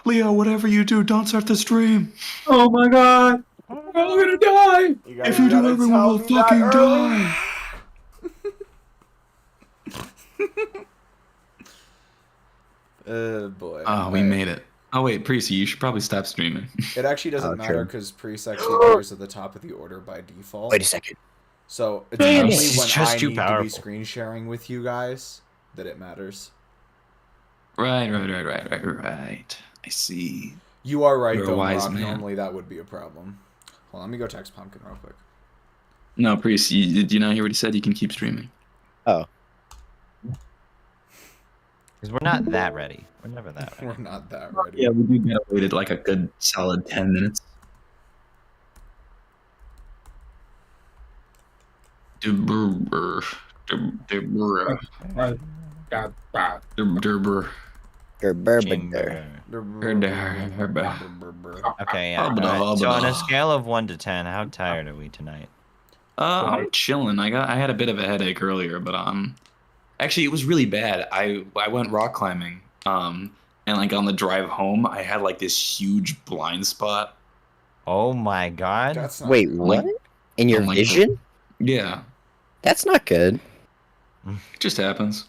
Leo, whatever you do, don't start the stream. Oh my god! We're all gonna die! If you do, everyone will fucking die. Boy. Oh, we made it. Oh wait, Precy, you should probably stop streaming. It actually doesn't matter true. because Priest actually appears at the top of the order by default. Wait a second. So it's Damn only it. when It's I just too need to be powerful. screen sharing with you guys that it matters. Right. I see. You are right, You're a though, wise Rock. man. Normally that would be a problem. Hold on, let me go text Pumpkin real quick. No, Precy, did you not hear what he said? You can keep streaming. Oh. Because we're not that ready. We're never that ready. We're not that ready. Yeah, we do gotta wait it like a good solid 10 minutes. Durber. Chamber. Okay, yeah. Hubba Alright, so on hubba. a scale of 1 to 10, how tired are we tonight? I'm chilling. I had a bit of a headache earlier, but actually it was really bad. I went rock climbing. And like on the drive home, I had like this huge blind spot. Oh my god. That's not Wait, good. what? In your I'm like- vision? Yeah, That's not good. it just happens.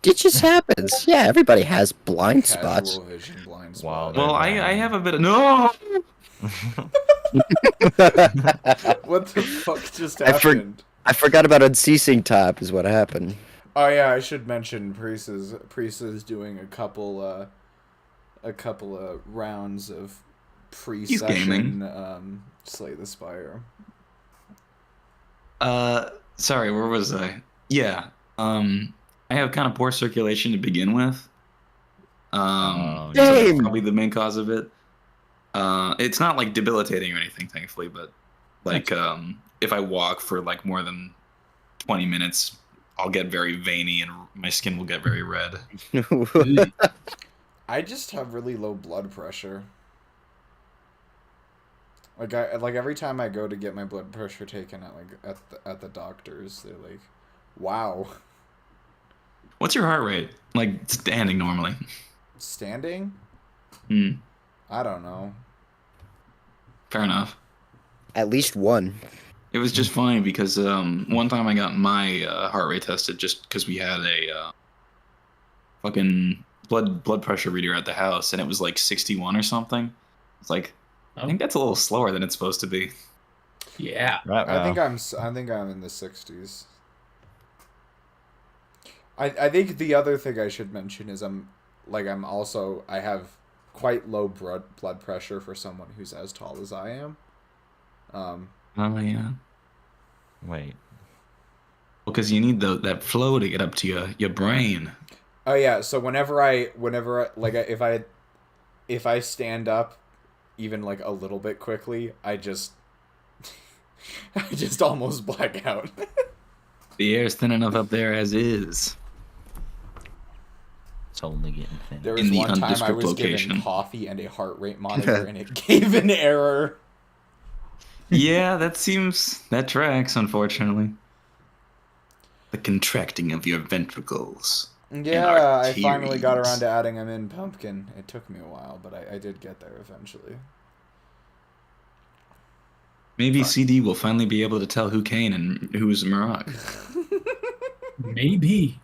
It just happens. Yeah, everybody has blind Casual spots. vision blind Wow. spot. Well, I have a bit of no. What the fuck just I for- happened? I forgot about unceasing top is what happened. Oh yeah, I should mention Priest is doing a couple of rounds of pre-session Slay the Spire. Sorry, where was I? Yeah. I have kind of poor circulation to begin with. Oh, So that's Same. probably the main cause of it. It's not like debilitating or anything, thankfully, but like if I walk for like more than 20 minutes, I'll get very veiny and my skin will get very red. I just have really low blood pressure. Like every time I go to get my blood pressure taken at the doctor's, they're like, "Wow, What's your heart rate? Like standing normally? standing? Hmm. I don't know." Fair enough. At least one. It was just funny because one time I got my heart rate tested just because we had a fucking blood pressure reader at the house and it was like 61 or something. It's like I think that's a little slower than it's supposed to be. Yeah. I think I'm in the 60s. I think the other thing I should mention is I have quite low blood pressure for someone who's as tall as I am. Oh yeah. Wait. Because you need that flow to get up to your brain. Oh yeah, so whenever I if I stand up even like a little bit quickly, I just almost black out. The air's thin enough up there as is. It's only getting thin. There In was the one time I undescript was location. given coffee and a heart rate monitor and it gave an error. Yeah, that tracks, unfortunately. The contracting of your ventricles. Yeah, I finally got arteries. around to adding them in Pumpkin. It took me a while, but I did get there eventually. Maybe CD will finally be able to tell who Kane and who's Marak. Maybe.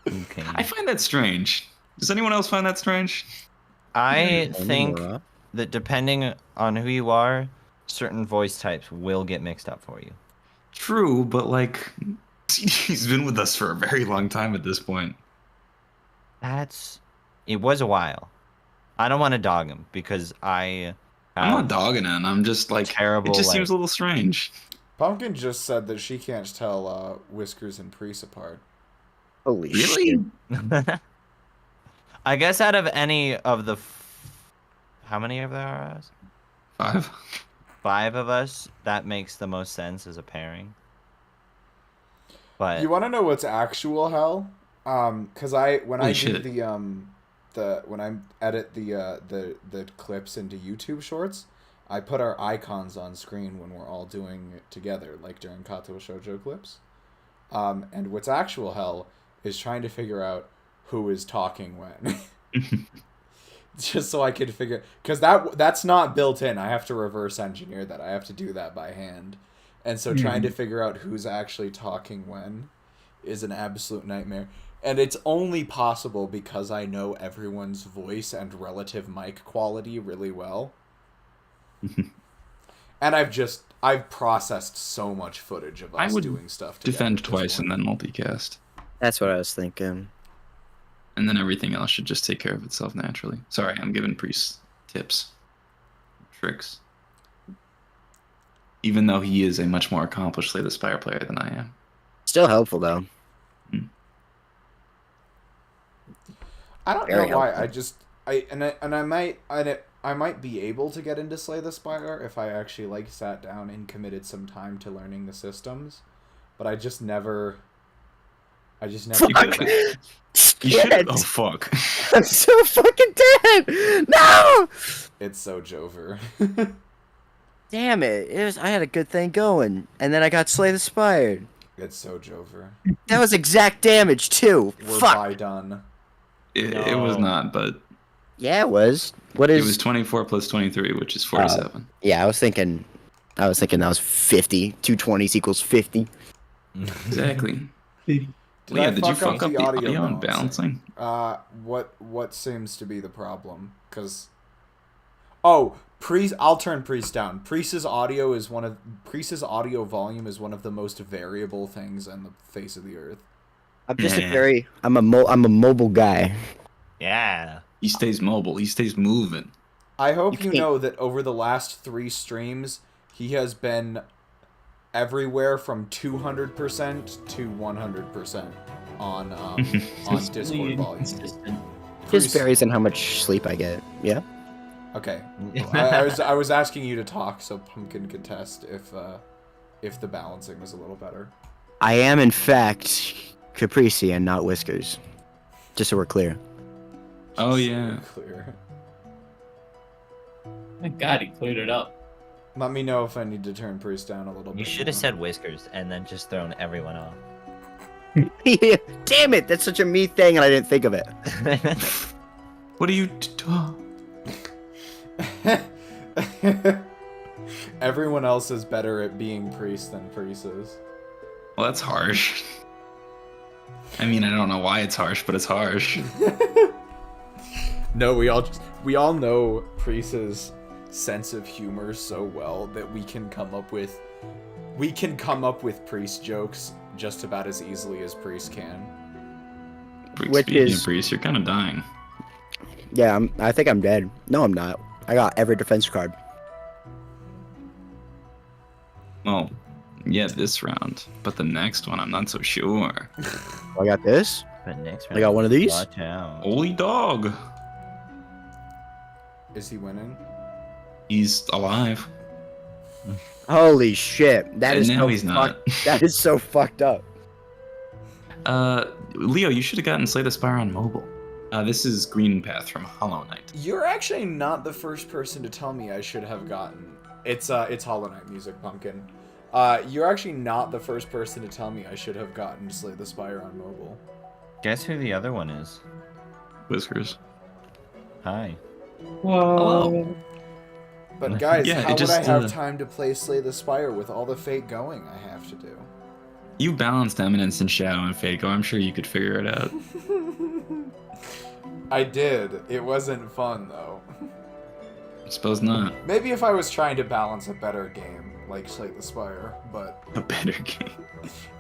Okay. I find that strange. Does anyone else find that strange? I think that depending on who you are, certain voice types will get mixed up for you. True, but like, CD's been with us for a very long time at this point. It was a while. I don't want to dog him because I I'm not dogging it. I'm just like, terrible, it just like- seems a little strange. Pumpkin just said that she can't tell Whiskers and Priest apart. Holy Really? shit. I guess out of any of the how many of there are us? 5? 5 of us, that makes the most sense as a pairing. But You want to know what's actual hell? Cause when I do shit. when I edit the clips into YouTube Shorts, I put our icons on screen when we're all doing it together, like during Kato Shoujo clips. And what's actual hell is trying to figure out who is talking when. just so I could figure, because that's not built in. I have to reverse engineer that. I have to do that by hand, and so trying to figure out who's actually talking when is an absolute nightmare. And it's only possible because I know everyone's voice and relative mic quality really well. And I've processed so much footage of us doing stuff together. Defend twice and then multicast. That's what I was thinking. And then everything else should just take care of itself naturally. Sorry, I'm giving Priest tips, tricks. Even though he is a much more accomplished Slay the Spire player than I am. Still helpful though. I don't Very know why. helpful. I might be able to get into Slay the Spire if I actually sat down and committed some time to learning the systems, but I just never. You should. Oh fuck! I'm so fucking dead. No. It's so Jover. Damn it! I had a good thing going, and then I got Slay the Spire. It's so Jover. That was exact damage too. We're Fuck. by done. It was not, but Yeah, it was. What is? it was 24 plus 23, which is 47. Yeah, I was thinking that was 50. 2 20s equals 50. Exactly. Did you fuck up the audio and balancing? What seems to be the problem? Because Priest, I'll turn Priest down. Priest's audio audio volume is one of the most variable things on the face of the earth. I'm just I'm a mobile guy. Yeah. He stays mobile. He stays moving. I hope you know that over the last 3 streams, he has been everywhere from 200% to 100% on Discord volume. Just varies on how much sleep I get. Yeah. Okay. I was asking you to talk so Pumpkin could test if the balancing was a little better. I am in fact Caprese and not Whiskers. Just so we're clear. Oh yeah. Clear. Thank God he cleared it up. Let me know if I need to turn Priest down a little bit. You should have said Whiskers and then just thrown everyone off. Damn it! That's such a me thing, and I didn't think of it. What are you? Everyone else is better at being Priest than Priest is. Well, that's harsh. I mean, I don't know why it's harsh, but it's harsh. No, we all know Priest's sense of humor so well that we can come up with Priest jokes just about as easily as Priest can. Speaking of Priest, you're kind of dying. Yeah, I think I'm dead. No, I'm not. I got every defense card. Well, yeah, this round, but the next one, I'm not so sure. I got this. But next I got one of these. Watch out. Holy dog! Is he winning? He's alive. Holy shit! That And is now so he's not. That is so fucked up. Leo, you should have gotten Slay the Spire on mobile. This is Green Path from Hollow Knight. You're actually not the first person to tell me I should have gotten. It's Hollow Knight music, Pumpkin. You're actually not the first person to tell me I should have gotten Slay the Spire on mobile. Guess who the other one is? Whiskers. Hi. Whoa. But guys, Yeah, how would just, I have time to play Slay the Spire with all the fate going I have to do? You balanced Eminence and Shadow and Fate. I'm sure you could figure it out. I did. It wasn't fun though. I suppose not. Maybe if I was trying to balance a better game, like Slay the Spire, but A better game.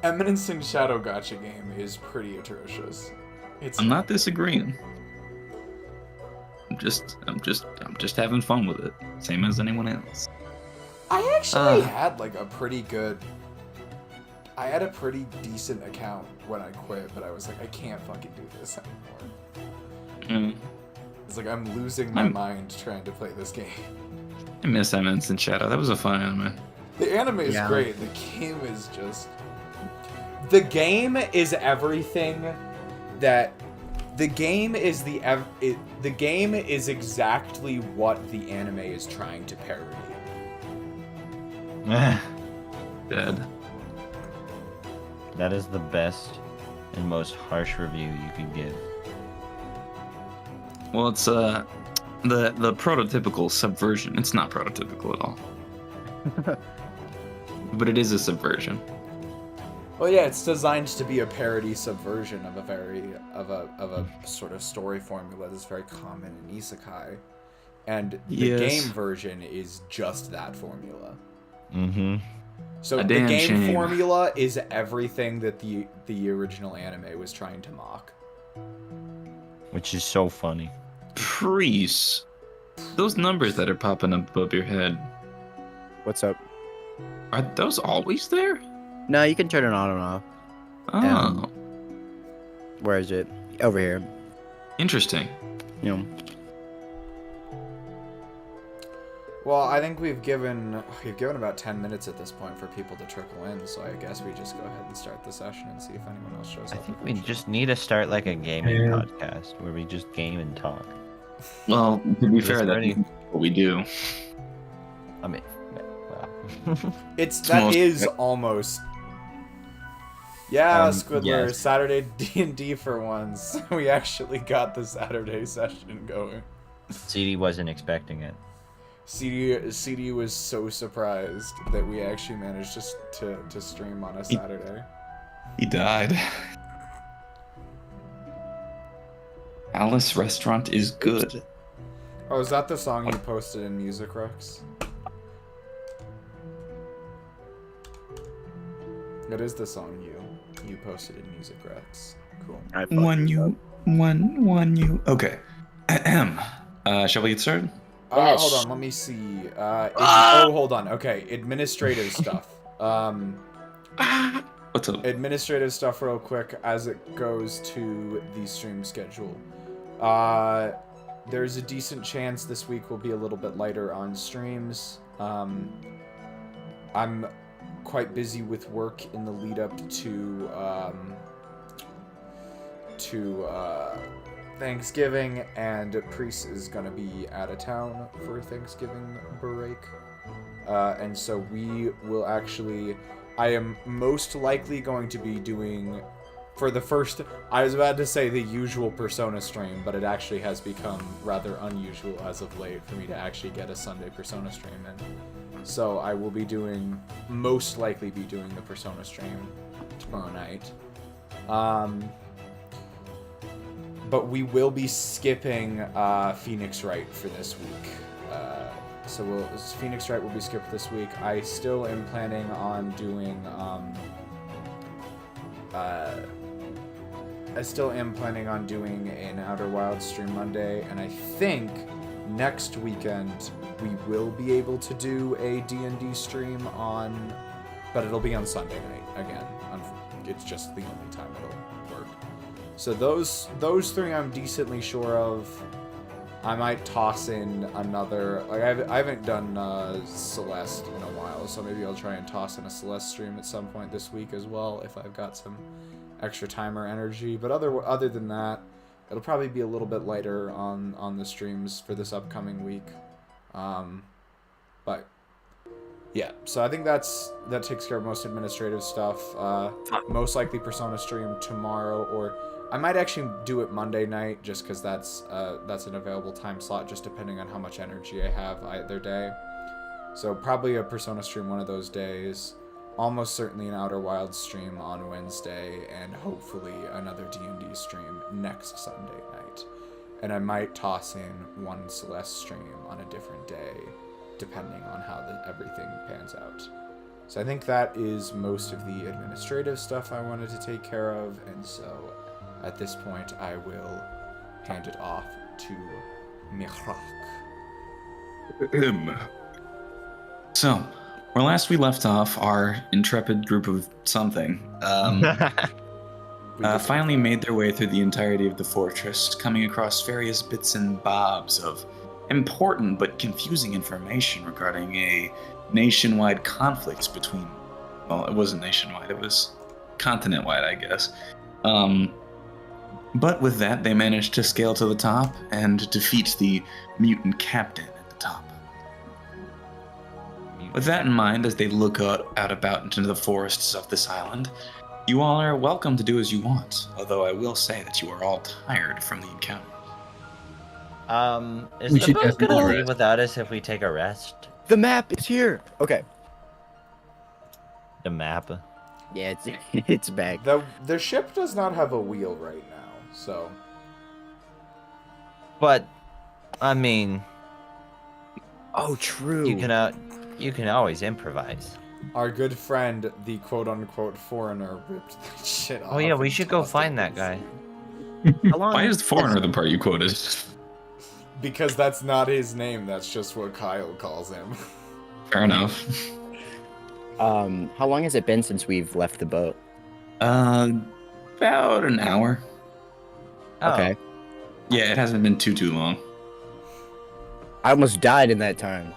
Eminence and Shadow Gacha game is pretty atrocious. I'm not disagreeing. I'm just having fun with it. Same as anyone else. I actually had I had a pretty decent account when I quit, but I was like, I can't fucking do this anymore. It's like I'm losing my mind trying to play this game. I miss Eminence and Shadow. That was a fun anime. The anime is great. The game is just... The game is everything that... The game is the game is exactly what the anime is trying to parody. Dead. That is the best and most harsh review you can give. Well, it's the prototypical subversion. It's not prototypical at all. But it is a subversion. Well, yeah, it's designed to be a parody subversion of a sort of story formula that's very common in isekai, and the Yes. game version is just that formula. Mm-hmm. So A the damn game shame. formula is everything that the original anime was trying to mock. Which is so funny. Priest. Those numbers that are popping up above your head, What's up? are those always there? No, you can turn it on and off. Oh, Where is it? Over here. interesting. You know. Well, I think we've given about 10 minutes at this point for people to trickle in, so I guess we just go ahead and start the session and see if anyone else shows I up. think we just need to start like a gaming podcast where we just game and talk. Well, to be It's fair, already- that's what we do. I mean, wow. That is almost. Yeah, Squidler, yes. Saturday D&D for once. We actually got the Saturday session going. CD wasn't expecting it. CD was so surprised that we actually managed to stream on a Saturday. He died. Alice Restaurant is good. Oh, is that the song you posted in Music Rex? That is the song you posted in Music Rex. Cool. I fucked it up. Okay. Ahem. Shall we get started? Yes. Hold on, let me see. Oh, hold on. Okay, administrative stuff. What's up? Administrative stuff real quick as it goes to the stream schedule. There's a decent chance this week will be a little bit lighter on streams. I'm quite busy with work in the lead up to Thanksgiving, and Priest is gonna be out of town for Thanksgiving break. And so we will actually, I am most likely going to be doing, for the first, I was about to say the usual Persona stream, but it actually has become rather unusual as of late for me to actually get a Sunday Persona stream in. So I will be most likely be doing the Persona stream tomorrow night. But we will be skipping Phoenix Wright for this week. So Phoenix Wright will be skipped this week. I still am planning on doing an Outer Wilds stream Monday, and I think next weekend we will be able to do a D&D stream but it'll be on Sunday night again. It's just the only time it'll work. So those three I'm decently sure of. I might toss in another, like I haven't done Celeste in a while, so maybe I'll try and toss in a Celeste stream at some point this week as well if I've got some extra time or energy. But other than that, it'll probably be a little bit lighter on the streams for this upcoming week. But yeah, so I think that takes care of most administrative stuff. Most likely Persona stream tomorrow, or I might actually do it Monday night, just because that's an available time slot, just depending on how much energy I have either day. So probably a Persona stream one of those days. Almost certainly an Outer Wilds stream on Wednesday, and hopefully another D&D stream next Sunday night. And I might toss in one Celeste stream on a different day, depending on how everything pans out. So I think that is most of the administrative stuff I wanted to take care of, and so at this point I will hand it off to Mihrak. So, where last we left off, our intrepid group of something finally made their way through the entirety of the fortress, coming across various bits and bobs of important but confusing information regarding a nationwide conflict between, well, it wasn't nationwide, it was continent-wide, I guess. But with that, they managed to scale to the top and defeat the mutant captain at the top. With that in mind, as they look out about into the forests of this island, you all are welcome to do as you want, although I will say that you are all tired from the encounter. Is We the should boat definitely gonna rest. leave without us if we take a rest? The map is here. Okay. The map. Yeah, it's it's back. The ship does not have a wheel right now, so But, I mean, Oh, true. you can always improvise. our good friend, the quote-unquote foreigner, ripped that shit off. Oh yeah, we and should go tossed it find in that the guy. sea. How long? Why is foreigner the part you quoted? Because that's not his name. That's just what Kyle calls him. Fair enough. How long has it been since we've left the boat? About an hour. Oh. Okay. Yeah, it hasn't been too long. I almost died in that time.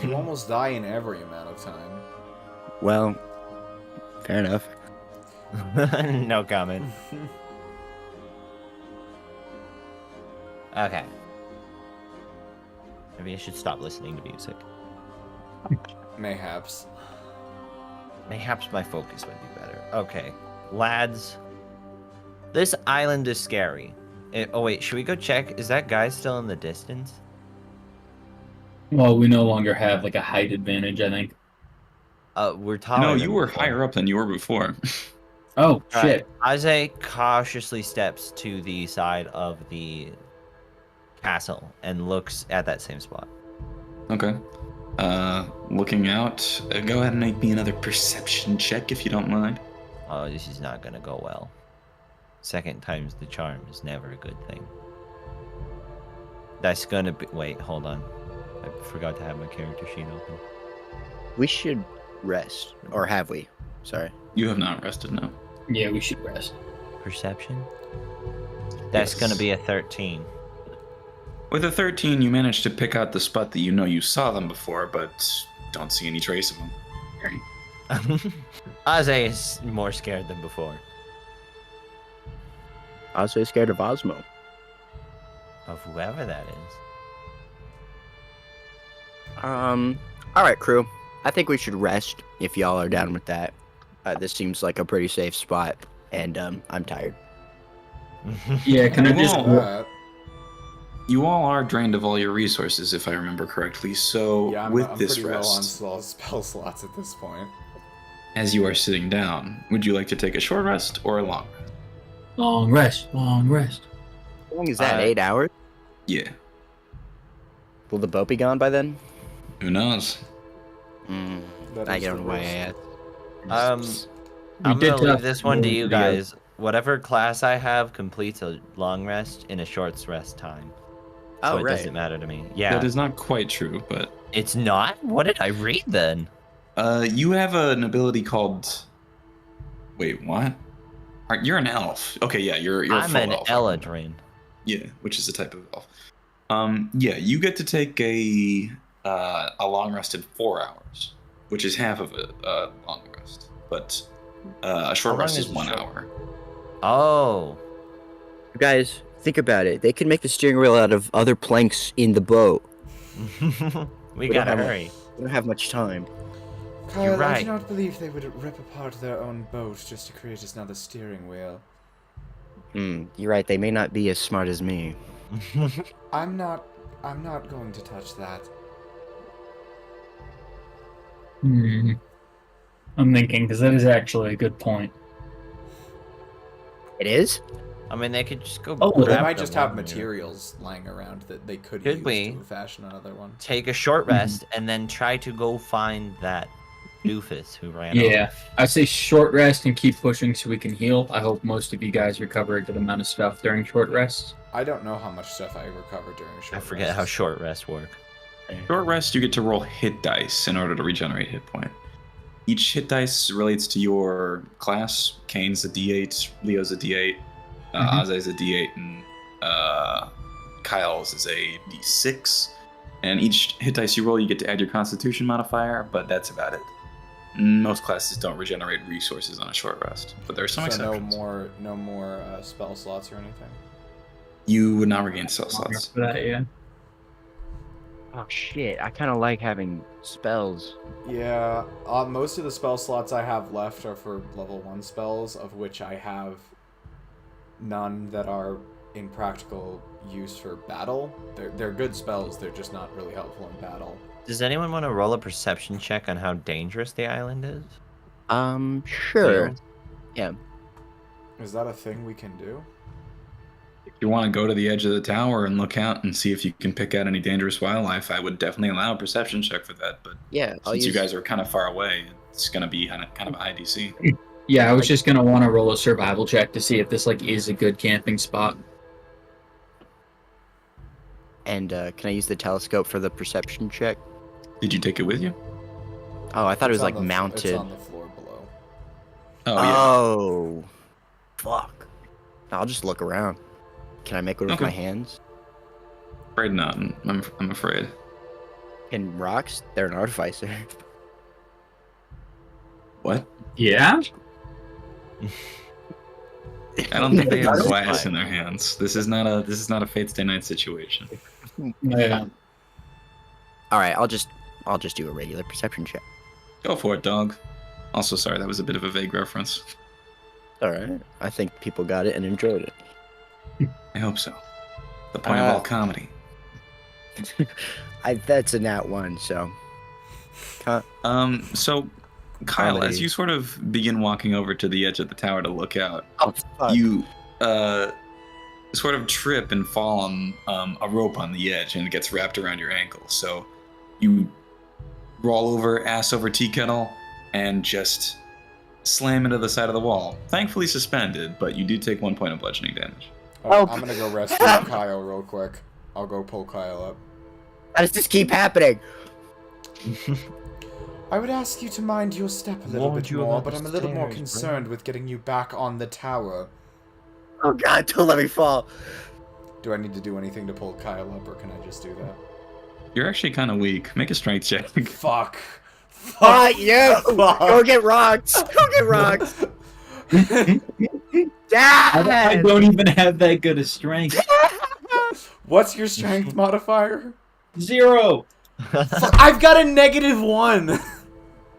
You almost die in every amount of time. Well, fair enough. No comment. Okay. Maybe I should stop listening to music. Mayhaps. Mayhaps my focus would be better. Okay. Lads. This island is scary. Oh wait, should we go check? Is that guy still in the distance? Well, we no longer have like a height advantage, I think. We're taller No, than you were before. higher up than you were before. Oh, All shit. right. Isaiah cautiously steps to the side of the castle and looks at that same spot. Okay. Looking out. Go ahead and make me another perception check if you don't mind. Oh, this is not gonna go well. Second time's the charm is never a good thing. That's gonna be. Wait, hold on. I forgot to have my character sheet open. We should rest, or have we? Sorry. You have not rested, no. Yeah, we should rest. Perception? That's gonna Yes. be a 13. With a 13, you managed to pick out the spot that you know you saw them before, but don't see any trace of them. Isaiah is more scared than before. I was so scared of Osmo. Of whoever that is. All right, crew. I think we should rest if y'all are down with that. This seems like a pretty safe spot, and I'm tired. Yeah, can I You just... won't. That. You all are drained of all your resources, if I remember correctly, so Yeah, with I'm this pretty low on rest, spell slots at this point. as you are sitting down, would you like to take a short rest or a long rest? Long rest, long rest. How long is that? 8 8 hours? Yeah, Will the boat be gone by then? who knows? That I is don't the know why I risk. asked. I'm did gonna leave talk this one to you video. guys. Whatever class I have completes a long rest in a short rest time. So Oh, it right. doesn't matter to me. Yeah. That is not quite true, but It's not? What did I read then? you have an ability called. Wait, what? You're an elf. Okay, yeah, you're a I'm full an elf. Eladrin. Yeah, which is a type of elf. Yeah, you get to take a long rest in 4 hours, which is half of a long rest. But a short How long rest is is a 1 short- hour. Oh. You guys, think about it. They can make the steering wheel out of other planks in the boat. We don't gotta have a- hurry. We don't have much time. Kyle, You're I right. do not believe they would rip apart their own boat just to create another steering wheel. You're right. They may not be as smart as me. I'm not going to touch that. I'm thinking, because that is actually a good point. It is? I mean, they could just go. Oh, They grab might the just have one here. materials lying around that they could Could use we? to fashion another one. Take a short Mm-hmm. rest and then try to go find that doofus who ran Yeah, off. I say short rest and keep pushing so we can heal. I hope most of you guys recover a good amount of stuff during short rests. I don't know how much stuff I recovered during short I forget how rests. short rests work. Short rest, you get to roll hit dice in order to regenerate hit point. Each hit dice relates to your class. Kane's a D8, Leo's a D8, Azai's a D8, and Kyle's is a D6. And each hit dice you roll, you get to add your Constitution modifier, but that's about it. Most classes don't regenerate resources on a short rest, but there are some So exceptions. no more spell slots or anything. You would not regain spell slots. For that, yeah. Oh shit! I kind of like having spells. Yeah, most of the spell slots I have left are for level 1 spells, of which I have none that are in practical use for battle. They're good spells. They're just not really helpful in battle. Does anyone want to roll a perception check on how dangerous the island is? Sure. Deal? Yeah. Is that a thing we can do? If you want to go to the edge of the tower and look out and see if you can pick out any dangerous wildlife, I would definitely allow a perception check for that. But Yeah. since you guys are kind of far away, it's going to be kind of a high DC. Yeah, I was just gonna want to roll a survival check to see if this like is a good camping spot. And can I use the telescope for the perception check? Did you take it with you? Oh, I thought it was It's on like the- mounted. It's on the floor below. Oh, yeah. Oh, fuck. I'll just look around. Can I make it with Okay. my hands? Afraid not. I'm afraid. And rocks? They're an artificer. What? Yeah. I don't think they have That's glass fine. in their hands. This is not a Fate Stay Night situation. Yeah. All right, I'll just do a regular perception check. Go for it, dog. Also, sorry, that was a bit of a vague reference. All right. I think people got it and enjoyed it. I hope so. The point of all comedy. That's a nat one, so. So, Kyle, Comedy. as you sort of begin walking over to the edge of the tower to look out, Oh, fuck. you sort of trip and fall on a rope on the edge, and it gets wrapped around your ankle. So, you roll over, ass over tea kettle, and just slam into the side of the wall. Thankfully suspended, but you do take 1 point of bludgeoning damage. Oh, I'm gonna go rescue Kyle real quick. I'll go pull Kyle up. How does this keep happening? I would ask you to mind your step a little Warned bit you more, about but the I'm a little more stairs, concerned with getting you back on the tower. Oh god, don't let me fall. Do I need to do anything to pull Kyle up, or can I just do that? You're actually kind of weak. Make a strength check. Fuck. Fuck you! Fuck. Go get rocks! Go get rocks! I Dad! don't even have that good a strength. What's your strength modifier? 0. Fuck, I've got a -1.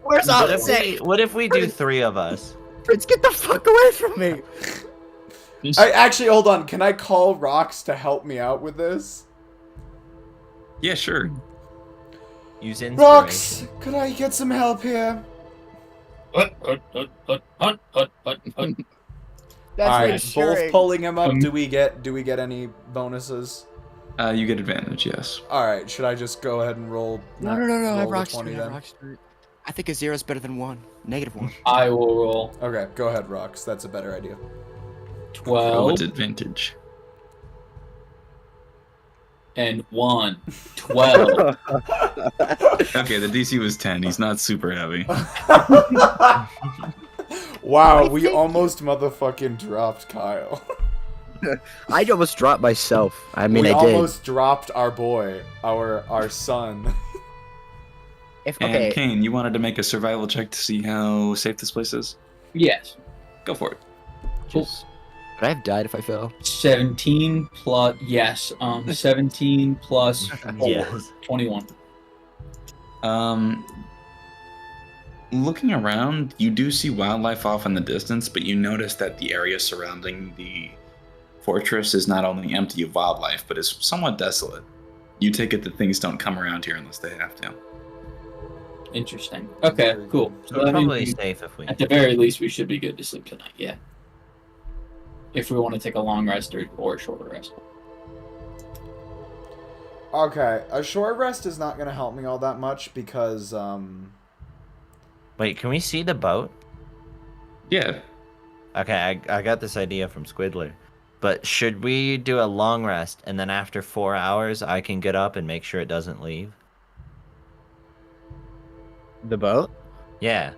Where's What Odyssey? what if we do 3 of us? Prince, get the fuck away from me! I actually, hold on. Can I call Rox to help me out with this? Yeah, sure. Use inspiration. Rox, could I get some help here? That's All right, reassuring. both pulling him up. Do we get any bonuses? You get advantage, yes. All right, should I just go ahead and roll? No, I have roll the rocks 20 through, I have then? rocks through. I think a 0 is better than 1. -1. I will roll Okay, go ahead, Rox. That's a better idea. 12 What's advantage? and 1. 12. Okay, the DC was 10. He's not super heavy. Wow, I we think- almost motherfucking dropped Kyle. I almost dropped myself. I mean, we I did. almost dropped our boy, our son. If, And okay, Kane, you wanted to make a survival check to see how safe this place is? Yes. Go for it. just... Could I have died if I fell? 17 plus 17 plus 4. Yes. 21. Looking around, you do see wildlife off in the distance, but you notice that the area surrounding the fortress is not only empty of wildlife, but is somewhat desolate. You take it that things don't come around here unless they have to. Interesting. Okay, Very cool. good. So We're that means probably we- safe if we. at the very least, we should be good to sleep tonight. Yeah. If we want to take a long rest or a shorter rest. Okay, a short rest is not gonna help me all that much because Wait, can we see the boat? Yeah. Okay, I got this idea from Squidler. But should we do a long rest and then after 4 hours I can get up and make sure it doesn't leave? The boat? Yeah.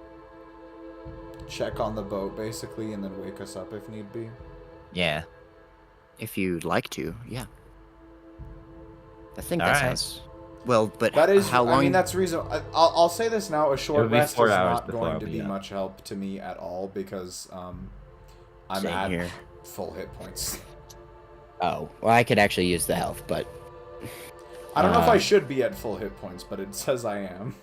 check on the boat basically, and then wake us up if need be. Yeah. If you'd like to, yeah. I think All that right. sounds... Well, but That is, how long... I mean, that's reason. I'll say this now: a It'll short be rest 4 is hours not before going I'll to be be up. much help to me at all because I'm Same at here. full hit points. Oh, well, I could actually use the health, but... I don't know if I Uh, should be at full hit points, but it says I am.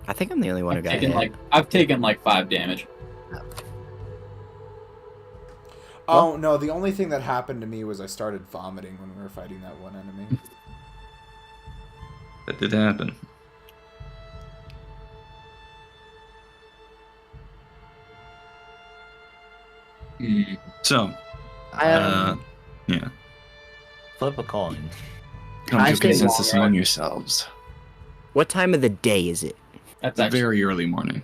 I think I'm the only one who got hit. I've taken like 5 damage. Oh, no, the only thing that happened to me was I started vomiting when we were fighting that one enemy. That did happen. So, yeah. Flip a coin. Come I to a say consensus long among run. yourselves. What time of the day is it? That's It's a actually very early morning.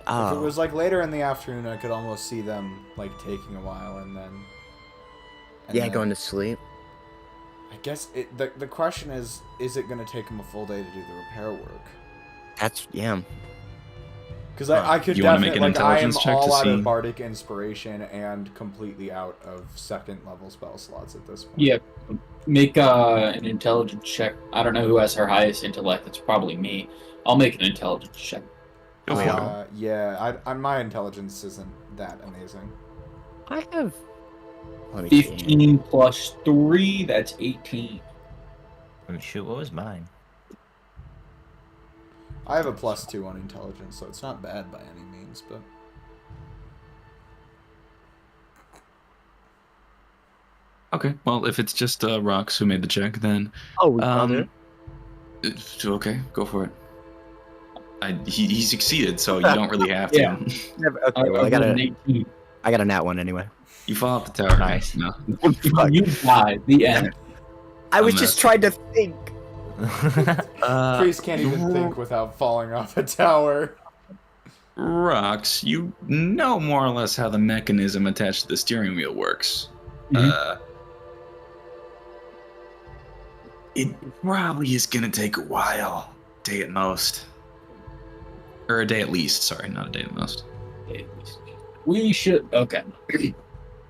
Oh, If it was like later in the afternoon, I could almost see them like taking a while and then. going to sleep. I guess the question is it going to take them a full day to do the repair work? That's yeah. Because I could You wanna definitely make an I am intelligence check to all out of see- bardic inspiration and completely out of second level spell slots at this point. Yeah, make an intelligence check. I don't know who has her highest intellect. It's probably me. I'll make an intelligence check. Go for it. Yeah, my intelligence isn't that amazing. I have. Let me see. 15 plus 3, that's 18. Oh, shoot, what was mine? I have a +2 on intelligence, so it's not bad by any means, but. Okay, well, if it's just Rox who made the check, then Oh, we found it. okay, go for it. He succeeded, so you don't really have to. Yeah. Okay, well, I got an a 18. I got a nat one anyway. You fall off the tower. Nice. No. Fuck. You died. The end. I was I'm just messing. trying to think. Priest can't even think without falling off a tower. Rox, you know more or less how the mechanism attached to the steering wheel works. Mhm. It probably is gonna take a while. Day at most. Or a day at least, sorry, not a day at most. We should. Okay.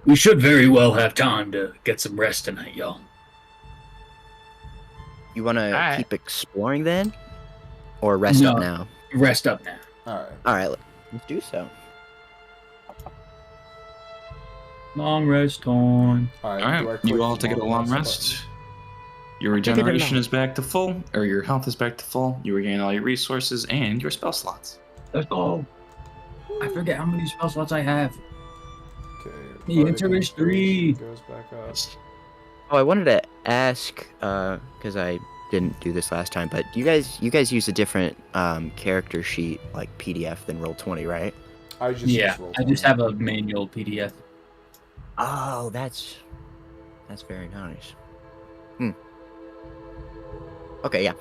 We should very well have time to get some rest tonight, y'all. You want to Alright. keep exploring then, or rest No. up now? Rest up now. Alright. All right, let's do so. Long rest time. Alright, you all take a long rest. Your regeneration is back to full, or your health is back to full. You regain all your resources and your spell slots. Let's go. I forget how many spell slots I have. Okay. The bardic answer is inspiration 3. Goes back up. Oh, I wanted to ask, because I didn't do this last time, but you guys use a different character sheet like PDF than Roll20, right? I just Yeah, use roll I just 20. have a manual PDF. Oh, that's very nice. Okay, yeah.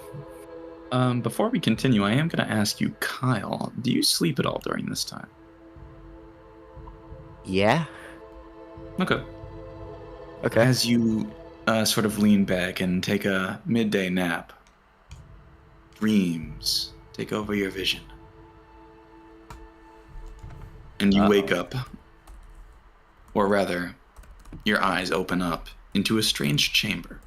Before we continue, I am going to ask you, Kyle, do you sleep at all during this time? Yeah. Okay. Okay. As you sort of lean back and take a midday nap, dreams take over your vision. And you wake up, or rather, your eyes open up into a strange chamber.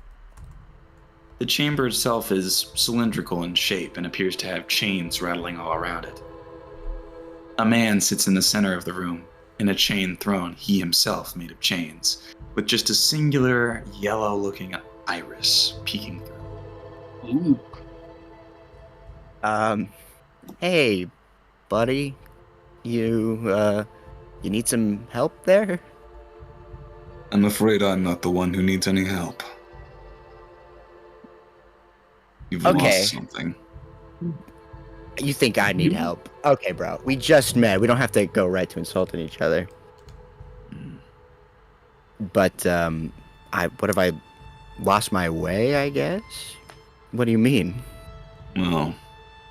The chamber itself is cylindrical in shape and appears to have chains rattling all around it. A man sits in the center of the room, in a chain throne, he himself made of chains, with just a singular yellow-looking iris peeking through. Ooh. Hey, buddy, you need some help there? I'm afraid I'm not the one who needs any help. You've Okay. lost something. You think I need help? Okay, bro. We just met. We don't have to go right to insulting each other. But what have I lost my way, I guess? What do you mean? Well,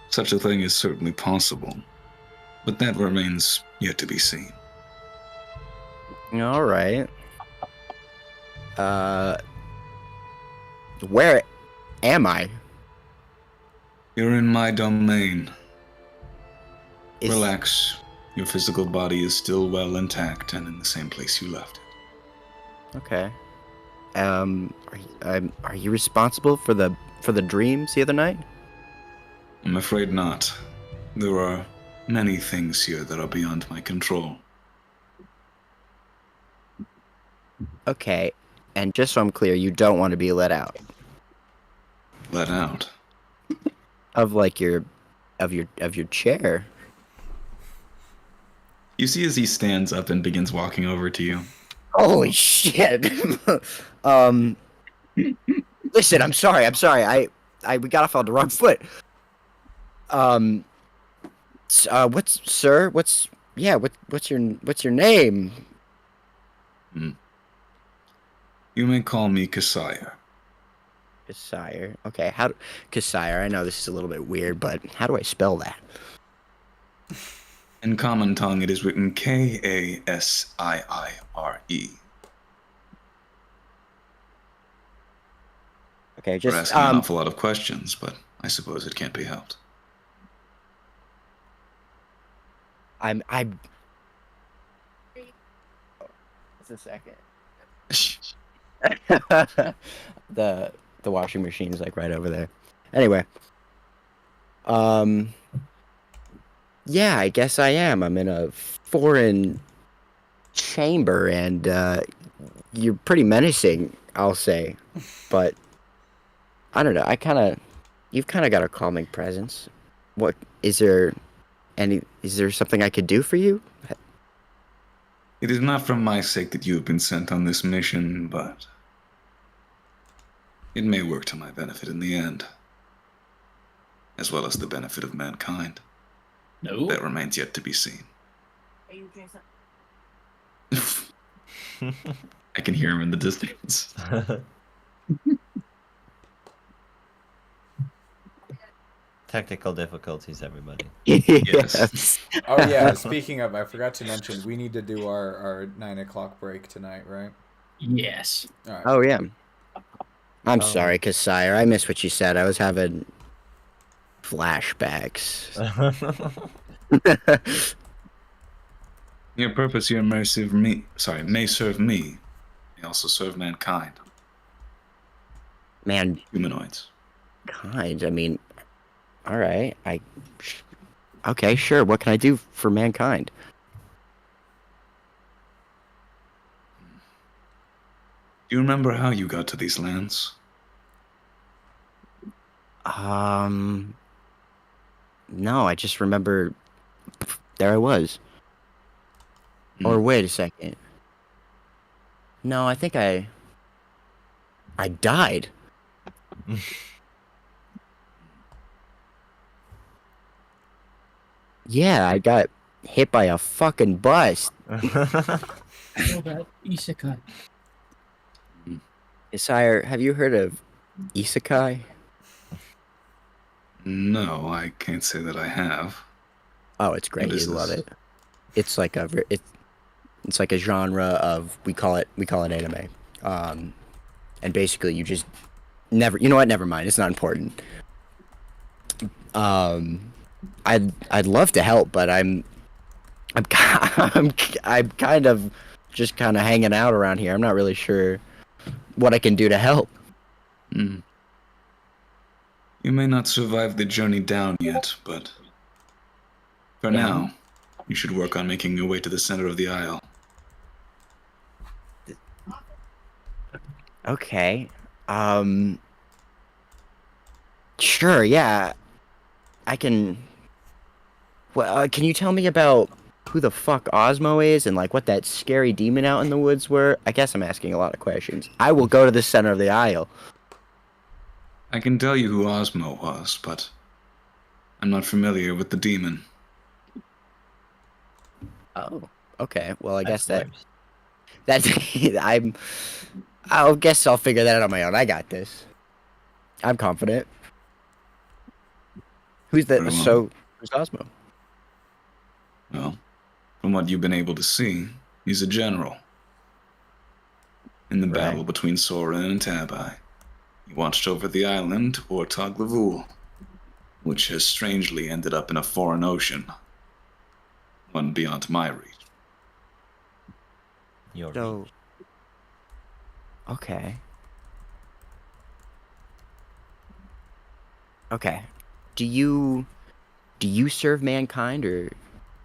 such a thing is certainly possible, but that remains yet to be seen. All right. Where am I? You're in my domain. Is- Relax. Your physical body is still well intact and in the same place you left it. Okay. Are you responsible for the dreams the other night? I'm afraid not. There are many things here that are beyond my control. Okay. And just so I'm clear, you don't want to be let out Let out. of like your chair. You see as he stands up and begins walking over to you, Holy shit. um, listen, I'm sorry. We got off on the wrong foot. What's your name? You may call me Kasaya. Kasire. Okay, Kasire. I know this is a little bit weird, but how do I spell that? In common tongue, it is written Kasiire. Okay, We're just asking an awful lot of questions, but I suppose it can't be helped. I'm. Just a second. the washing machine is like right over there. Anyway. Yeah, I guess I am. I'm in a foreign chamber, and you're pretty menacing, I'll say. But I don't know. You've kind of got a calming presence. What is there? Is there something I could do for you? It is not for my sake that you have been sent on this mission, but it may work to my benefit in the end, as well as the benefit of mankind. No. That remains yet to be seen. I can hear him in the distance. Technical difficulties, everybody. Yes. Oh yeah, speaking of, I forgot to mention, we need to do our 9 o'clock break tonight, right? Yes. All right. Oh yeah. I'm sorry, Kasire. I missed what you said. I was having flashbacks. Your purpose here may serve me. May also serve mankind. Humanoids. Mankind. I mean, all right. Okay, sure. What can I do for mankind? Do you remember how you got to these lands? No, I just remember there I was. Or wait a second. No, I think I died. Yeah, I got hit by a fucking bus. Isekai. Sire, have you heard of isekai? No, I can't say that I have. Oh, it's great. What is You'd love this? it. It's like it's like a genre of we call it anime. And basically you just never, you know what? Never mind. It's not important. I'd love to help, but I'm kind of just kind of hanging out around here. I'm not really sure what I can do to help. You may not survive the journey down yet, but for now, you should work on making your way to the center of the isle. Okay. Sure, yeah. I can. Well, can you tell me about who the fuck Osmo is and like what that scary demon out in the woods were? I guess I'm asking a lot of questions. I will go to the center of the aisle. I can tell you who Osmo was, but I'm not familiar with the demon. Oh, okay. Well, I guess that's I'll guess I'll figure that out on my own. I got this. I'm confident. Who's that? Very well. So, who's Osmo? Well, from what you've been able to see, he's a general. In the battle between Soren and Tabai, he watched over the island, or Taglavul, which has strangely ended up in a foreign ocean, one beyond my reach. Your Okay. Okay. Do you serve mankind, or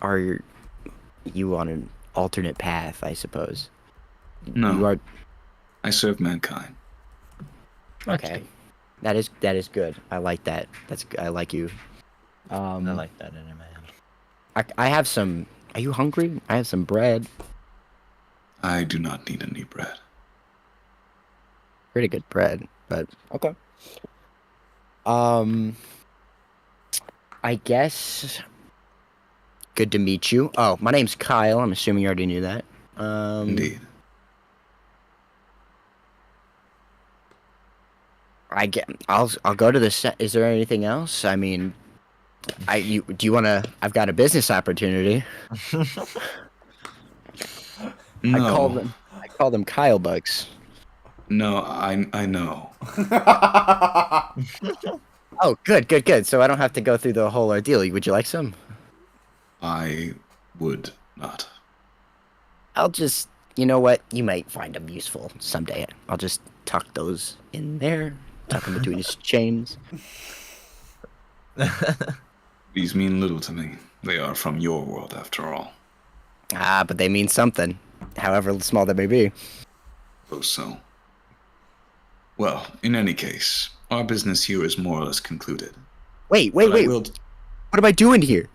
are you on an alternate path, I suppose? No. You are. I serve mankind. Okay. That is good. I like that. I like you. I like that in a man. I have some. Are you hungry? I have some bread. I do not need any bread. Pretty good bread, but okay. I guess. Good to meet you. Oh, my name's Kyle. I'm assuming you already knew that. Indeed. I'll go to the set. Is there anything else? I mean, do you want to? I've got a business opportunity. No. I call them Kyle bugs. No, I know. Oh, good. So I don't have to go through the whole ordeal. Would you like some? I would not. I'll just, you know what? You might find them useful someday. I'll just tuck those in there, tuck them between his chains. These mean little to me. They are from your world, after all. Ah, but they mean something, however small they may be. So. Well, in any case, our business here is more or less concluded. Wait. But What am I doing here?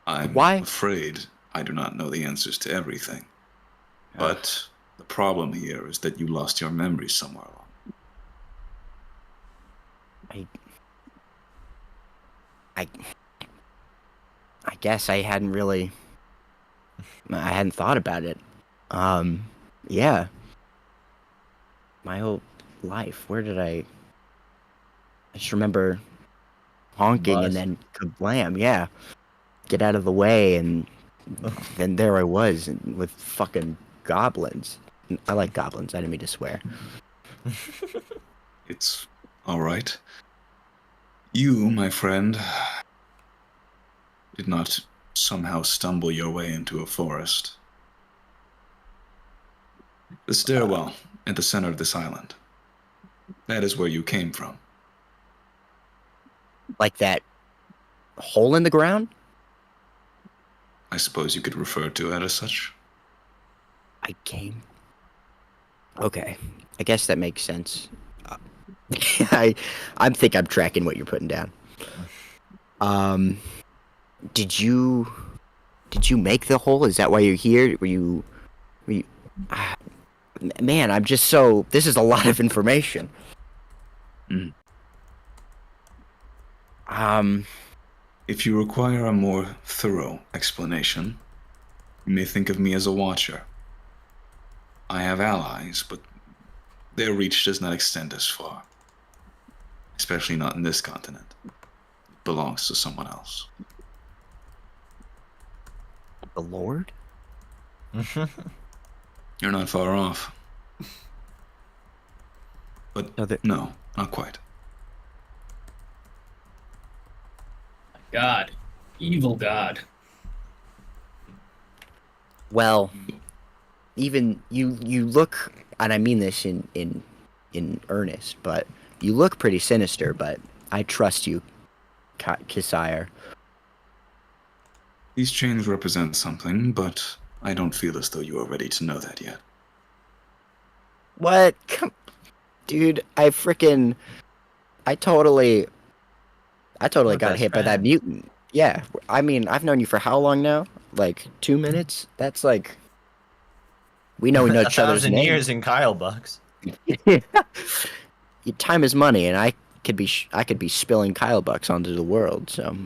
I'm Why? afraid I do not know the answers to everything. But the problem here is that you lost your memory somewhere along. I guess I hadn't thought about it. Yeah. My whole life, I just remember honking and then kablam, yeah. Get out of the way, and then there I was with fucking goblins. I like goblins, I didn't mean to swear. It's all right. You, my friend, did not somehow stumble your way into a forest. The stairwell at the center of this island. That is where you came from. Like that hole in the ground? I suppose you could refer to it as such. I came. Okay, I guess that makes sense. I think I'm tracking what you're putting down. Did you make the hole? Is that why you're here? Were you? Man, I'm just so. This is a lot of information. Mm. If you require a more thorough explanation, you may think of me as a watcher. I have allies, but their reach does not extend as far. Especially not in this continent. It belongs to someone else. The Lord? You're not far off. But no, not quite. God. Evil God. Well, even you look, and I mean this in earnest, but you look pretty sinister, but I trust you, Kisire. These chains represent something, but I don't feel as though you are ready to know that yet. What? Dude, I totally got hit by that mutant. Yeah, I mean, I've known you for how long now? Like 2 minutes? That's like... We know each other's 1,000 names. years in Kyle bucks. Time is money, and I could be spilling Kyle bucks onto the world. So,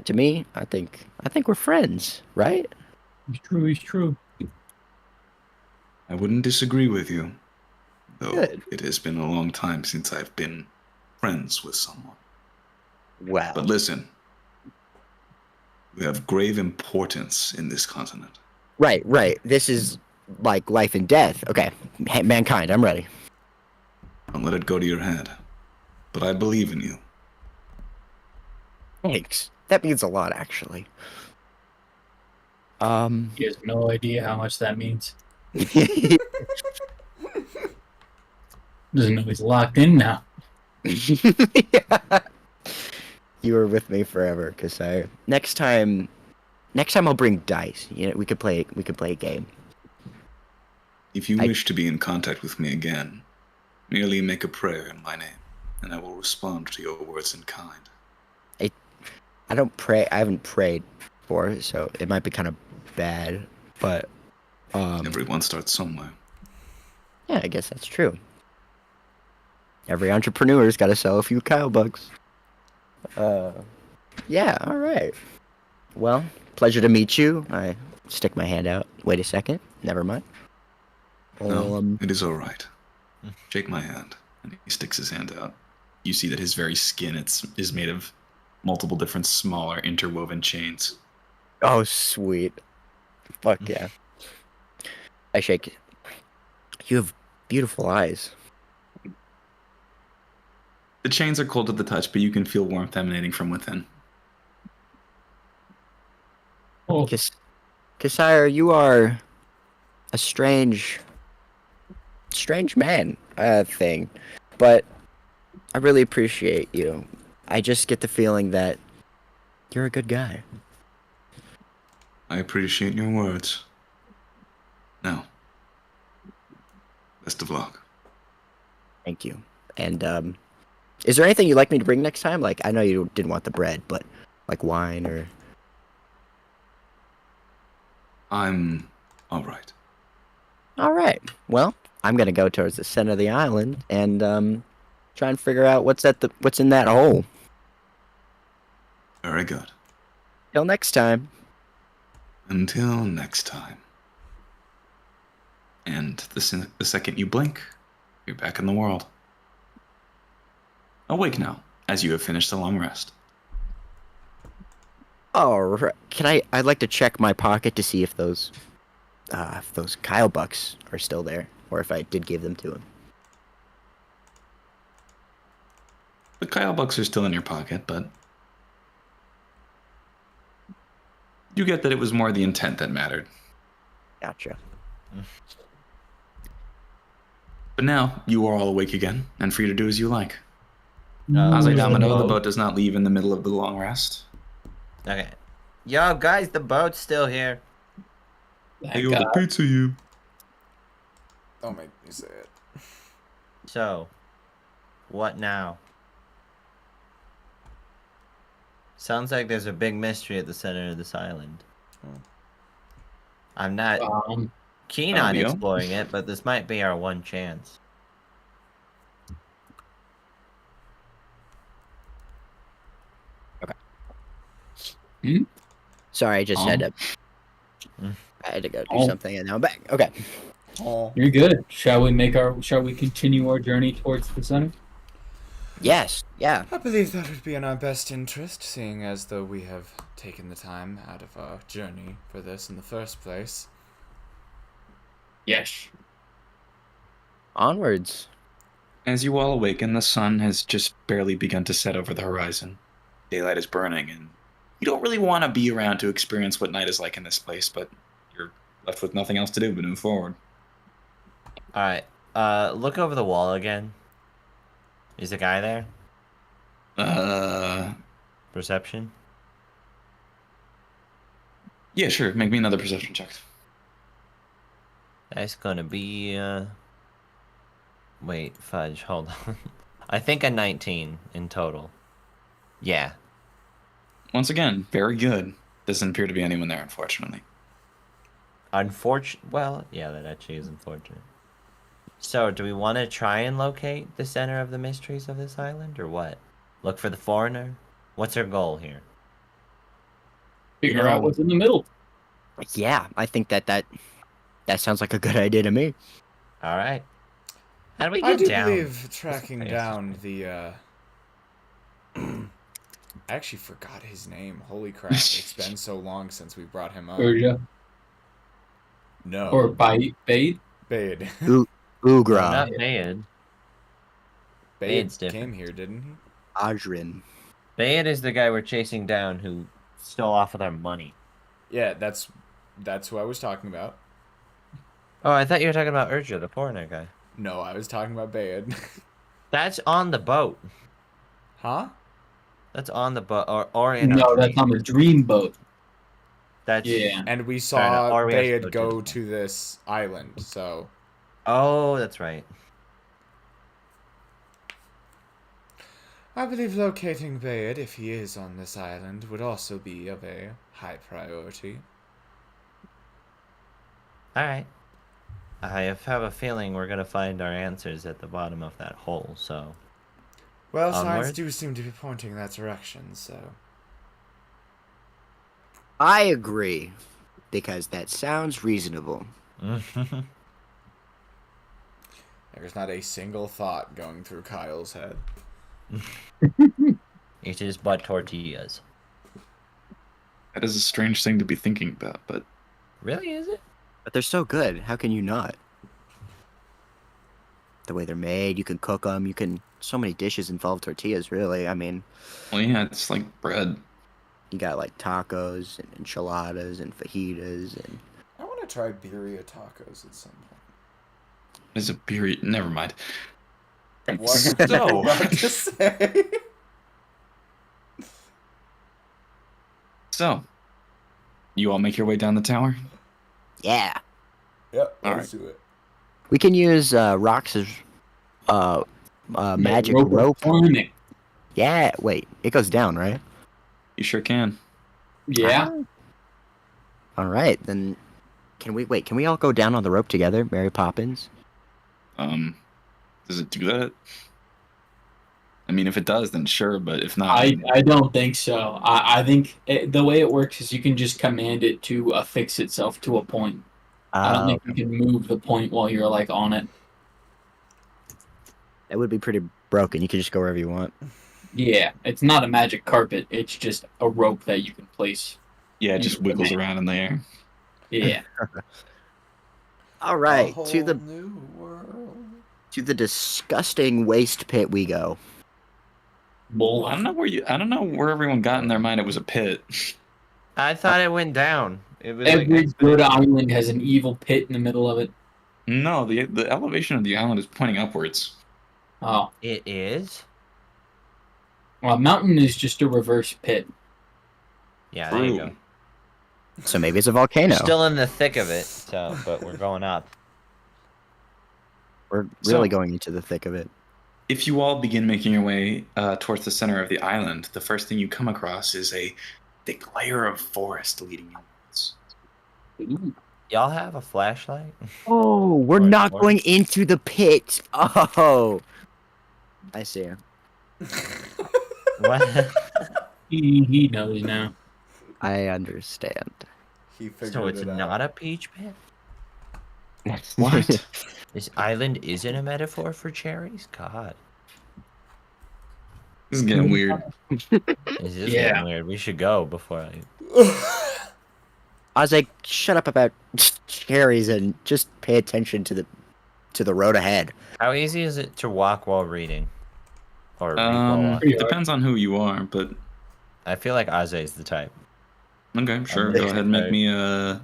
to me, I think we're friends, right? He's true. I wouldn't disagree with you, though Good. it has been a long time since I've been friends with someone. Wow. But listen, we have grave importance in this continent. Right. This is like life and death. Okay, hey, mankind, I'm ready. Don't let it go to your head. But I believe in you. Thanks. That means a lot, actually. He has no idea how much that means. Yeah. Doesn't know he's locked in now. You were with me forever, Kasai. Next time I'll bring dice. You know, we could play a game. If you wish to be in contact with me again, merely make a prayer in my name, and I will respond to your words in kind. I don't pray. I haven't prayed before, so it might be kind of bad. But Everyone starts somewhere. Yeah, I guess that's true. Every entrepreneur's got to sell a few cow bugs. Yeah, all right. Well, pleasure to meet you. I stick my hand out. Wait a second. Never mind. No, it is all right. Shake my hand. And he sticks his hand out. You see that his very skin is made of multiple different smaller interwoven chains. Oh, sweet. Fuck yeah. I shake it. You have beautiful eyes. The chains are cold to the touch, but you can feel warmth emanating from within. Oh, Kasire, you are a strange man, thing. But I really appreciate you. I just get the feeling that you're a good guy. I appreciate your words. Now, best of luck. Thank you. And, is there anything you'd like me to bring next time? Like, I know you didn't want the bread, but like wine or... I'm all right. All right. Well, I'm gonna go towards the center of the island and try and figure out what's in that hole. Very good. Till next time. Until next time. And the second you blink, you're back in the world. Awake now, as you have finished a long rest. All right. I'd like to check my pocket to see if those Kyle bucks are still there, or if I did give them to him. The Kyle bucks are still in your pocket, but you get that it was more the intent that mattered. Gotcha. But now, you are all awake again, and free to do as you like. Uh, As I where's the domino, the boat? boat does not leave in the middle of the long rest. Okay. Yo, guys, the boat's still here. thank God. pizza, you. Don't make me say it. So, what now? Sounds like there's a big mystery at the center of this island. I'm not keen on Fabio? exploring it, but this might be our one chance. Sorry, I just had to. I had to go do something, and now I'm back. Okay. Oh. You're good. Shall we continue our journey towards the center? Yes. Yeah. I believe that would be in our best interest, seeing as though we have taken the time out of our journey for this in the first place. Yes. Onwards. As you all awaken, the sun has just barely begun to set over the horizon. Daylight is burning, and you don't really want to be around to experience what night is like in this place, but you're left with nothing else to do but move forward. Alright. Look over the wall again. Is the guy there? Perception? Yeah, sure. Make me another perception check. That's gonna be, Wait, fudge, hold on. I think a 19 in total. Yeah. Once again, very good. Doesn't appear to be anyone there, unfortunately. Well, yeah, that actually is unfortunate. So, do we want to try and locate the center of the mysteries of this island, or what? Look for the foreigner? What's our goal here? Figure out what's in the middle. Yeah, I think that sounds like a good idea to me. Alright. How do we I get do down? believe tracking Yes. down the, I actually forgot his name. Holy crap. It's been so long since we brought him up. Urja. No. Or bait. Bade. No, Ugra. not bad. Bade Bade's different. came here, didn't he? Ajrin. Bayed is the guy we're chasing down who stole off with our money. Yeah, that's who I was talking about. Oh, I thought you were talking about Urja, the foreigner guy. No, I was talking about Bade. That's on the boat. Huh? That's on the boat, or in No, our that's on the dream boat. That's Yeah. And we Fair enough. saw Or we have to Bade go go to to this island, so Oh, that's right. I believe locating Bade, if he is on this island, would also be of a high priority. All right. I have a feeling we're gonna find our answers at the bottom of that hole. So Well, signs Onward? do seem to be pointing that direction, so. I agree, because that sounds reasonable. There's not a single thought going through Kyle's head. It is but tortillas. That is a strange thing to be thinking about, but Really, is it? But they're so good. How can you not? The way they're made, you can cook them. You can. So many dishes involve tortillas. Really, I mean, well, yeah, it's like bread. you got like tacos and enchiladas and fajitas and. I want to try birria tacos at some point. It's a period. Never mind. What were you about to say? So, you all make your way down the tower. Yeah, Yep, All let's do it. we can use rocks as magic rope. Climbing. Yeah, wait, it goes down, right? You sure can. Yeah. All right, then. Can we all go down on the rope together, Mary Poppins? Does it do that? I mean, if it does, then sure. But if not, I don't think so. I think the way it works is you can just command it to affix itself to a point. I don't think you can move the point while you're like on it. That would be pretty broken. You could just go wherever you want. Yeah, it's not a magic carpet. It's just a rope that you can place. yeah, it just wiggles around in the air. Yeah. All right, A to the whole new world. disgusting waste pit we go. Bull. I don't know where everyone got in their mind it was a pit. I thought it went down. It was Every like good island has an evil pit in the middle of it. No, the elevation of the island is pointing upwards. Oh. It is. Well, a mountain is just a reverse pit. Yeah, there you True. go. So maybe it's a volcano. We're still in the thick of it, so but we're going up. We're So- really going into the thick of it. If you all begin making your way towards the center of the island, the first thing you come across is a thick layer of forest leading inwards. Ooh. Y'all have a flashlight? Oh, we're Or not torch? going into the pit. Oh, I see. What? He knows now. I understand. He figured So it's it out. not a peach pit? What? This island isn't a metaphor for cherries? God. This is getting weird. This is Yeah. getting weird. We should go before I... I was like, shut up about cherries and just pay attention to the road ahead. How easy is it to walk while reading? Or read while walking? It depends on who you are, but I feel like Aze is the type. okay, sure. I'm Go ahead and make excited. me a.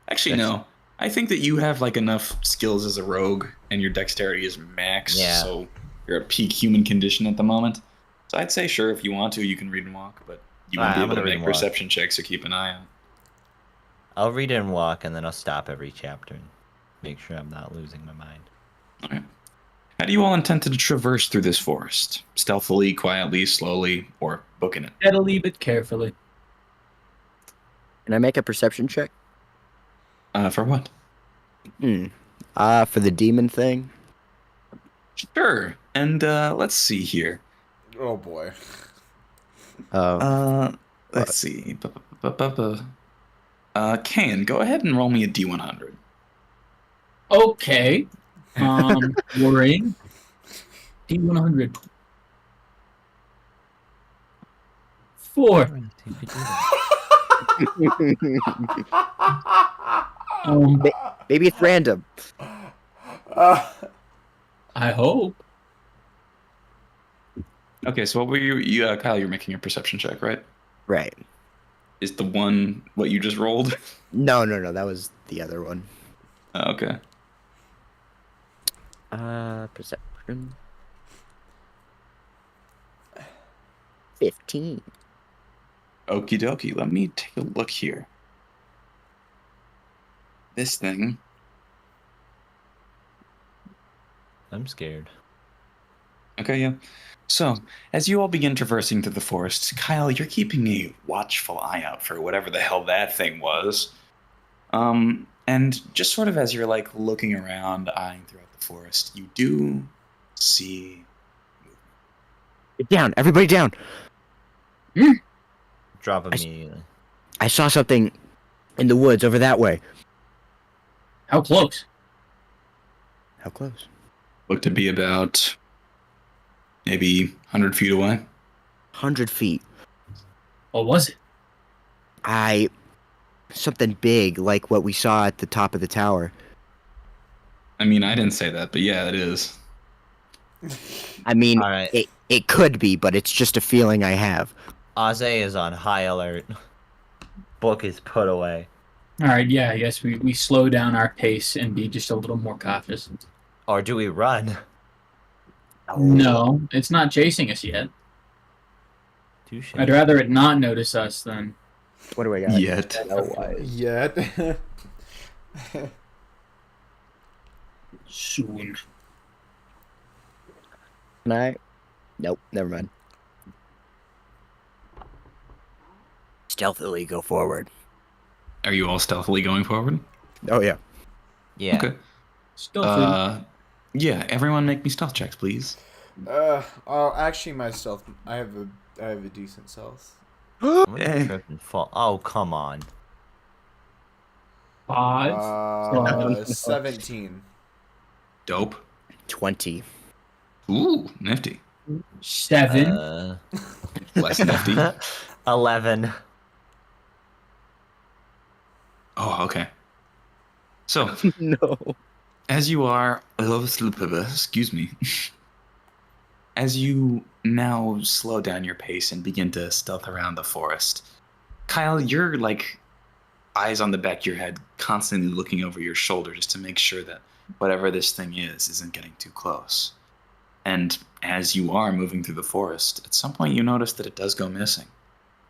Actually, no. I think that you have like enough skills as a rogue, and your dexterity is max. Yeah. So you're at peak human condition at the moment. So I'd say sure, if you want to, you can read and walk, but you won't Alright, be I'm able to gonna read make and walk. perception checks. So keep an eye out. I'll read and walk, and then I'll stop every chapter and make sure I'm not losing my mind. Okay. How do you all intend to traverse through this forest? Stealthily, quietly, slowly, or booking it? Steadily but carefully. Can I make a perception check? For what? For the demon thing. Sure. And let's see here. Oh boy. Let's see. Kayan, go ahead and roll me a D100. Okay. We're in. D100. 4. Maybe it's random. I hope. Okay, so what were you Kyle, you're making a perception check, right? Right. Is the one what you just rolled? No, that was the other one. Okay. Perception. 15. Okie dokie. Let me take a look here. This thing. I'm scared. Okay, yeah. So, as you all begin traversing through the forest, Kyle, you're keeping a watchful eye out for whatever the hell that thing was. And just sort of as you're like looking around, eyeing throughout the forest, you do see Get down, everybody down. Drop immediately. I saw something in the woods over that way. How close? How close? look to be about maybe 100 feet away. 100 feet. What was it? Something big, like what we saw at the top of the tower. I mean, I didn't say that, but yeah, it is. I mean, All right. it could be, but it's just a feeling I have. Aze is on high alert. Book is put away. All right, yeah, I guess we slow down our pace and be just a little more cautious. Or do we run? No, it's not chasing us yet. Touche. I'd rather it not notice us than... What do I got? Yet. Yet. Soon. Can I? Nope, never mind. Stealthily go forward. Are you all stealthily going forward? Oh, yeah. Yeah. Okay. Stealthy. Yeah, everyone make me stealth checks, please. Oh, actually, my stealth. I have a decent stealth. I'm gonna trip and fall. Oh, come on. 5. 17. Dope. 20. Ooh, nifty. 7. Less nifty. 11. Oh, okay. So, No. as you are, excuse me, as you now slow down your pace and begin to stealth around the forest, Kyle, you're like eyes on the back of your head, constantly looking over your shoulder just to make sure that whatever this thing is isn't getting too close. And as you are moving through the forest, at some point you notice that it does go missing.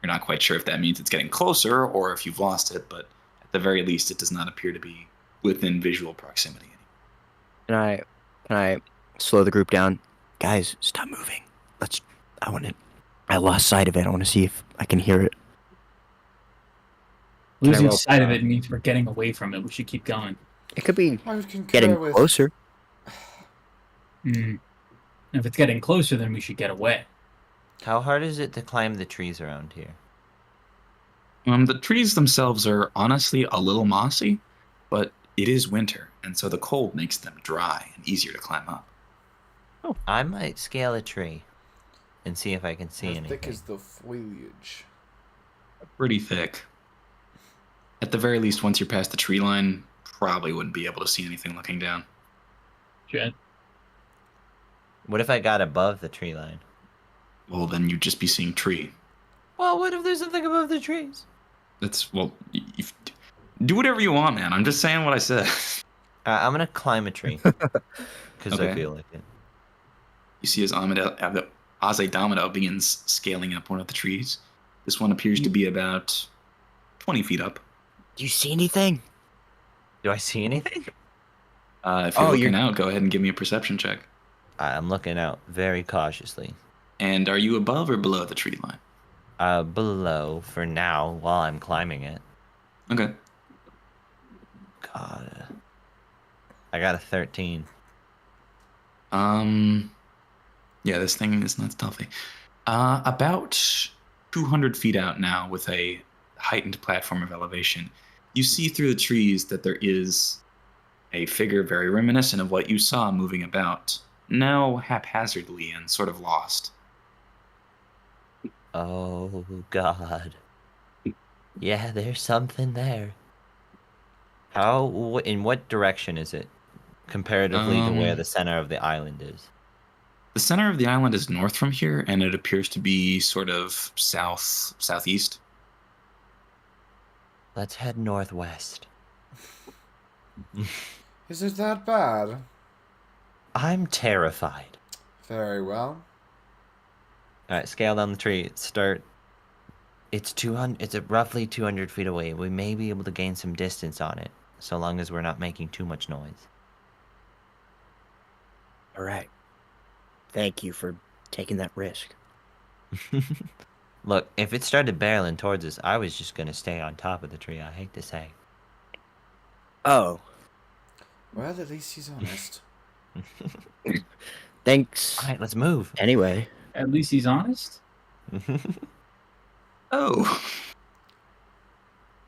You're not quite sure if that means it's getting closer or if you've lost it, but at the very least, it does not appear to be within visual proximity. Can I slow the group down? Guys, stop moving. I lost sight of it. I want to see if I can hear it. Losing roll- sight of it means we're getting away from it. We should keep going. It could be I would concur getting with... closer. If it's getting closer, then we should get away. How hard is it to climb the trees around here? The trees themselves are honestly a little mossy, but it is winter, and so the cold makes them dry and easier to climb up. I might scale a tree and see if I can see How anything. thick is the foliage? Pretty thick. At the very least, once you're past the tree line, probably wouldn't be able to see anything looking down. Shit. What if I got above the tree line? Well, then you'd just be seeing tree. Well, what if there's something above the trees? That's, well, do whatever you want, man. I'm just saying what I said. I'm gonna climb a tree because I Okay. feel like it. You see as Aze begins scaling up one of the trees. This one appears to be about 20 feet up. Do you see anything? Do I see anything? If you're Oh, looking you're- out, go ahead and give me a perception check. I'm looking out very cautiously. And are you above or below the tree line? Below for now while I'm climbing it. Okay. God. I got a 13. Yeah, this thing is not stealthy. About 200 feet out now, with a heightened platform of elevation, you see through the trees that there is a figure very reminiscent of what you saw moving about, now haphazardly and sort of lost. Oh, God. Yeah, there's something there. In what direction is it? Comparatively to where the center of the island is. The center of the island is north from here, and it appears to be sort of southeast. Let's head northwest. Is it that bad? I'm terrified. Very well. Alright, scale down the tree. Start. It's 200. It's roughly 200 feet away. We may be able to gain some distance on it, so long as we're not making too much noise. All right. Thank you for taking that risk. Look, if it started barreling towards us, I was just gonna stay on top of the tree. I hate to say. Oh, Well, at least he's honest. thanks. All right, let's move. Anyway, At least he's honest. Oh.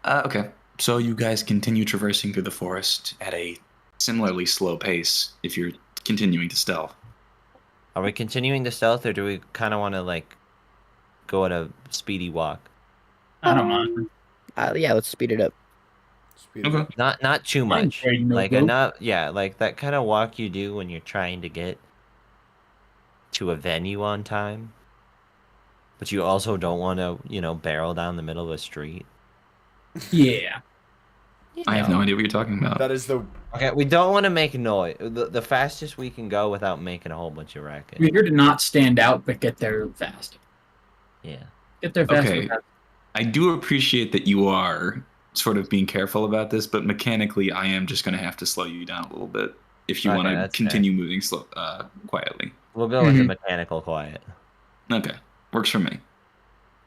Okay. So you guys continue traversing through the forest at a similarly slow pace if you're continuing to stealth. Are we continuing to stealth, or do we kind of want to like go at a speedy walk? I don't mind. yeah, let's speed it up. Speed it Okay. up. Not too I'm much. afraid no Like go. enough. Yeah, like that kind of walk you do when you're trying to get to a venue on time, but you also don't want to, barrel down the middle of a street. Yeah. I have no idea what you're talking about. That is the Okay, we don't want to make noise. The fastest we can go without making a whole bunch of racket. We're here to not stand out, but get there fast. Yeah. Get there fast. Okay. I do appreciate that you are sort of being careful about this, but mechanically, I am just going to have to slow you down a little bit if you Okay, want to that's continue moving quietly. We'll go with the mechanical quiet, Okay, works for me.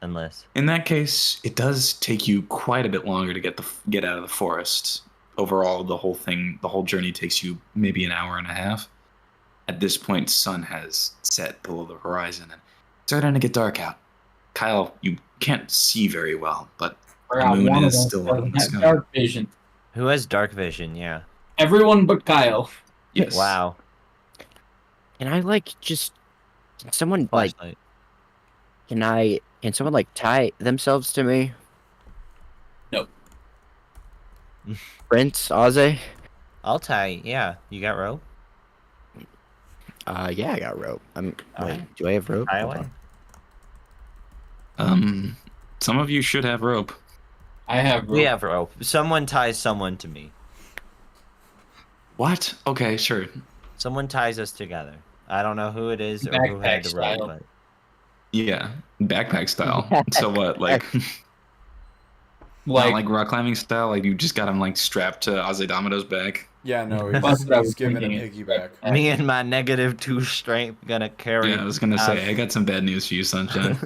unless. In that case, it does take you quite a bit longer to get out of the forest. Overall, the whole journey takes you maybe an hour and a half. At this point, sun has set below the horizon and it's starting to get dark out. Kyle, you can't see very well, but the moon is still up in the sky. Dark vision. Who has dark vision? Yeah. Everyone but Kyle. Yes. Wow. Can I can someone Flashlight. can someone tie themselves to me? No. Prince, Ozzy? I'll tie. Yeah. You got rope? Yeah, I got rope. Wait, Alright. do I have rope? Tie Hold away. on. Some of you should have rope. I have. We have rope. Someone ties someone to me. What? Okay, sure. Someone ties us together. I don't know who it is or who had Backpack the rope, style. but Yeah, backpack style. So what, not like rock climbing style? Like you just got him strapped to Azedamado's back? yeah. No, That's he's, what I was he's giving a thinking. piggyback. me and my -2 strength gonna carry. Yeah, I was gonna say I got some bad news for you, Sunshine.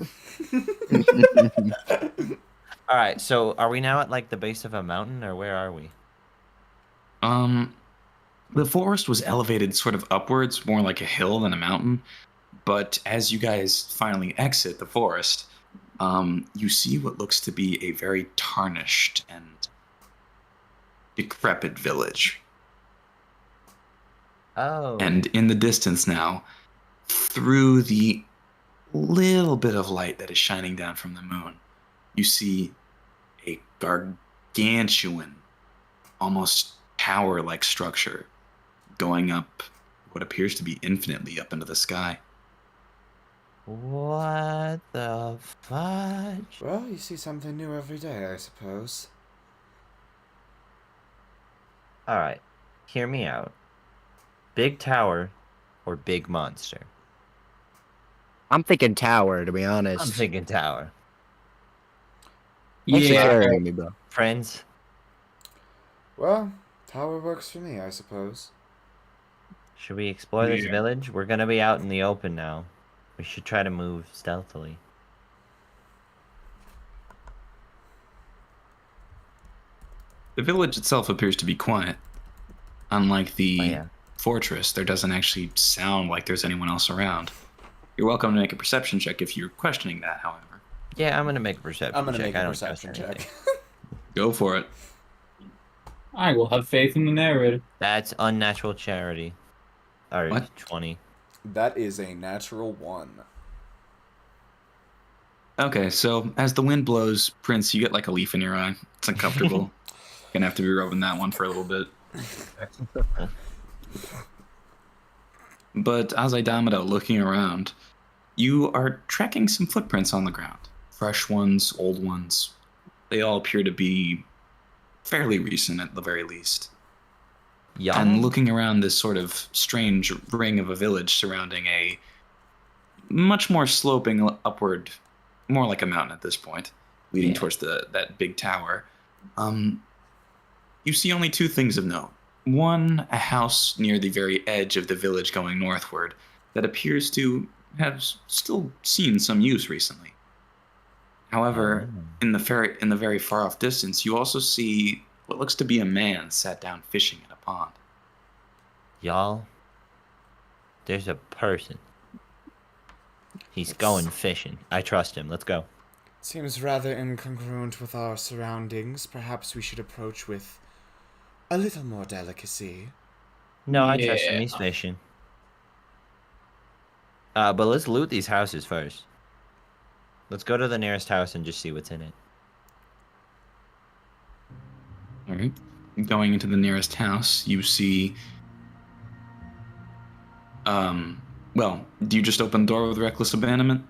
All right, so are we now at the base of a mountain, or where are we? The forest was elevated sort of upwards, more like a hill than a mountain. But as you guys finally exit the forest, you see what looks to be a very tarnished and decrepit village. Oh. And in the distance now, through the little bit of light that is shining down from the moon, you see a gargantuan, almost tower-like structure going up what appears to be infinitely up into the sky. What the fudge? Well, you see something new every day, I suppose. All right, hear me out. Big tower or big monster? I'm thinking tower, to be honest. I'm thinking tower. Thanks for Yeah. carrying me, bro. Friends, Well, tower works for me, I suppose. should we explore this Yeah. village? We're gonna be out in the open now. We should try to move stealthily. The village itself appears to be quiet. Unlike the Oh, yeah. fortress, there doesn't actually sound like there's anyone else around. You're welcome to make a perception check if you're questioning that, however. Yeah, I'm gonna make a perception I'm gonna check. make I a don't trust perception check. anything. Go for it. I will have faith in the narrator. That's unnatural charity. Or What? 20. That is a natural 1. Okay, so as the wind blows, Prince, you get like a leaf in your eye. It's uncomfortable. Gonna have to be rubbing that one for a little bit. But as Idamado looking around, you are tracking some footprints on the ground. Fresh ones, old ones. They all appear to be fairly recent at the very least. Young. And looking around this sort of strange ring of a village surrounding a much more sloping upward, more like a mountain at this point, leading Yeah. towards that big tower, you see only two things of note. One, a house near the very edge of the village going northward that appears to have still seen some use recently. However, Oh. in the very far off distance, you also see what looks to be a man sat down fishing in a pond. Y'all, there's a person. He's It's- going fishing. I trust him. Let's go. Seems rather incongruent with our surroundings. Perhaps we should approach with a little more delicacy. No, I trust him. Yeah. He's fishing. But let's loot these houses first. Let's go to the nearest house and just see what's in it. All right. Going into the nearest house, you see. Well, do you just open the door with reckless abandonment?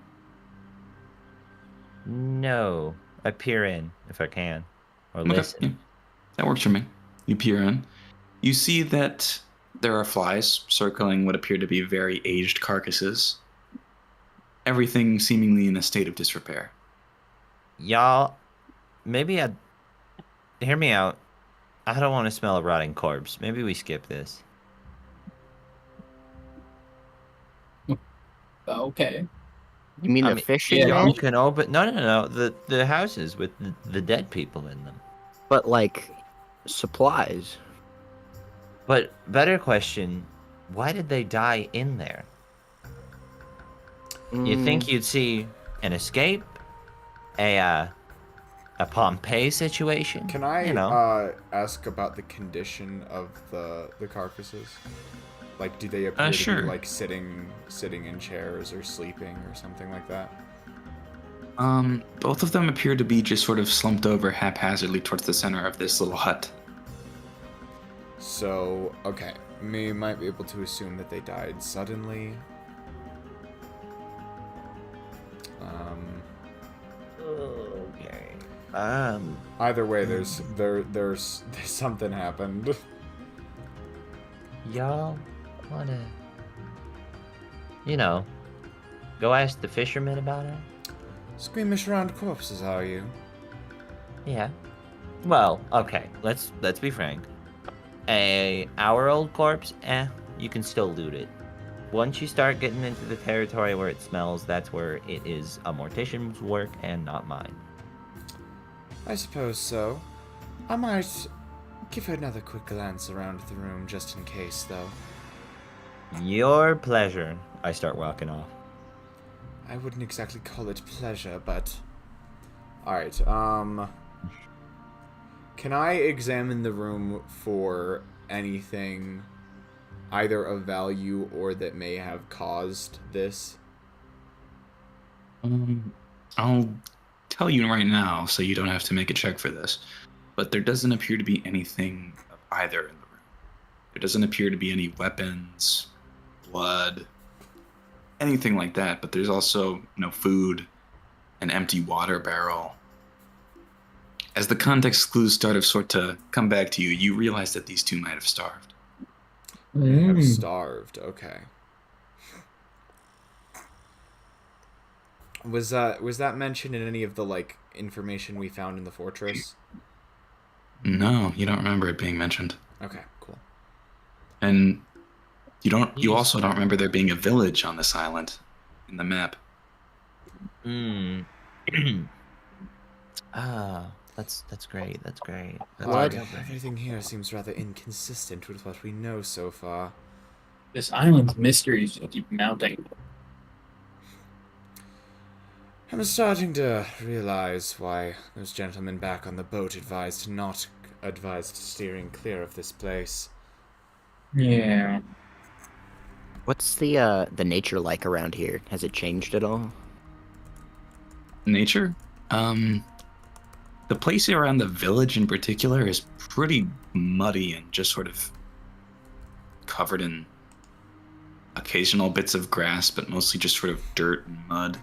No. I peer in if I can. Or Okay, listen. yeah. That works for me. You peer in. You see that there are flies circling what appear to be very aged carcasses. Everything seemingly in a state of disrepair. Y'all, maybe I'd... Hear me out. I don't want to smell a rotting corpse. Maybe we skip this. Okay. You mean I the mean, fishing yeah, Y'all man? can open... No. The houses with the dead people in them. But like supplies. But better question, why did they die in there? You think you'd see an escape? A Pompeii situation? Can I You know. ask about the condition of the carcasses? Like, do they appear to Sure. be like sitting in chairs or sleeping or something like that? Both of them appear to be just sort of slumped over haphazardly towards the center of this little hut. So, okay, we might be able to assume that they died suddenly. Okay. Either way, there's something happened. Y'all wanna, go ask the fishermen about it? Squeamish around corpses, are you? Yeah. Well, okay. Let's be frank. A hour-old corpse, you can still loot it. Once you start getting into the territory where it smells, that's where it is a mortician's work and not mine. I suppose so. I might give another quick glance around the room just in case, though. Your pleasure. I start walking off. I wouldn't exactly call it pleasure, but... Alright, can I examine the room for anything either of value or that may have caused this? I'll tell you right now, so you don't have to make a check for this, but there doesn't appear to be anything of either in the room. There doesn't appear to be any weapons, blood, anything like that, but there's also no food, an empty water barrel. As the context clues sort to come back to you, you realize that these two might have starved. They have starved, okay. Was that mentioned in any of the, like, information we found in the fortress? No, you don't remember it being mentioned. Okay, cool. And you also don't remember there being a village on this island in the map. That's great. That's great. That's What? great. Everything here seems rather inconsistent with what we know so far. This island's mysteries just keep mounting. I'm starting to realize why those gentlemen back on the boat advised steering clear of this place. Yeah. What's the nature like around here? Has it changed at all? Nature? The place around the village in particular is pretty muddy and just sort of covered in occasional bits of grass, but mostly just sort of dirt and mud.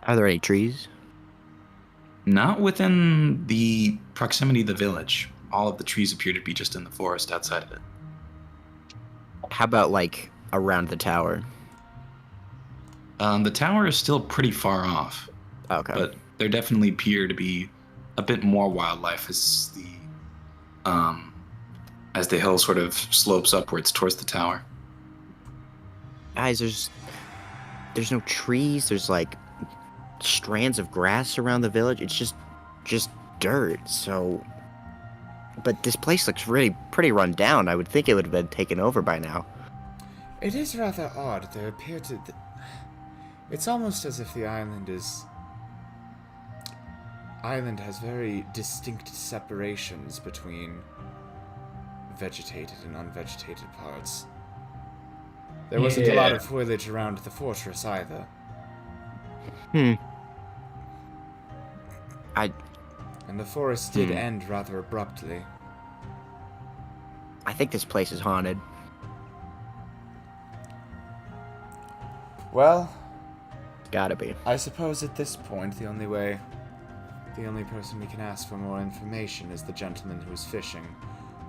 Are there any trees? Not within the proximity of the village. All of the trees appear to be just in the forest outside of it. How about like around the tower? The tower is still pretty far off, Okay. but there definitely appear to be a bit more wildlife as the hill sort of slopes upwards towards the tower. Guys, there's no trees. There's like strands of grass around the village. It's just dirt. So but this place looks really pretty run down. I would think it would have been taken over by now. It is rather odd. There appear to... It's almost as if the island has very distinct separations between vegetated and unvegetated parts. There wasn't a lot of foliage around the fortress either. And the forest did end rather abruptly. I think this place is haunted. Well, Gotta be. I suppose at this point the only person we can ask for more information is the gentleman who is fishing.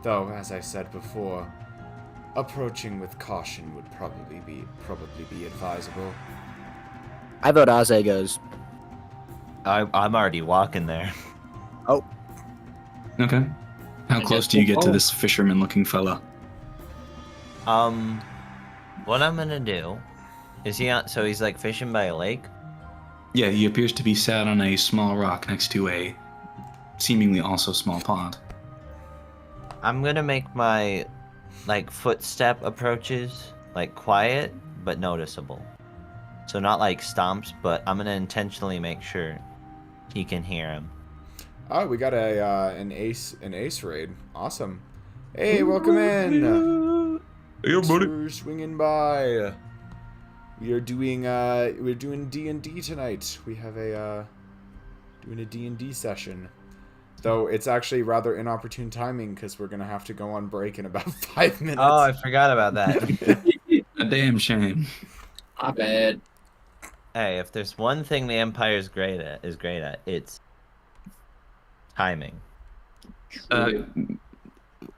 Though, as I said before, approaching with caution would probably be advisable. I vote Aze goes. I'm already walking there. Oh, Okay. How close do you get to this fisherman-looking fella? What I'm gonna do is so he's like fishing by a lake? Yeah, he appears to be sat on a small rock next to a seemingly also small pond. I'm gonna make my like footstep approaches like quiet but noticeable. So not like stomps, but I'm gonna intentionally make sure he can hear him. Oh, we got an ace raid. Awesome. Hey, welcome in. Hey, Thanks buddy. for swinging by. We are doing D&D tonight. We have doing a D&D session. Though it's actually rather inopportune timing because we're gonna have to go on break in about 5 minutes. Oh, I forgot about that. A damn shame. My bad. Hey, if there's one thing the Empire is great at, it's timing.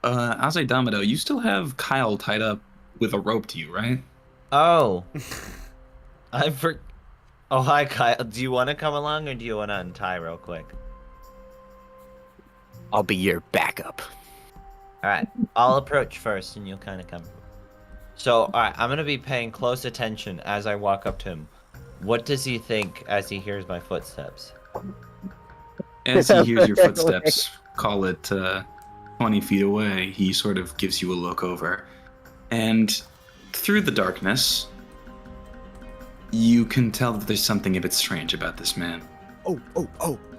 Aze Domino, you still have Kyle tied up with a rope to you, right? Oh, Oh, hi, Kyle. Do you want to come along, or do you want to untie real quick? I'll be your backup. All right, I'll approach first, and you'll kind of come. So, all right, I'm gonna be paying close attention as I walk up to him. What does he think as he hears my footsteps? As he hears your footsteps, call it 20 feet away, he sort of gives you a look over. And through the darkness, you can tell that there's something a bit strange about this man. Oh,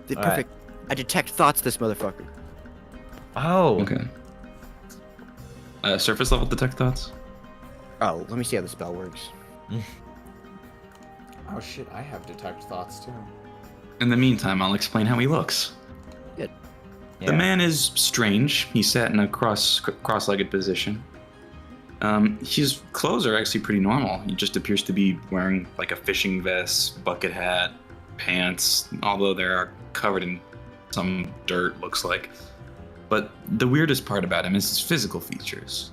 perfect. right. I detect thoughts, this motherfucker. Oh, Okay. Surface level detect thoughts? Oh, let me see how the spell works. Oh shit, I have detect thoughts too. In the meantime, I'll explain how he looks. Good. yeah. The man is strange. He sat in a cross-legged position. His clothes are actually pretty normal. He just appears to be wearing like a fishing vest, bucket hat, pants, although they are covered in some dirt, looks like. But the weirdest part about him is his physical features.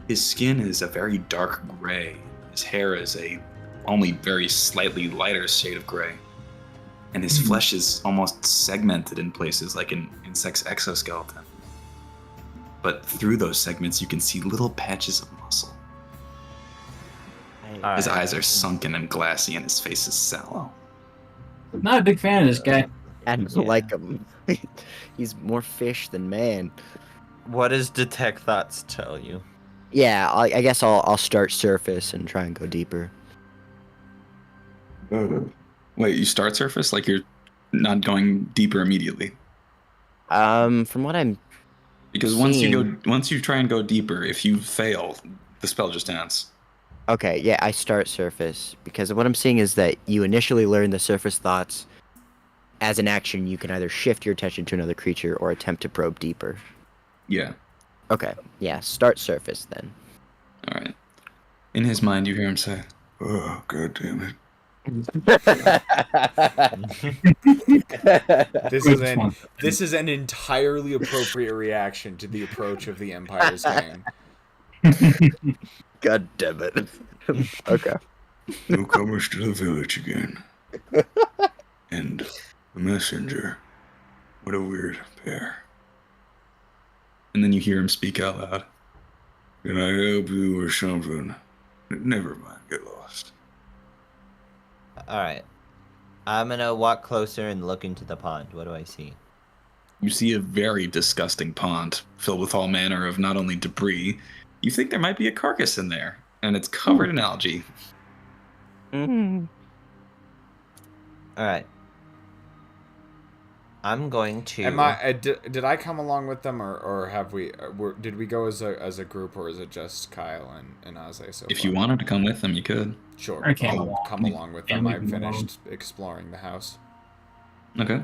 His skin is a very dark gray. His hair is a only very slightly lighter shade of gray. And his flesh is almost segmented in places like an insect's exoskeleton. But through those segments, you can see little patches of muscle. All His right. eyes are sunken and glassy, and his face is sallow. Not a big fan of this guy. I don't like him. He's more fish than man. What does detect thoughts tell you? Yeah, I guess I'll start surface and try and go deeper. Wait, you start surface? Like you're not going deeper immediately? From what I'm Because once you try and go deeper, if you fail, the spell just ends. okay, yeah, I start surface because what I'm seeing is that you initially learn the surface thoughts. As an action, you can either shift your attention to another creature or attempt to probe deeper. Yeah. Okay, yeah, start surface then. All right. In his mind, you hear him say, "Oh, God damn it." This is an entirely appropriate reaction to the approach of the Empire's gang. God damn it. Okay. No comers to the village again. And a messenger. What a weird pair. And then you hear him speak out loud. Can I help you or something? Never mind, get lost. All right, I'm gonna walk closer and look into the pond. What do I see? You see a very disgusting pond filled with all manner of not only debris. You think there might be a carcass in there, and it's covered in algae. All right. I'm going to. Did I come along with them, or have we? Did we go as a group, or is it just Kyle and Aze so If far? you wanted to come with them, you could. Sure, I came I'll along. come along with Yeah, them. we I've can finished exploring the house. Okay.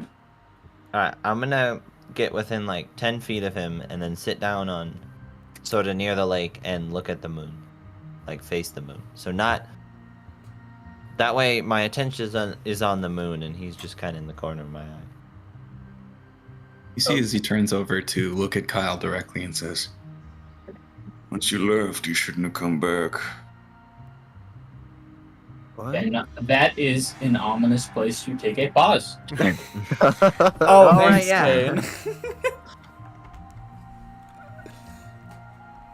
All right. I'm gonna get within like 10 feet of him and then sit down on, sort of near the lake and look at the moon, like face the moon. So not. That way, my attention is on the moon, and he's just kind of in the corner of my eye. You see as he turns over to look at Kyle directly and says, "Once you left, you shouldn't have come back." What? And that is an ominous place to take a pause. Oh, right, thanks, yeah. Kane.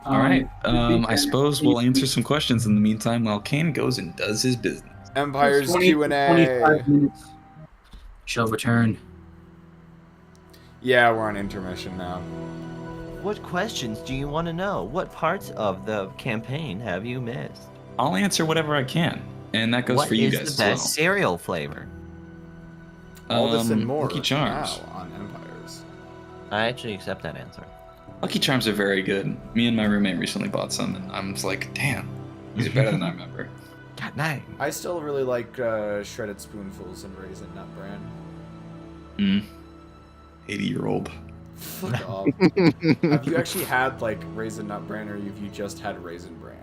All right. I suppose we'll answer some questions in the meantime while Kane goes and does his business. Empire's 20 Q&A. 25 minutes. Shall return. Yeah, we're on intermission now. What questions do you want to know? What parts of the campaign have you missed? I'll answer whatever I can, and that goes What for you is guys the as best cereal flavor? All this and more Lucky Charms. now on Empires. I actually accept that answer. Lucky Charms are very good. Me and my roommate recently bought some, and I'm just like, damn, these are better than I remember. God dang. I still really like shredded spoonfuls and raisin nut bran. 80-year-old. Fuck off. Have you actually had like raisin nut bran, or have you just had raisin bran?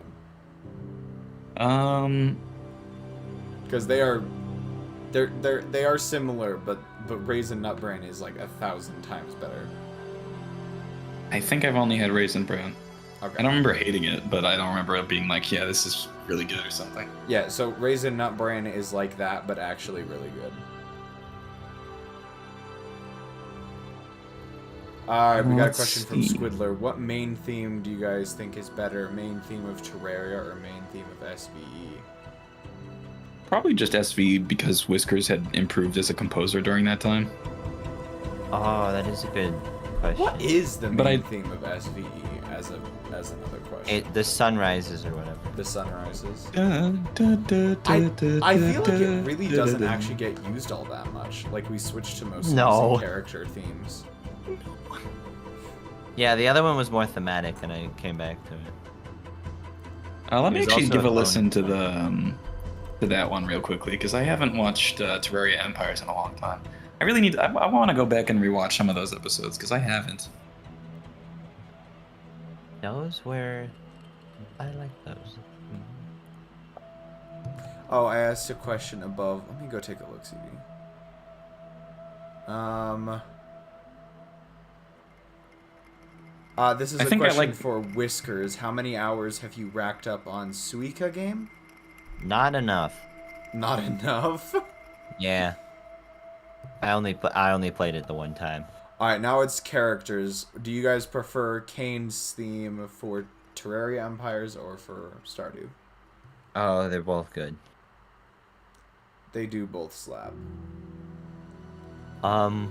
Because they are similar, but raisin nut bran is like 1,000 times better. I think I've only had raisin bran. Okay. I don't remember hating it, but I don't remember it being like, yeah, this is really good or something. Yeah, so raisin nut bran is like that, but actually really good. Alright, we got a Let's question from see. Squidler. What main theme do you guys think is better? Main theme of Terraria or main theme of SVE? Probably just SV because Whiskers had improved as a composer during that time. Oh, that is a good question. What is the But main I- theme of SVE as another question? The sunrises or whatever. The sunrises. I I feel like it really doesn't actually get used all that much. Like we switched to mostly No. using character themes. Yeah, the other one was more thematic, and I came back to it. Let me There's actually also give a a listen to the to that one real quickly because I haven't watched Terraria Empires in a long time. I really need. I want to go back and rewatch some of those episodes because I haven't. Those were... I like those. Oh, I asked a question above. Let me go take a look, CD. This is I a think I question like- for Whiskers. How many hours have you racked up on Suika game? Not enough. Not enough. Yeah. I only played it the one time. Alright, now it's characters. Do you guys prefer Kane's theme for Terraria Empires or for Stardew? Oh, they're both good. They do both slap. I'm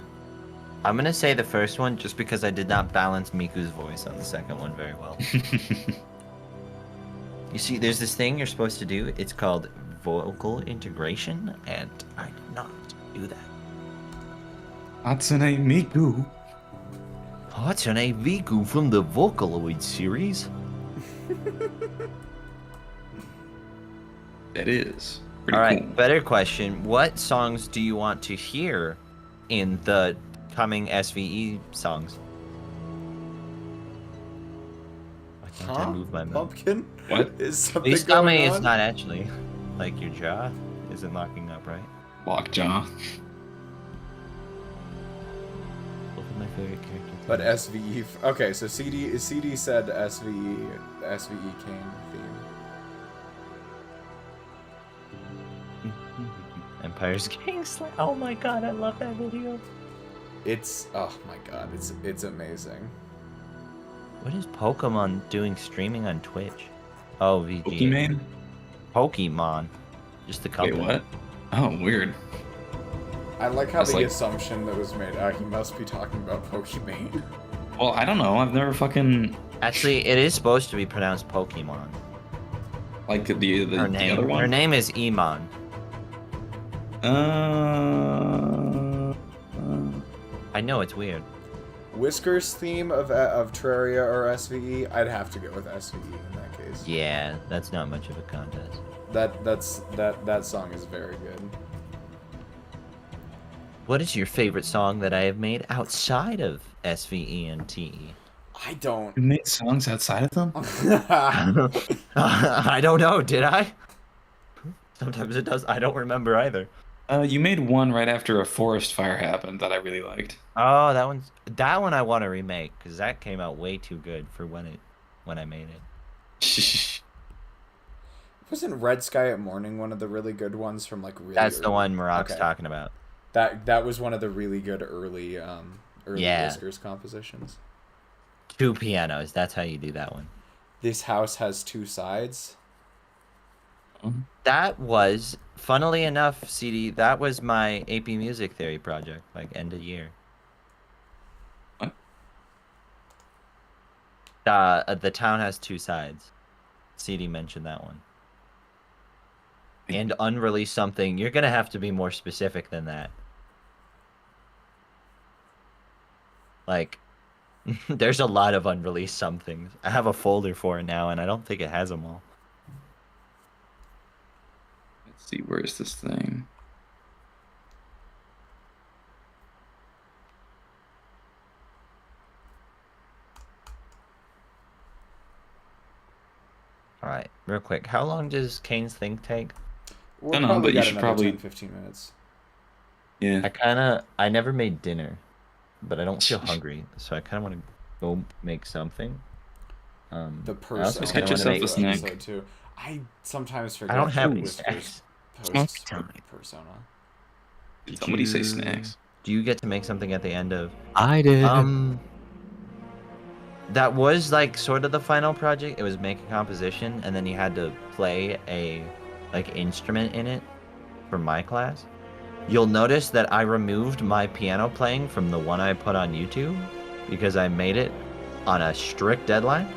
gonna say the first one just because I did not balance Miku's voice on the second one very well. You see, there's this thing you're supposed to do. It's called vocal integration, and I did not do that. Hatsune Miku. Hatsune Miku from the Vocaloid series. It is. Pretty All right, cool. better question. What songs do you want to hear in the coming SVE songs? Why can't I move my mouth? Pumpkin? What? Is something Please tell me going it's on? not actually. Like your jaw isn't locking up, right? Lockjaw. Both of my favorite characters. But SVE. Okay, so CD said SVE Kane theme. Empire's King Slay. Oh my god, I love that video. It's oh my god, it's amazing. What is Pokemon doing streaming on Twitch? Oh, VG. Pokemon? Pokemon. Just the Wait, company. what? Oh, weird. I like how That's the like- assumption that was made, he must be talking about Pokimane. Well, I don't know. I've never fucking Actually, it is supposed to be pronounced Pokemon. like the Her name. other one. Her name is Iman. I know it's weird. Whiskers theme of Terraria or SVE? I'd have to go with SVE in that case. Yeah, that's not much of a contest. That song is very good. What is your favorite song that I have made outside of SVE and TE? I don't. You made songs outside of them? I don't know, did I? Sometimes it does. I don't remember either. You made one right after a forest fire happened that I really liked. Oh, that one I want to remake because that came out way too good for when I made it. Wasn't Red Sky at Morning one of the really good ones from like really That's the early? one Marok's Okay. talking about. That was one of the really good early Yeah. Whiskers compositions. 2 pianos. That's how you do that one. This house has two sides. That was, funnily enough, CD, that was my AP Music Theory project, like end of year. What? The town has two sides. CD mentioned that one. And unreleased something. You're gonna have to be more specific than that. Like, there's a lot of unreleased somethings. I have a folder for it now, and I don't think it has them all. Let's see, where is this thing? All right, real quick. How long does Kane's thing take? We'll I don't know, probably but you got should another probably- 10-15 minutes. Yeah. I never made dinner, but I don't feel hungry, so I kind of want to go make something. The I also person. Just kinda get wanna yourself make- a snack. episode too. I sometimes forget. I don't have that any Whiskers snacks. Snack posts time. Persona. Did somebody say snacks? Do you get to make something at the end of? I did. That was like sort of the final project. It was make a composition, and then you had to play a like instrument in it for my class. You'll notice that I removed my piano playing from the one I put on YouTube because I made it on a strict deadline.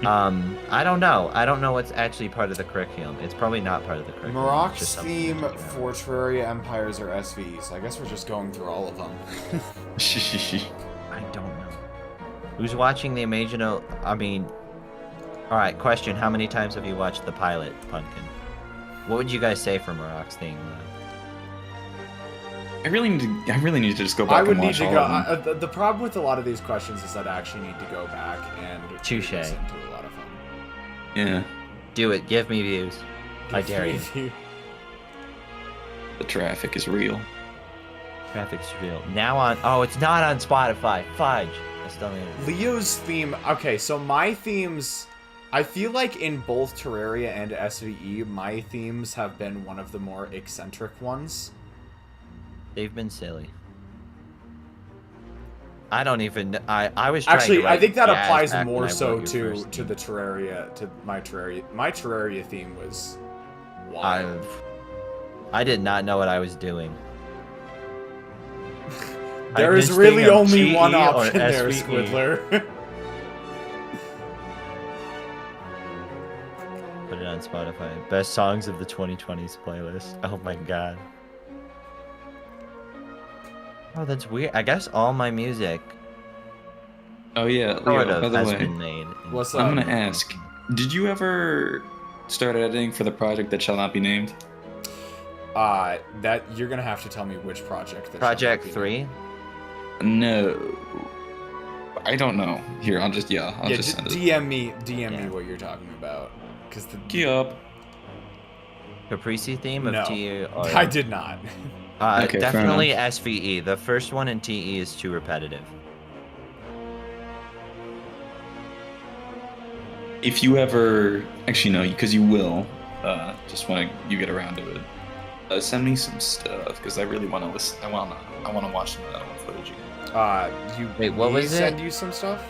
I don't know. I don't know what's actually part of the curriculum. It's probably not part of the curriculum. It's Marok's just something theme that you have. for Terraria Empires or SVE, so I guess we're just going through all of them. I don't know. Who's watching the Imagino? I mean, all right. Question: how many times have you watched the pilot, Pumpkin? What would you guys say for Marok's theme? I really need to just go back I would and need watch to all go. of them. The problem with a lot of these questions is that I actually need to go back and Touche. listen to a lot of them. Yeah, Do it. Give me views. I dare you. the traffic is real. Traffic's real. Now on. Oh, it's not on Spotify. Fudge. I still need it. Leo's theme. Okay, so my themes. I feel like in both Terraria and SVE, my themes have been one of the more eccentric ones. They've been silly. I don't even. I was trying Actually, to write I think that jazz applies back when more I so wrote your first to theme. the Terraria, to my Terraria. My Terraria theme was wild. I did not know what I was doing. There I've is been really thinking of only TE one or option there, SVE. Squiddler. Put it on Spotify. Best songs of the 2020s playlist. Oh my god. Oh, that's weird. I guess all my music Oh yeah, sort Leo, of by the has way, been made. What's I'm up? gonna ask, did you ever start editing for the project that shall not be named? That you're gonna have to tell me which project. that Project shall not be 3? No, I don't know. Here, I'll just named. I'll Yeah, just just send it. DM me Yeah. what you're talking about, because Yup. Caprese theme of No. TE or I did not. Okay, fair definitely SVE. The first one in TE is too repetitive. If you ever, actually no, because you will, just when you get around to it, send me some stuff because I really want to listen. I want to watch some of that old footage again. You Wait, what me was it? send you some stuff?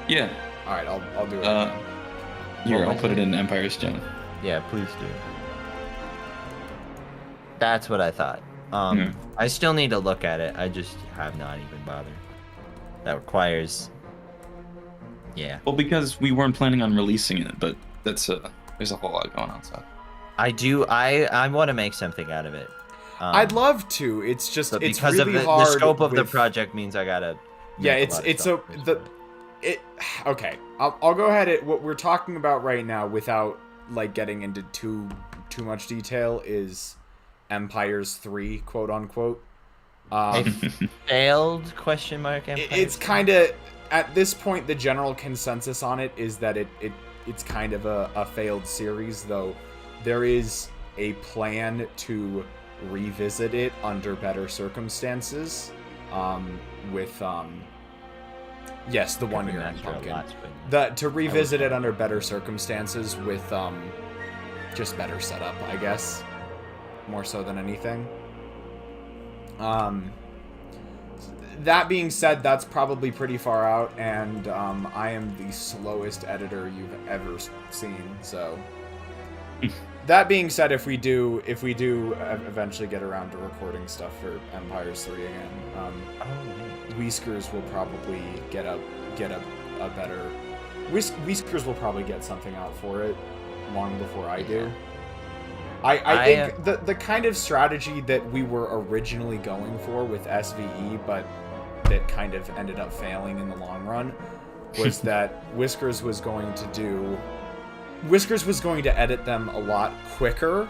Yeah. All right, I'll do it. Here, What I'll was put it? it in Empire's Gen. Yeah, please do. That's what I thought. Yeah. I still need to look at it. I just have not even bothered. That requires. Yeah. Well, because we weren't planning on releasing it, but that's there's a whole lot going on. So I want to make something out of it. I'd love to. It's just But it's because really of hard. the scope of the with- project means I gotta. Yeah, make a lot of stuff. Okay. I'll go ahead at what we're talking about right now without like getting into too much detail is Empires 3, quote unquote. Failed question mark. It's kind of at this point the general consensus on it is that it's kind of a failed series, though there is a plan to revisit it under better circumstances with yes, the one year end pumpkin. To revisit it under better circumstances with just better setup, I guess, more so than anything. That being said, that's probably pretty far out, and I am the slowest editor you've ever seen. So, that being said, if we do eventually get around to recording stuff for Empires 3 again, Whiskers will probably get a better. Whiskers will probably get something out for it long before I do. I think the kind of strategy that we were originally going for with SVE, but that kind of ended up failing in the long run, was that Whiskers was going to edit them a lot quicker,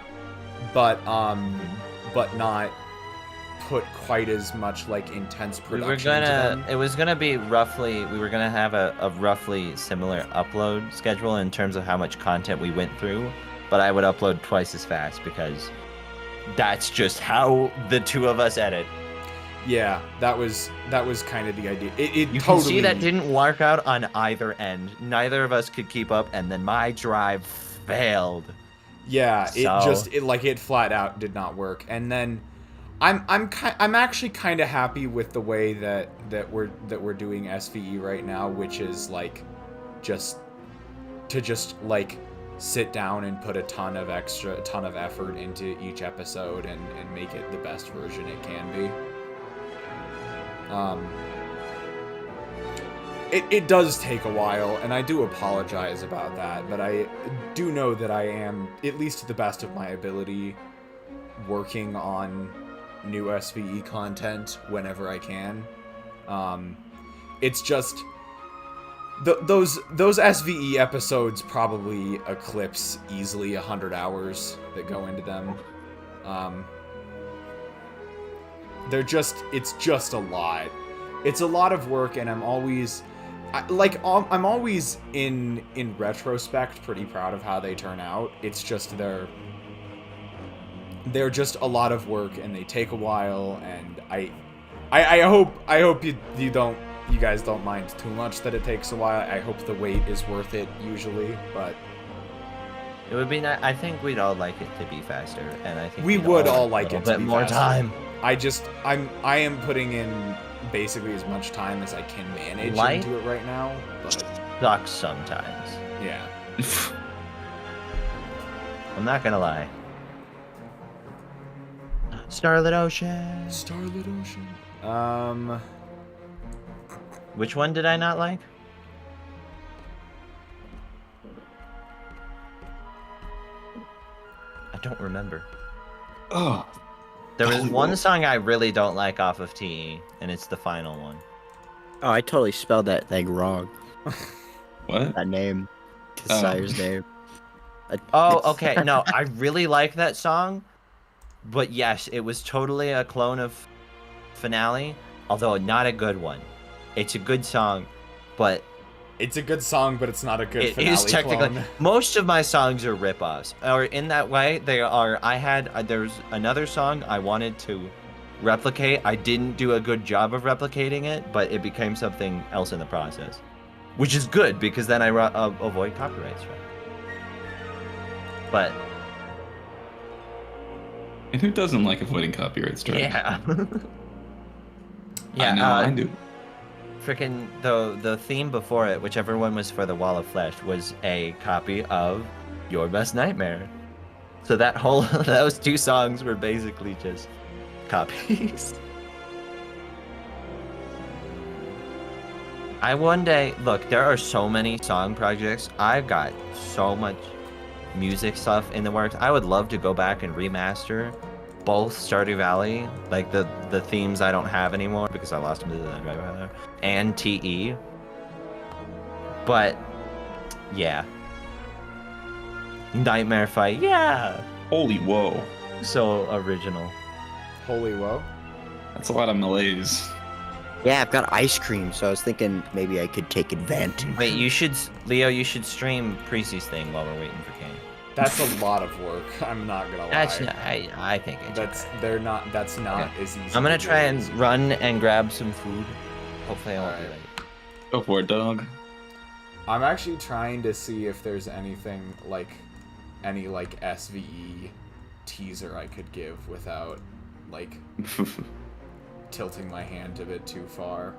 but not put quite as much like intense production into them. It was gonna be roughly. We were gonna have a roughly similar upload schedule in terms of how much content we went through, but I would upload twice as fast because that's just how the two of us edit. Yeah, that was kind of the idea. You can totally see that didn't work out on either end. Neither of us could keep up, and then my drive failed. Yeah, it flat out did not work. And then I'm actually kind of happy with the way that we're doing SVE right now, which is like just like sit down and put a ton of effort into each episode and make it the best version it can be. It does take a while, and I do apologize about that, but I do know that I am, at least to the best of my ability, working on new SVE content whenever I can. It's just those SVE episodes probably eclipse easily 100 hours that go into them. It's just a lot. It's a lot of work, and I'm always in retrospect pretty proud of how they turn out. It's just they're just a lot of work, and they take a while, and I hope you guys don't mind too much that it takes a while. I hope the wait is worth it usually, but it would be nice. I think we'd all like it to be faster, and I think we would all like it to be more faster. time. I am putting in basically as much time as I can manage into it right now, but sucks sometimes. Yeah. I'm not gonna lie. Starlit Ocean. Which one did I not like? I don't remember. Oh. There was one song I really don't like off of TE, and it's the final one. Oh, I totally spelled that thing wrong. What? That name. Sire's name. Okay. No, I really like that song. But yes, it was totally a clone of Finale, although not a good one. It's a good song, but... It's a good song, but it's not a good Finale It is technically... clone. Most of my songs are rip-offs. Or in that way, they are... There's another song I wanted to replicate. I didn't do a good job of replicating it, but it became something else in the process. Which is good, because then I avoid copyright strike. But... And who doesn't like avoiding copyright strike? Yeah. I know I do. Freaking the theme before it, whichever one was for the Wall of Flesh, was a copy of Your Best Nightmare. So that whole those two songs were basically just copies. I one day look. There are so many song projects. I've got so much music stuff in the works. I would love to go back and remaster both Stardew Valley, like the themes I don't have anymore because I lost them to the and TE. But yeah, Nightmare Fight, yeah. Holy whoa. So original. Holy whoa. That's a lot of malaise. Yeah, I've got ice cream, so I was thinking maybe I could take advantage. Wait, Leo, you should stream Precy's thing while we're waiting for Kane. That's a lot of work. I'm not gonna lie. That's not, I think it's That's okay. That's not Okay. as easy. I'm gonna to try do and as- run and grab some food. Hopefully I won't be Alright. late. Go for it, dog. I'm actually trying to see if there's anything like any like SVE teaser I could give without like tilting my hand a bit too far.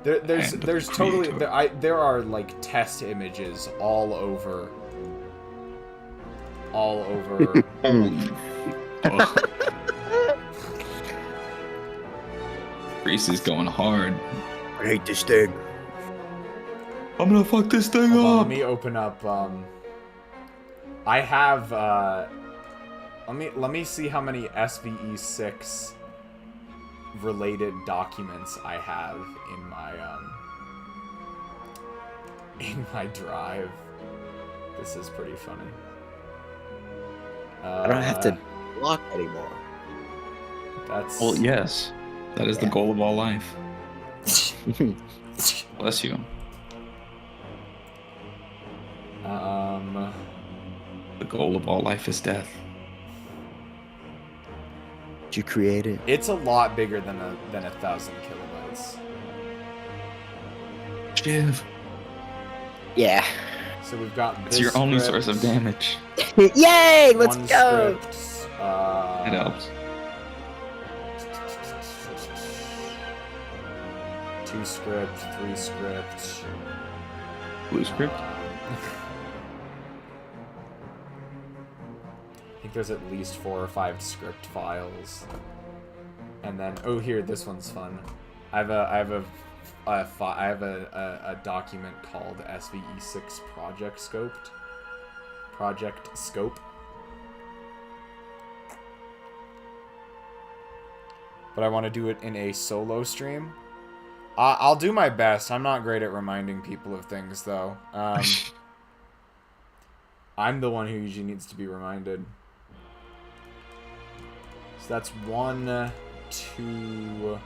There's Hand of the totally creator. there are like test images all over Holy. Reese's going hard. I hate this thing. I'm gonna fuck this thing Hold on, up. let me open up I have let me see how many SVE6 related documents I have in my drive. This is pretty funny. I don't have to block anymore. That's Well, yes. That is the Yeah. goal of all life. Bless you. The goal of all life is death. Did you create it? it's a lot bigger than 1,000 kilobytes. Shiv. Yeah. So we've got It's this your only script, source of damage. Yay! Let's one go! script, It helps. 2 script, 3 script. Blue script. I think there's at least 4 or 5 script files. And then, oh, here, this one's fun. I have a document called SVE6 Project Scope. But I want to do it in a solo stream. I'll do my best. I'm not great at reminding people of things, though. I'm the one who usually needs to be reminded. So that's 1, 2,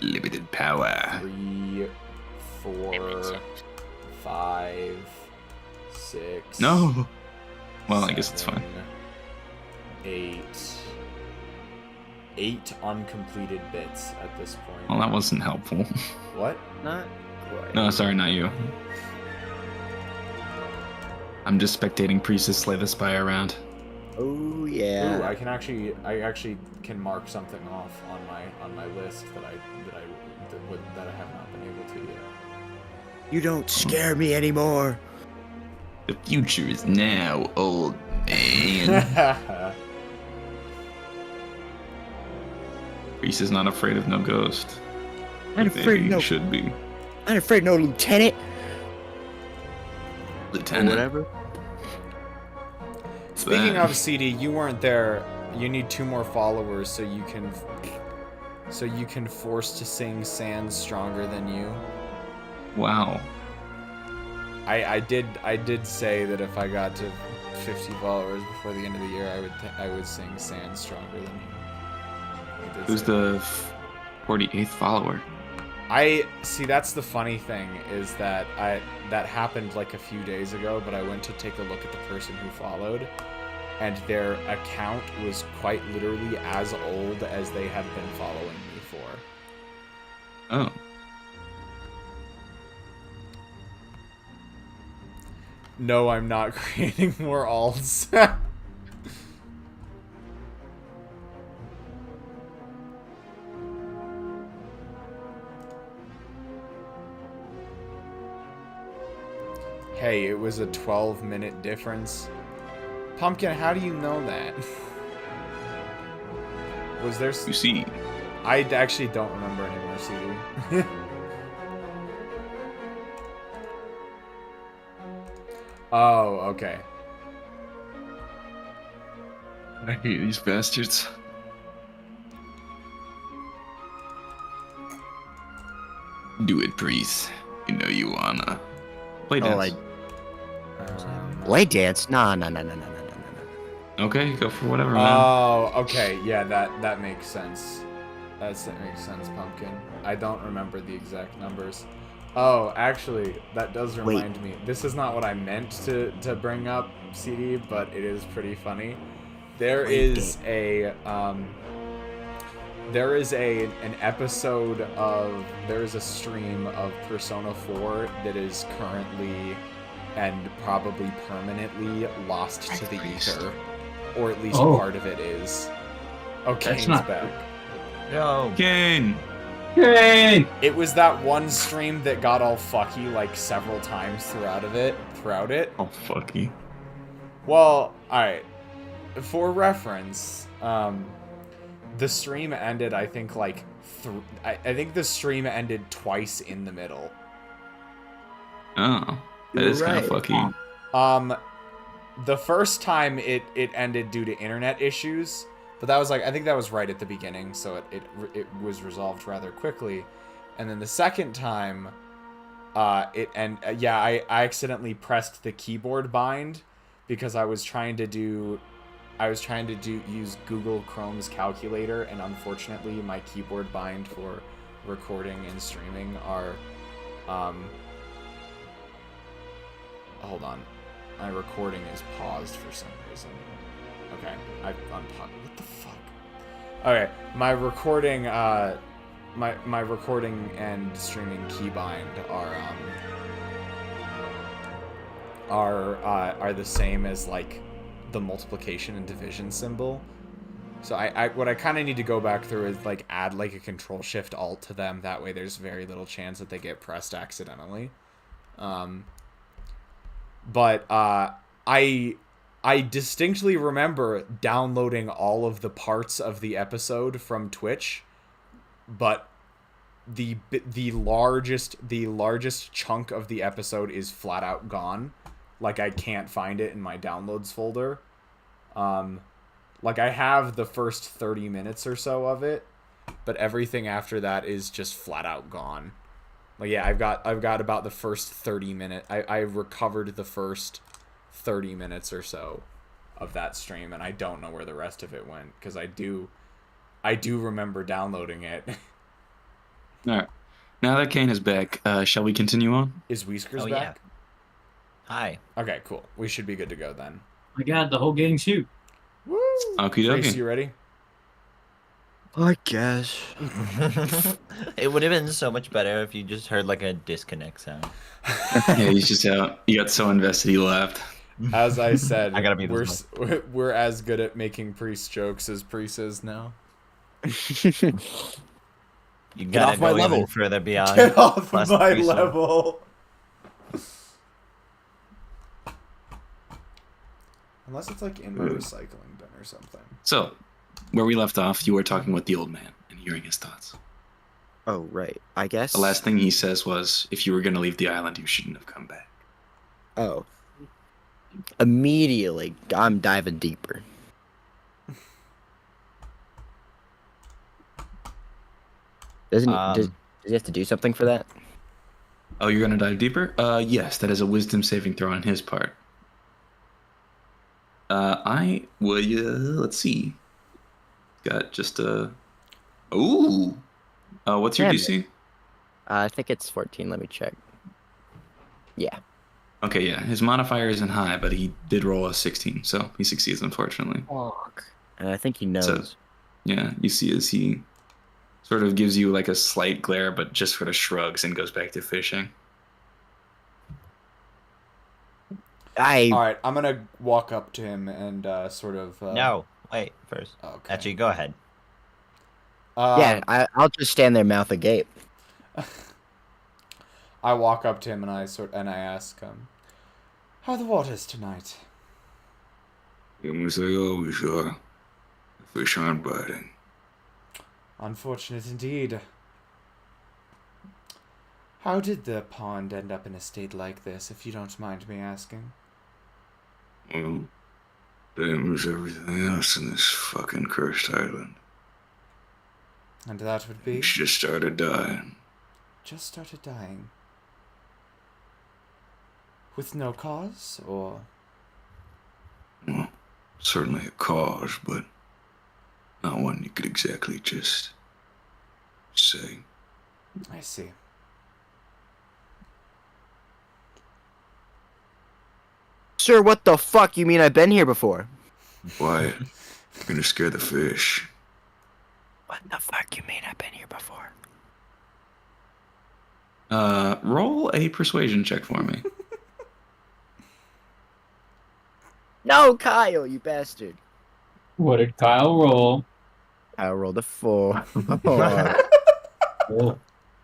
Limited power. 3, 4, 5, 6. No. Well, I guess it's fine. 8. 8 uncompleted bits at this point. Well, that wasn't helpful. What? Not quite. No, sorry, not you. I'm just spectating Priestess slay the spy around. Oh yeah. Ooh, I actually can mark something off on my list that I have not been able to yet. You don't scare me anymore. The future is now, old man. Priest is not afraid of no ghost. I'm Maybe afraid he no. should be. I'm afraid no lieutenant. Lieutenant. Whatever. Speaking That- of CD, you weren't there. You need 2 more followers so you can force to sing Sands Stronger Than You. Wow. I did say that if I got to 50 followers before the end of the year, I would sing Sands Stronger Than You. I did Who's say the 48th follower? I see. That's the funny thing is that that happened like a few days ago, but I went to take a look at the person who followed, and their account was quite literally as old as they had been following me for. Oh. No, I'm not creating more alts. Hey, it was a 12-minute difference. Pumpkin, how do you know that? Was there? You see, I actually don't remember any more CD. Oh, okay. I hate these bastards. Do it, priest. You know you wanna play dance. Play dance? No. Okay, go for whatever, man. Oh, okay. Yeah, that makes sense. That makes sense, Pumpkin. I don't remember the exact numbers. Oh, actually, that does remind me. This is not what I meant to bring up, CD, but it is pretty funny. There is an stream of Persona 4 that is currently and probably permanently lost to the ether, or at least part of it is. Oh, Kane's back. No. Kane! Kane! It was that one stream that got all fucky like several times throughout it. Oh, fucky. Well, alright. For reference, the stream ended, I think, like, I think the stream ended twice in the middle. Oh, that is kind of fucky. The first time it ended due to internet issues, but that was like, I think that was right at the beginning, so it was resolved rather quickly. And then the second time, I accidentally pressed the keyboard bind because I was trying to use Google Chrome's calculator, and unfortunately my keyboard bind for recording and streaming are hold on. My recording is paused for some reason. Okay, I unpaused. What the fuck? Okay, my recording my recording and streaming keybind are the same as like the multiplication and division symbol. So what I kind of need to go back through is like add like a Control Shift Alt to them. That way there's very little chance that they get pressed accidentally. But I distinctly remember downloading all of the parts of the episode from Twitch, but the largest chunk of the episode is flat out gone. Like, I can't find it in my downloads folder. Like, I have the first 30 minutes or so of it, but everything after that is just flat out gone. Like, yeah, I've got about the first 30 minutes. I recovered the first 30 minutes or so of that stream, and I don't know where the rest of it went, because I do remember downloading it. Alright. Now that Kane is back, shall we continue on? Is Whiskers back? Yeah. Hi. Okay, cool. We should be good to go then. My God, the whole gang's here. Woo! Okie Grace, dokie. you ready? I guess. It would have been so much better if you just heard like a disconnect sound. Yeah, he's just out. He got so invested he laughed. As I said, I gotta be this we're as good at making priest jokes as priest is now. You gotta off my go even level. further beyond. Get off plus my threesome. level. Unless it's like in my recycling bin or something. So, where we left off, you were talking with the old man and hearing his thoughts. Oh, right. I guess. The last thing he says was, if you were going to leave the island, you shouldn't have come back. Oh. Immediately, I'm diving deeper. Does he have to do something for that? Oh, you're going to dive deeper? Yes, that is a wisdom saving throw on his part. I would, let's see. Got just a... Ooh! What's your Damn DC? I think it's 14. Let me check. Yeah. Okay, yeah. His modifier isn't high, but he did roll a 16, so he succeeds, unfortunately. Fuck. And I think he knows. So, yeah, you see as he sort of gives you like a slight glare, but just sort of shrugs and goes back to fishing. Alright, I'm gonna walk up to him and sort of... No, wait, first. Okay. Actually, go ahead. Yeah, I'll just stand there mouth agape. I walk up to him and I ask, how are the waters tonight? As they always are. The fish aren't biting. Unfortunate indeed. How did the pond end up in a state like this, if you don't mind me asking? Well, same as everything else in this fucking cursed island. And that would be? She just started dying. Just started dying. With no cause, or? Well, certainly a cause, but not one you could exactly just say. I see. Sir, what the fuck? You mean I've been here before? Quiet. You're gonna scare the fish. What the fuck? You mean I've been here before? Roll a persuasion check for me. No, Kyle, you bastard. What did Kyle roll? I rolled a 4. Oh.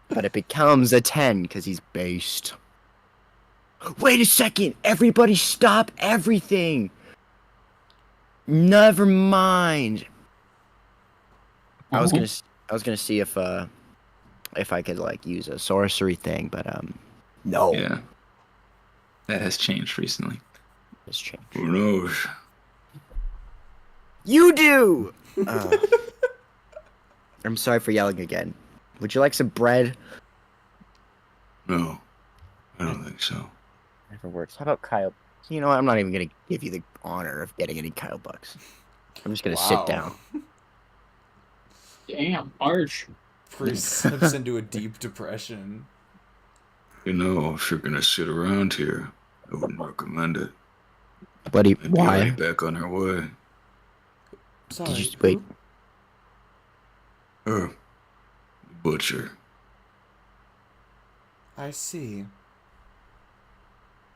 But it becomes a 10 because he's based. Wait a second! Everybody stop everything! Never mind. I was gonna see if I could like use a sorcery thing, but no. Yeah. That has changed recently. It's changed. Who knows? You do. I'm sorry for yelling again. Would you like some bread? No. I don't think so. Never works. How about Kyle? You know what? I'm not even gonna give you the honor of getting any Kyle bucks. I'm just gonna sit down. Damn, harsh. Priest slips into a deep depression. You know, if you're gonna sit around here, I wouldn't recommend it. Buddy, I'd be why? already back on her way. Sorry, Did you wait? who? Her. The butcher. I see.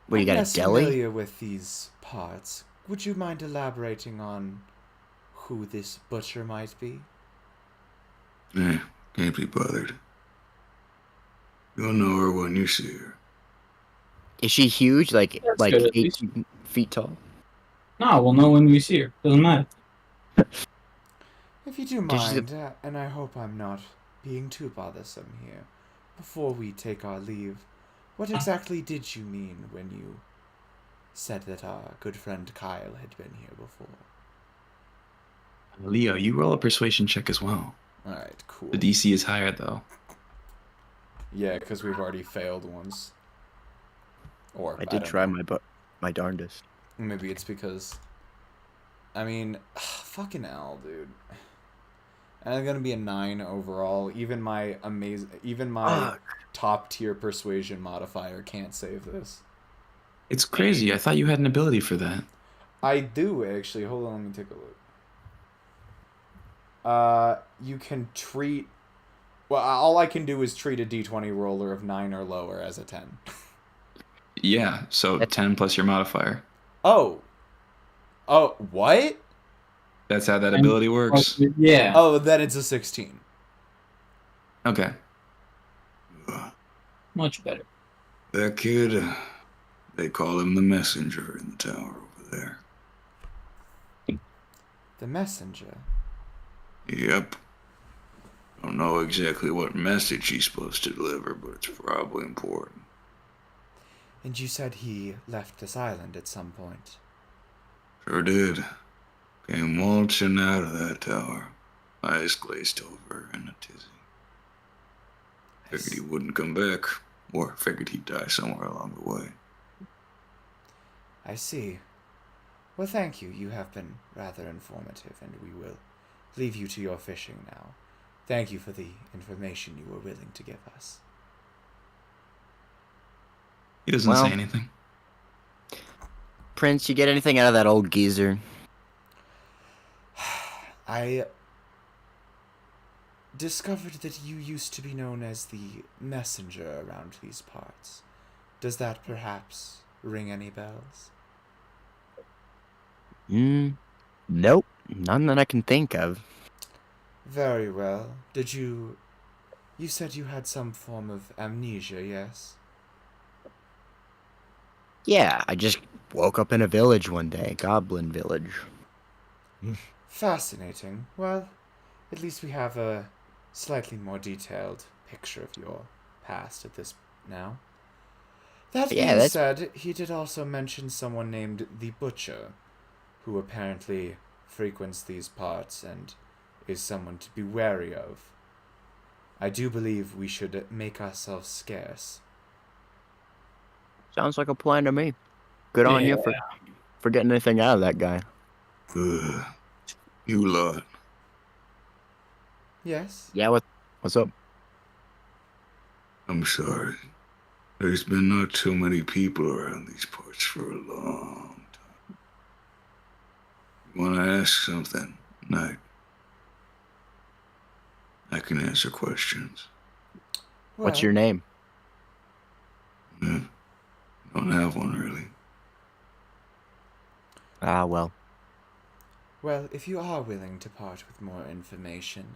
What, you I'm got a less deli? familiar with these parts. Would you mind elaborating on who this butcher might be? Can't be bothered. You'll know her when you see her. Is she huge? Like That's like good, at least. 18 feet tall? No, we'll know when we see her. Doesn't matter. If you do Did she- mind, and I hope I'm not being too bothersome here, before we take our leave, what exactly did you mean when you said that our good friend Kyle had been here before? Leo, you roll a persuasion check as well. Alright, cool. The DC is higher, though. Yeah, because we've already failed once. Or I did don't try know. my darndest. Maybe it's because... I mean, fucking hell, dude. And it's gonna be a 9 overall. Even my top tier persuasion modifier can't save this. It's crazy. I thought you had an ability for that. I do actually. Hold on, let me take a look. You can treat. Well, all I can do is treat a d20 roller of 9 or lower as a 10. Yeah, so 10 plus your modifier. Oh, what? That's how that ability works. Yeah. Oh, then it's a 16. Okay. Much better. That kid, they call him the messenger in the tower over there. The messenger. Yep. Don't know exactly what message he's supposed to deliver, but it's probably important. And you said he left this island at some point. Sure did. Came waltzing out of that tower, eyes glazed over and a tizzy. Figured he wouldn't come back, or figured he'd die somewhere along the way. I see. Well, thank you. You have been rather informative, and we will leave you to your fishing now. Thank you for the information you were willing to give us. He doesn't Well- say anything. Prince, you get anything out of that old geezer? I discovered that you used to be known as the messenger around these parts. Does that perhaps ring any bells? Nope. None that I can think of. Very well. Did you... You said you had some form of amnesia, yes? Yeah, I just woke up in a village one day, goblin village. Fascinating. Well, at least we have a slightly more detailed picture of your past at this now. That Yeah, being that's said, he did also mention someone named the Butcher, who apparently frequents these parts and is someone to be wary of. I do believe we should make ourselves scarce. sounds like a plan to me. Good on Yeah. you for getting anything out of that guy. You lot. Yes? Yeah, what's up? I'm sorry. There's been not too many people around these parts for a long time. You want to ask something? I can answer questions. What's your name? Yeah, don't have one really. Ah, well. Well, if you are willing to part with more information,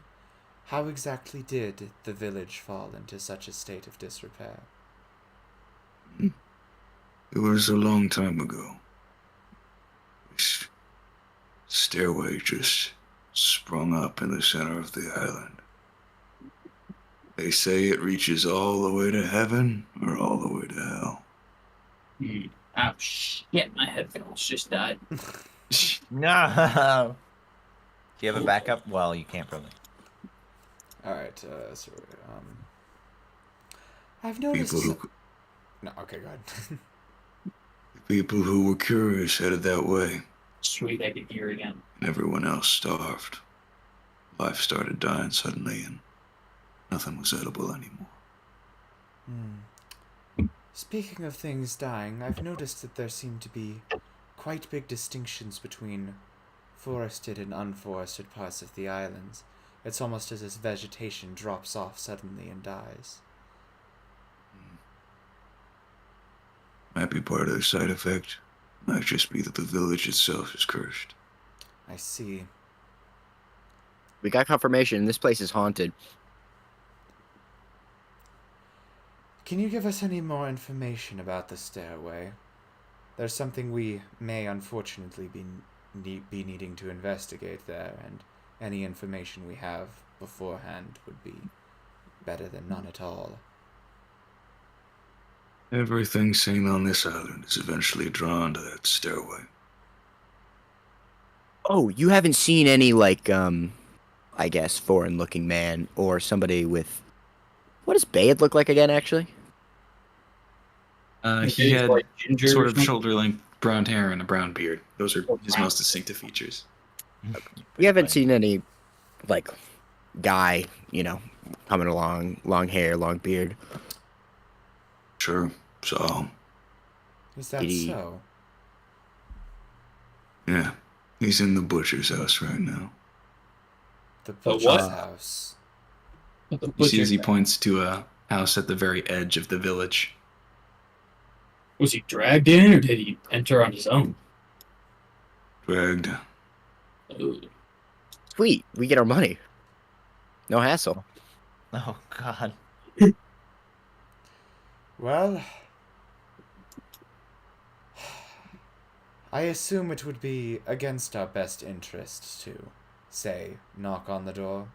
how exactly did the village fall into such a state of disrepair? It was a long time ago. This stairway just sprung up in the center of the island. They say it reaches all the way to heaven or all the way to hell. Oh shit! My headphones just died. No. Do you have a backup? Well, you can't really. Alright, so, I've noticed... No, okay, go ahead. People who were curious headed that way, Sweet, I can hear again. and everyone else starved. Life started dying suddenly, and nothing was edible anymore. Speaking of things dying, I've noticed that there seem to be quite big distinctions between forested and unforested parts of the islands. It's almost as if vegetation drops off suddenly and dies. Might be part of the side effect. Might just be that the village itself is cursed. I see. We got confirmation. This place is haunted. Can you give us any more information about the stairway? There's something we may unfortunately be needing to investigate there, and any information we have beforehand would be better than none at all. Everything seen on this island is eventually drawn to that stairway. Oh, you haven't seen any, like, I guess, foreign-looking man or somebody with... What does Bayed look like again, actually? He had like ginger sort or of something? shoulder-length brown hair and a brown beard. Those are his Brown. most distinctive features. You haven't seen any, like, guy, you know, coming along, long hair, long beard. Sure, so, Is that Did he- so? yeah. He's in the butcher's house right now. The The butcher's what? house. You see as he points to a house at the very edge of the village. Was he dragged in, or did he enter on his own? Dragged. Ooh. Sweet, we get our money. No hassle. Oh God. Well, I assume it would be against our best interests to, say, knock on the door.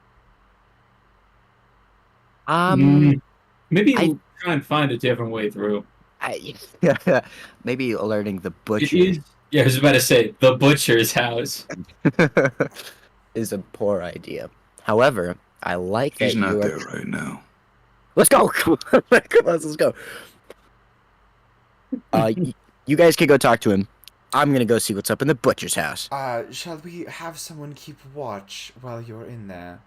Maybe I- we'll try and find a different way through. Maybe alerting the It butcher is, yeah, I was about to say the butcher's house. is a poor idea. However, I like that He's not you there are... right now. Let's go! Come on, let's go. You guys can go talk to him. I'm gonna go see what's up in the butcher's house. Shall we have someone keep watch while you're in there?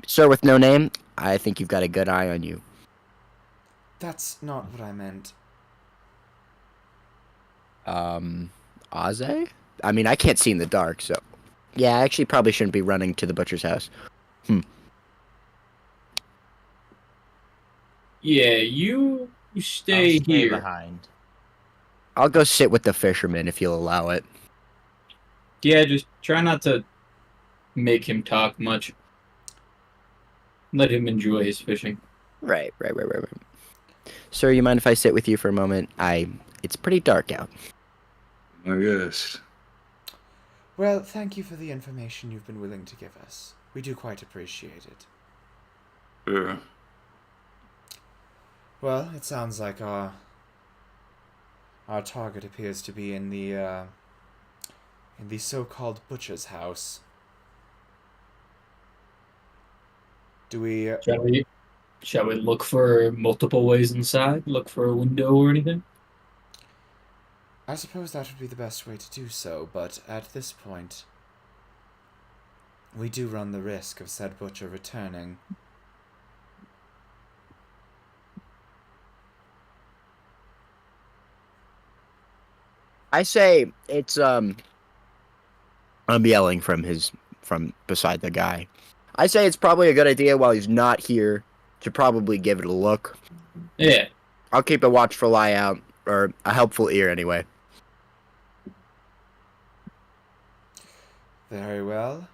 Sir with no name, I think you've got a good eye on you. That's not what I meant. Aze? I mean, I can't see in the dark, so... Yeah, I actually probably shouldn't be running to the butcher's house. Yeah, you stay I'll here. behind. I'll go sit with the fisherman if you'll allow it. Yeah, just try not to make him talk much. Let him enjoy his fishing. Right. Sir, you mind if I sit with you for a moment? It's pretty dark out. I guess. Well, thank you for the information you've been willing to give us. We do quite appreciate it. Sure. Well, it sounds like our target appears to be in the so-called butcher's house. Do we? Shall we look for multiple ways inside? Look for a window or anything? I suppose that would be the best way to do so, but at this point, we do run the risk of said butcher returning. I say it's I'm yelling from beside the guy. I say it's probably a good idea while he's not here to probably give it a look. Yeah. I'll keep a watchful eye out, or a helpful ear anyway. Very well.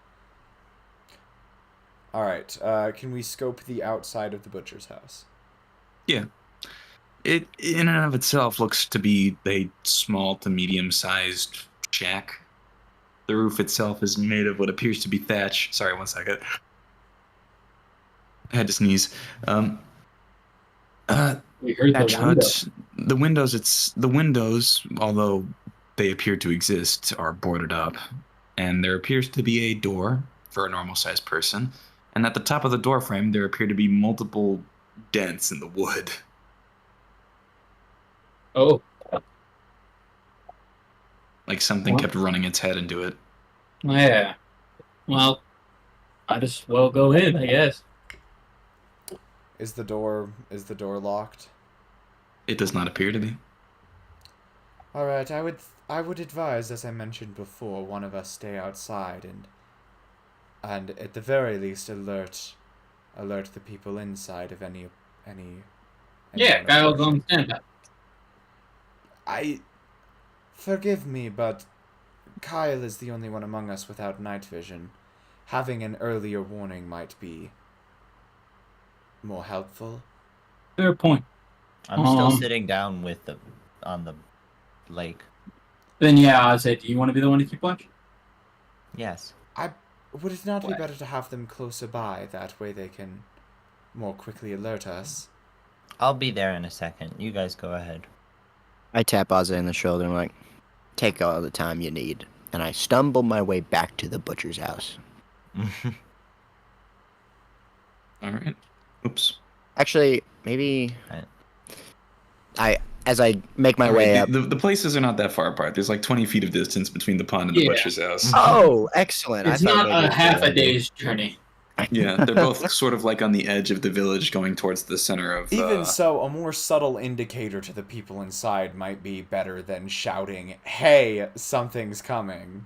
Alright, can we scope the outside of the butcher's house? Yeah. It, in and of itself, looks to be a small to medium-sized shack. The roof itself is made of what appears to be thatch. Sorry, 1 second. I had to sneeze. We heard Thatch the window. hut. The windows, although they appear to exist, are boarded up, and there appears to be a door for a normal-sized person. And at the top of the door frame, there appear to be multiple dents in the wood. Oh, Like something What? kept running its head into it. yeah. Well, I just well go in, I guess. Is the door locked? It does not appear to be. Alright, I would advise, as I mentioned before, one of us stay outside and at the very least alert the people inside of any Yeah, anyone Kyle's approaching. on standby. Forgive me, but Kyle is the only one among us without night vision. Having an earlier warning might be more helpful. Fair point. I'm still sitting down on the lake. Then yeah, I said, do you want to be the one to keep watch? Yes. Would it not be What? better to have them closer by? That way they can more quickly alert us. I'll be there in a second. You guys go ahead. I tap Ozzy on the shoulder and I'm like, take all the time you need. And I stumble my way back to the butcher's house. All right. Oops. Actually, maybe Right. as I make my way up. The places are not that far apart. There's like 20 feet of distance between the pond and the Yeah. butcher's house. Oh, excellent! It's I thought not maybe a it was half a around there. day's journey. Yeah, they're both sort of like on the edge of the village going towards the center of... Even so, a more subtle indicator to the people inside might be better than shouting, "Hey, something's coming."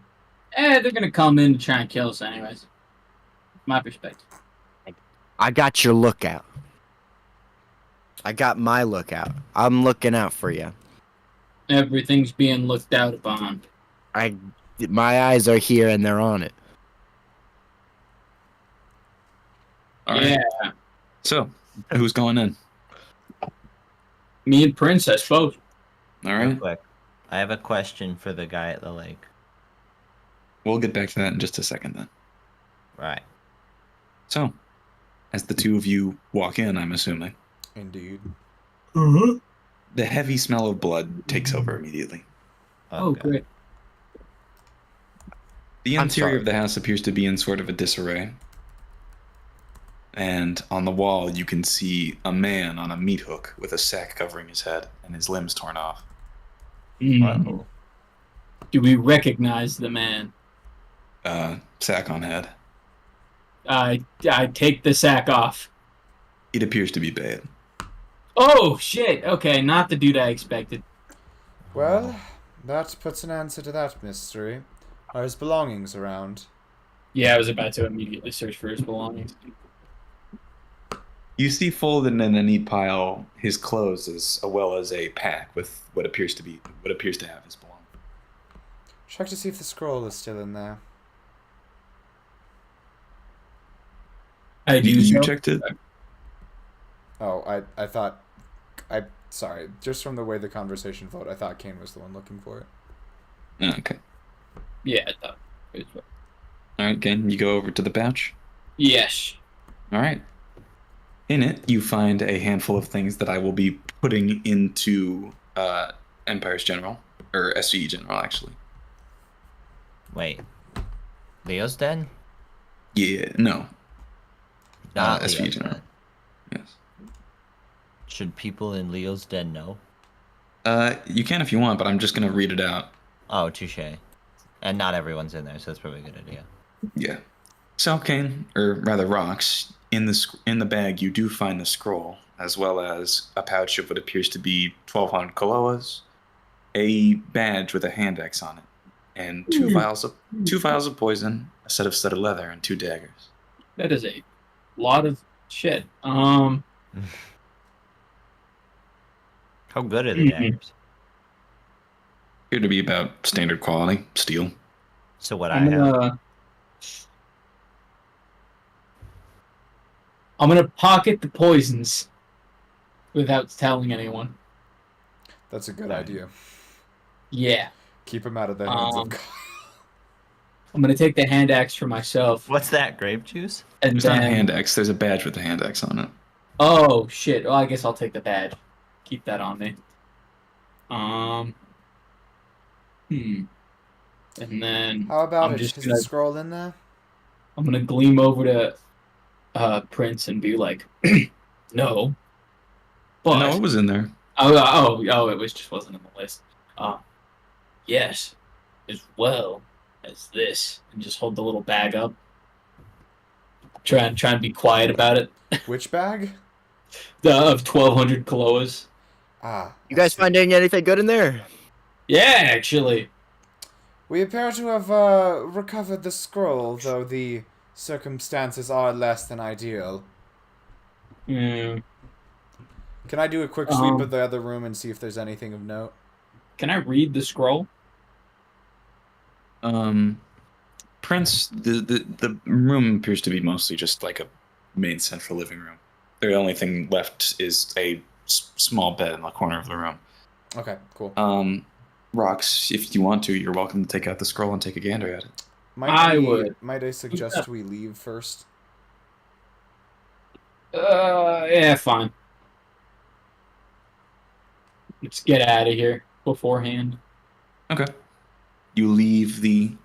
They're gonna come in to try and kill us anyways. My perspective. I got your lookout. I got my lookout. I'm looking out for you. Everything's being looked out upon. My eyes are here and they're on it. All right. Yeah. So, who's going in? Me and Prince, I suppose. All Real right. quick. I have a question for the guy at the lake. We'll get back to that in just a second then. Right. So, as the two of you walk in, I'm assuming, Indeed. the heavy smell of blood takes over immediately. Oh, Okay. great. The I'm interior sorry. of the house appears to be in sort of a disarray. And on the wall, you can see a man on a meat hook with a sack covering his head and his limbs torn off. Uh-oh. Do we recognize the man? Sack on head. I take the sack off. It appears to be bad. Oh, shit. Okay, not the dude I expected. Well, that puts an answer to that mystery. Are his belongings around? Yeah, I was about to immediately search for his belongings. You see folded in a neat pile his clothes as well as a pack with what appears to have his belongings. Check to see if the scroll is still in there. I do You so. checked it? Oh, sorry. Just from the way the conversation flowed, I thought Kane was the one looking for it. Oh, okay. Yeah, I thought it was. All right, Ken, you go over to the pouch. Yes. All right. In it, you find a handful of things that I will be putting into Empire's General, or SCE General, actually. Wait. Leo's den? Yeah, no. Not SVE Leo's General. den. Yes. Should people in Leo's den know? You can if you want, but I'm just gonna read it out. Oh, touche. And not everyone's in there, so that's probably a good idea. Yeah. Salcane, or rather rocks, in the bag you do find the scroll, as well as a pouch of what appears to be 1,200 koloas, a badge with a hand axe on it, and two vials of poison, a set of studded leather, and 2 daggers. That is a lot of shit. How good are the daggers? Appear to be about standard quality steel. So what I have. I'm gonna pocket the poisons without telling anyone. That's a good idea. Yeah. Keep him out of the hands of God. I'm gonna take the hand axe for myself. What's that? Grape juice? And There's not a hand axe. There's a badge with a hand axe on it. Oh shit! Well, I guess I'll take the badge. Keep that on me. And then How about I'm it? Is the scroll in there? I'm gonna gleam over to Prince and be like, no. But No, it was in there. Oh, it wasn't in the list. Yes, as well as this, and just hold the little bag up. Try and be quiet about it. Which bag? Of 1,200 koloas. You guys finding anything good in there? Yeah, actually. We appear to have recovered the scroll, though the circumstances are less than ideal. Mm. Can I do a quick sweep of the other room and see if there's anything of note? Can I read the scroll? Prince, the room appears to be mostly just like a main central living room. The only thing left is a small bed in the corner of the room. Okay, cool. Rocks, if you want to, you're welcome to take out the scroll and take a gander at it. Might I suggest we leave first? Yeah, fine. Let's get out of here beforehand. Okay. You leave the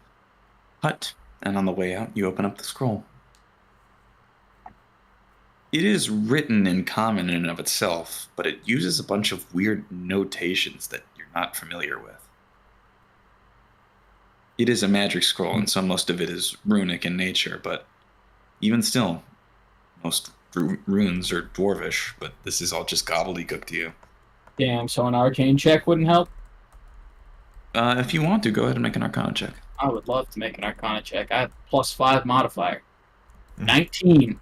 hut, and on the way out, you open up the scroll. It is written in common in and of itself, but it uses a bunch of weird notations that you're not familiar with. It is a magic scroll, and so most of it is runic in nature, but even still, most runes are dwarvish, but this is all just gobbledygook to you. Damn, so an arcane check wouldn't help? If you want to, go ahead and make an arcana check. I would love to make an arcana check. I have +5 modifier. 19.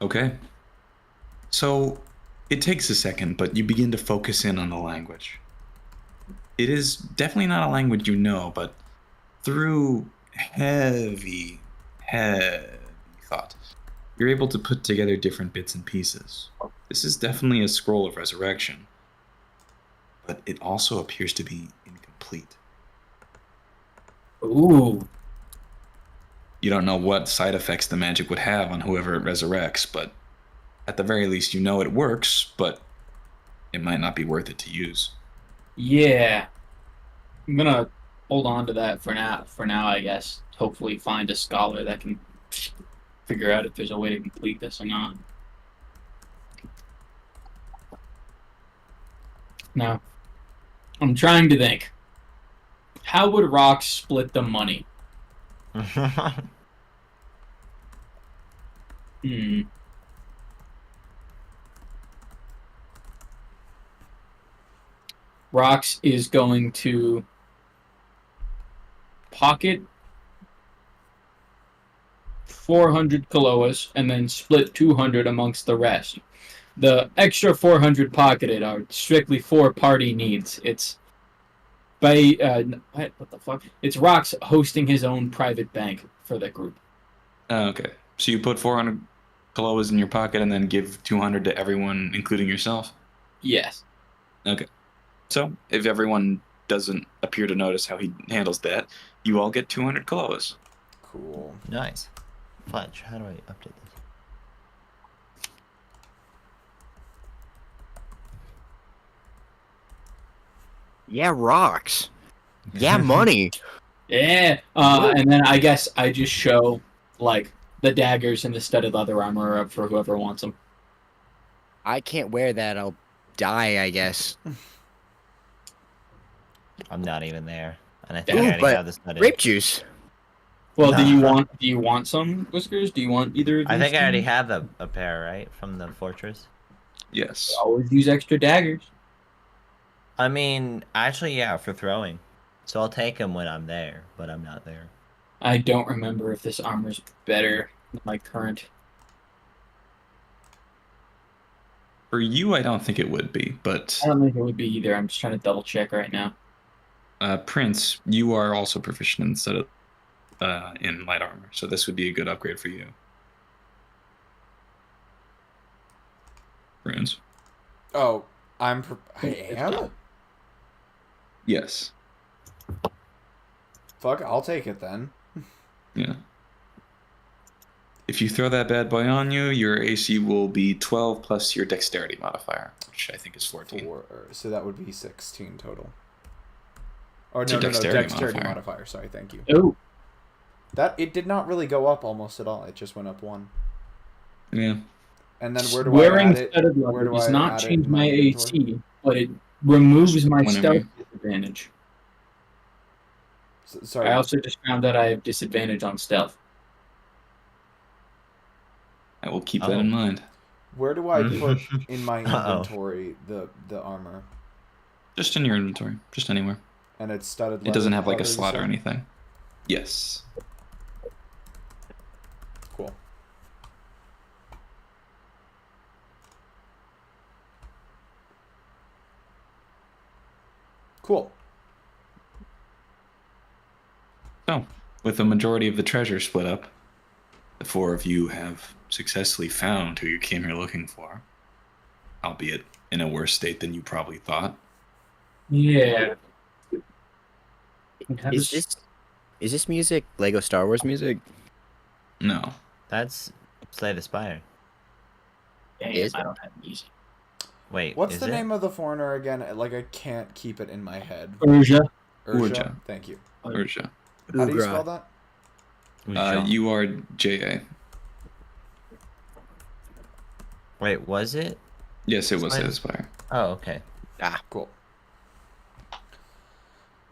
Okay. So, it takes a second, but you begin to focus in on the language. It is definitely not a language you know, but through heavy thought, you're able to put together different bits and pieces. This is definitely a scroll of resurrection, but it also appears to be incomplete. Ooh. You don't know what side effects the magic would have on whoever it resurrects, but at the very least you know it works, but it might not be worth it to use. Yeah. I'm gonna hold on to that for now, I guess. Hopefully find a scholar that can figure out if there's a way to complete this or not. Now, I'm trying to think. How would rocks split the money? Rocks is going to pocket 400 koloas and then split 200 amongst the rest. The extra 400 pocketed are strictly for party needs. It's by what the fuck? It's Rocks hosting his own private bank for the group. Okay. So you put 400 koloas in your pocket and then give 200 to everyone, including yourself? Yes. Okay. So if everyone doesn't appear to notice how he handles that, you all get 200 koloas. Cool. Nice. Fudge, how do I update this? Yeah, rocks. Yeah, money. Yeah. And then I guess I just show like the daggers and the studded leather armor up for whoever wants them. I can't wear that. I'll die, I guess. I'm not even there. And I think I Ooh, already but have this studded. grape juice. Well, do you Nah. want some whiskers? Do you want either of these? I think I already things? have a pair, right? From the fortress. Yes. Always use extra daggers. I mean, actually, yeah, for throwing. So I'll take them when I'm there, but I'm not there. I don't remember if this armor's better than my current. For you, I don't think it would be, but I don't think it would be either. I'm just trying to double check right now. Prince, you are also proficient instead of in light armor, so this would be a good upgrade for you. Runes. Oh, I am? Yes. Fuck, I'll take it then. Yeah. If you throw that bad boy on you, your AC will be 12 plus your dexterity modifier, which I think is 14. So that would be 16 total. Or It's no, a no, dexterity dexterity modifier. modifier. Sorry, thank you. Oh, It did not really go up almost at all. It just went up 1. Yeah. And then where do wearing I add it? studded Where leather do does I not add it change in my inventory? AC, but it removes my Whenever stealth you- disadvantage. Sorry. I also just found out I have disadvantage on stealth. I will keep Oh. that in mind. Where do I put in my Uh-oh. inventory the armor? Just in your inventory, just anywhere. And it's studded leather. It doesn't have like a leather, you slot or said? anything. Yes. Cool. Cool. So, with the majority of the treasure split up, the 4 of you have successfully found who you came here looking for, albeit in a worse state than you probably thought. Yeah. Is this music Lego Star Wars music? No. That's Slay the Spire. Damn, Is I don't have music. Wait, What's is the it? name of the foreigner again? Like, I can't keep it in my head. Urja. Urja. Thank you. Urja. How do you Ugra. spell that? You are JA. Wait, was it? Yes, it was Slay- Aspire. Oh, okay. Cool.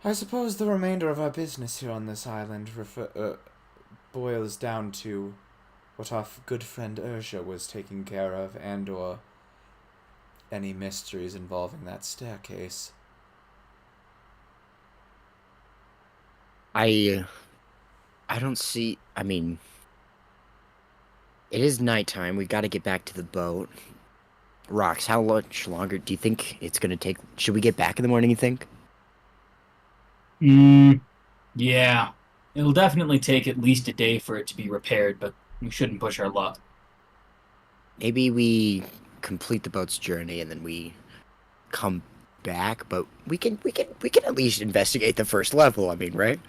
I suppose the remainder of our business here on this island boils down to what our good friend Urja was taking care of, and/or any mysteries involving that staircase. I don't see. I mean, it is nighttime. We got to get back to the boat. Rocks, how much longer do you think it's gonna take? Should we get back in the morning? You think? Yeah. It'll definitely take at least a day for it to be repaired, but we shouldn't push our luck. Maybe we complete the boat's journey and then we come back. But we can at least investigate the first level. I mean, right?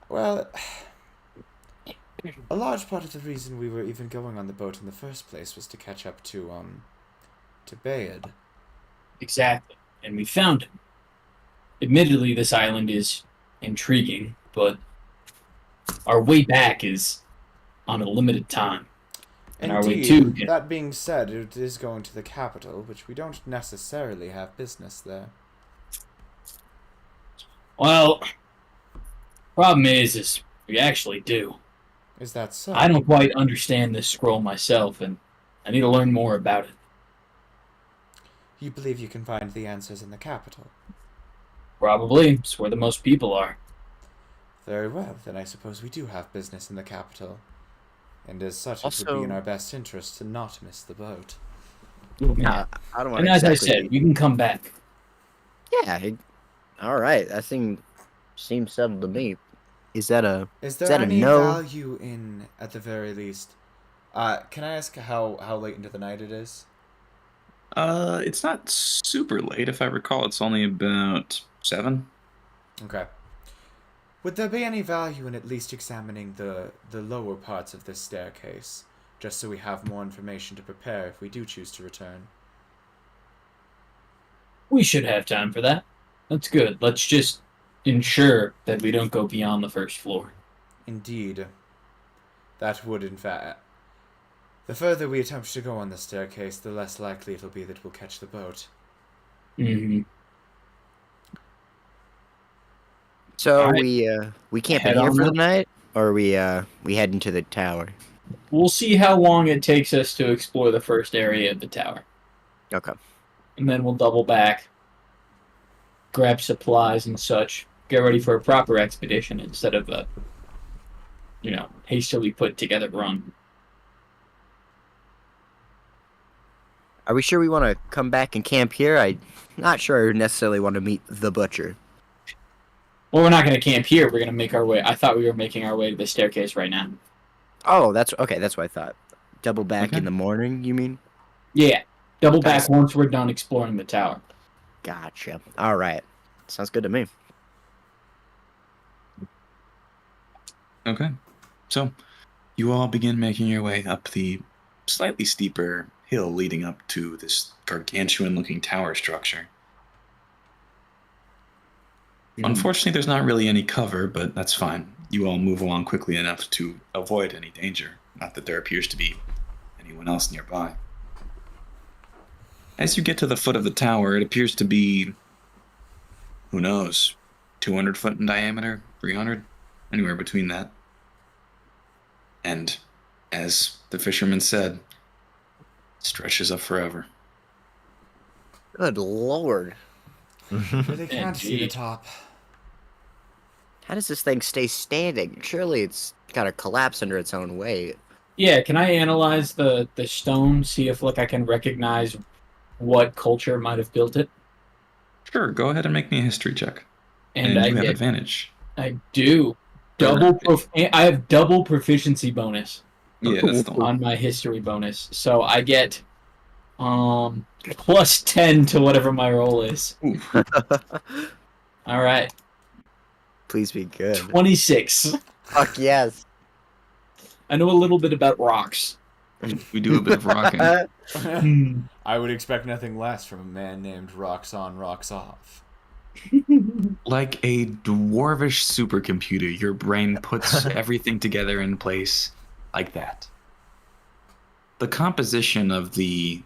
Well, a large part of the reason we were even going on the boat in the first place was to catch up to Bayard. Exactly. And we found him. Admittedly, this island is intriguing, but our way back is on a limited time. And our way to... Indeed, that being said, it is going to the capital, which we don't necessarily have business there. Well, problem is we actually do. Is that so? I don't quite understand this scroll myself, and I need to learn more about it. You believe you can find the answers in the capital? Probably. It's where the most people are. Very well, then I suppose we do have business in the capital. And as such, it would Also- be in our best interest to not miss the boat. Yeah. I don't want. And as I said, we can come back. Yeah. All right. That seems settled to me. Is that a? Is there that a any no? value in, at the very least? Can I ask how late into the night it is? It's not super late. If I recall, it's only about 7. Okay. Would there be any value in at least examining the lower parts of this staircase, just so we have more information to prepare if we do choose to return? We should have time for that. That's good. Let's just ensure that we don't go beyond the first floor. Indeed. That would, in fact... The further we attempt to go on the staircase, the less likely it'll be that we'll catch the boat. Mm-hmm. So All right. we camping Head here on for the up. night, or we heading to the tower? We'll see how long it takes us to explore the first area of the tower. Okay. And then we'll double back, grab supplies and such, get ready for a proper expedition instead of a, hastily put together run. Are we sure we want to come back and camp here? I'm not sure I necessarily want to meet the butcher. Well, we're not going to camp here. We're going to make our way. I thought we were making our way to the staircase right now. Oh, that's okay. That's what I thought. Double back Okay. in the morning, you mean? Yeah. Double back Nice. once we're done exploring the tower. Gotcha. All right. Sounds good to me. Okay. So, you all begin making your way up the slightly steeper hill leading up to this gargantuan-looking tower structure. Unfortunately, there's not really any cover, but that's fine. You all move along quickly enough to avoid any danger. Not that there appears to be anyone else nearby. As you get to the foot of the tower, it appears to be, who knows, 200 foot in diameter, 300, anywhere between that. And, as the fisherman said, stretches up forever. Good lord. Really can't see the Indeed. top. How does this thing stay standing? Surely it's gotta collapse under its own weight. Yeah, can I analyze the stone, see if I can recognize what culture might have built it? Sure, go ahead and make me a history check. And And I you have get, advantage. I do. I have double proficiency bonus Yeah, that's the one. on my history bonus. So I get plus 10 to whatever my roll is. Oof. All right. Please be good. 26. Fuck yes. I know a little bit about rocks. We do a bit of rocking. Hmm. I would expect nothing less from a man named Rocks On, Rocks Off. Like a dwarvish supercomputer, your brain puts everything together in place like that. The composition of the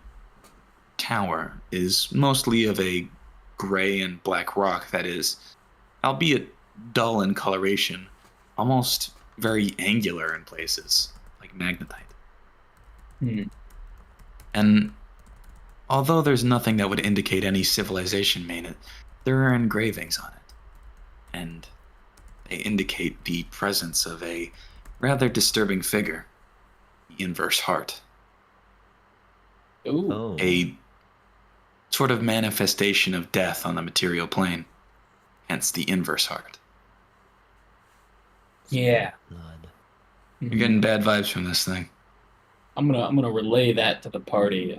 tower is mostly of a gray and black rock that is, albeit dull in coloration, almost very angular in places, like magnetite. Hmm. And although there's nothing that would indicate any civilization made it, there are engravings on it. And they indicate the presence of a rather disturbing figure, the inverse heart. Oh. Oh. A sort of manifestation of death on the material plane, hence the inverse heart. Yeah. Blood. You're getting bad vibes from this thing. I'm gonna relay that to the party.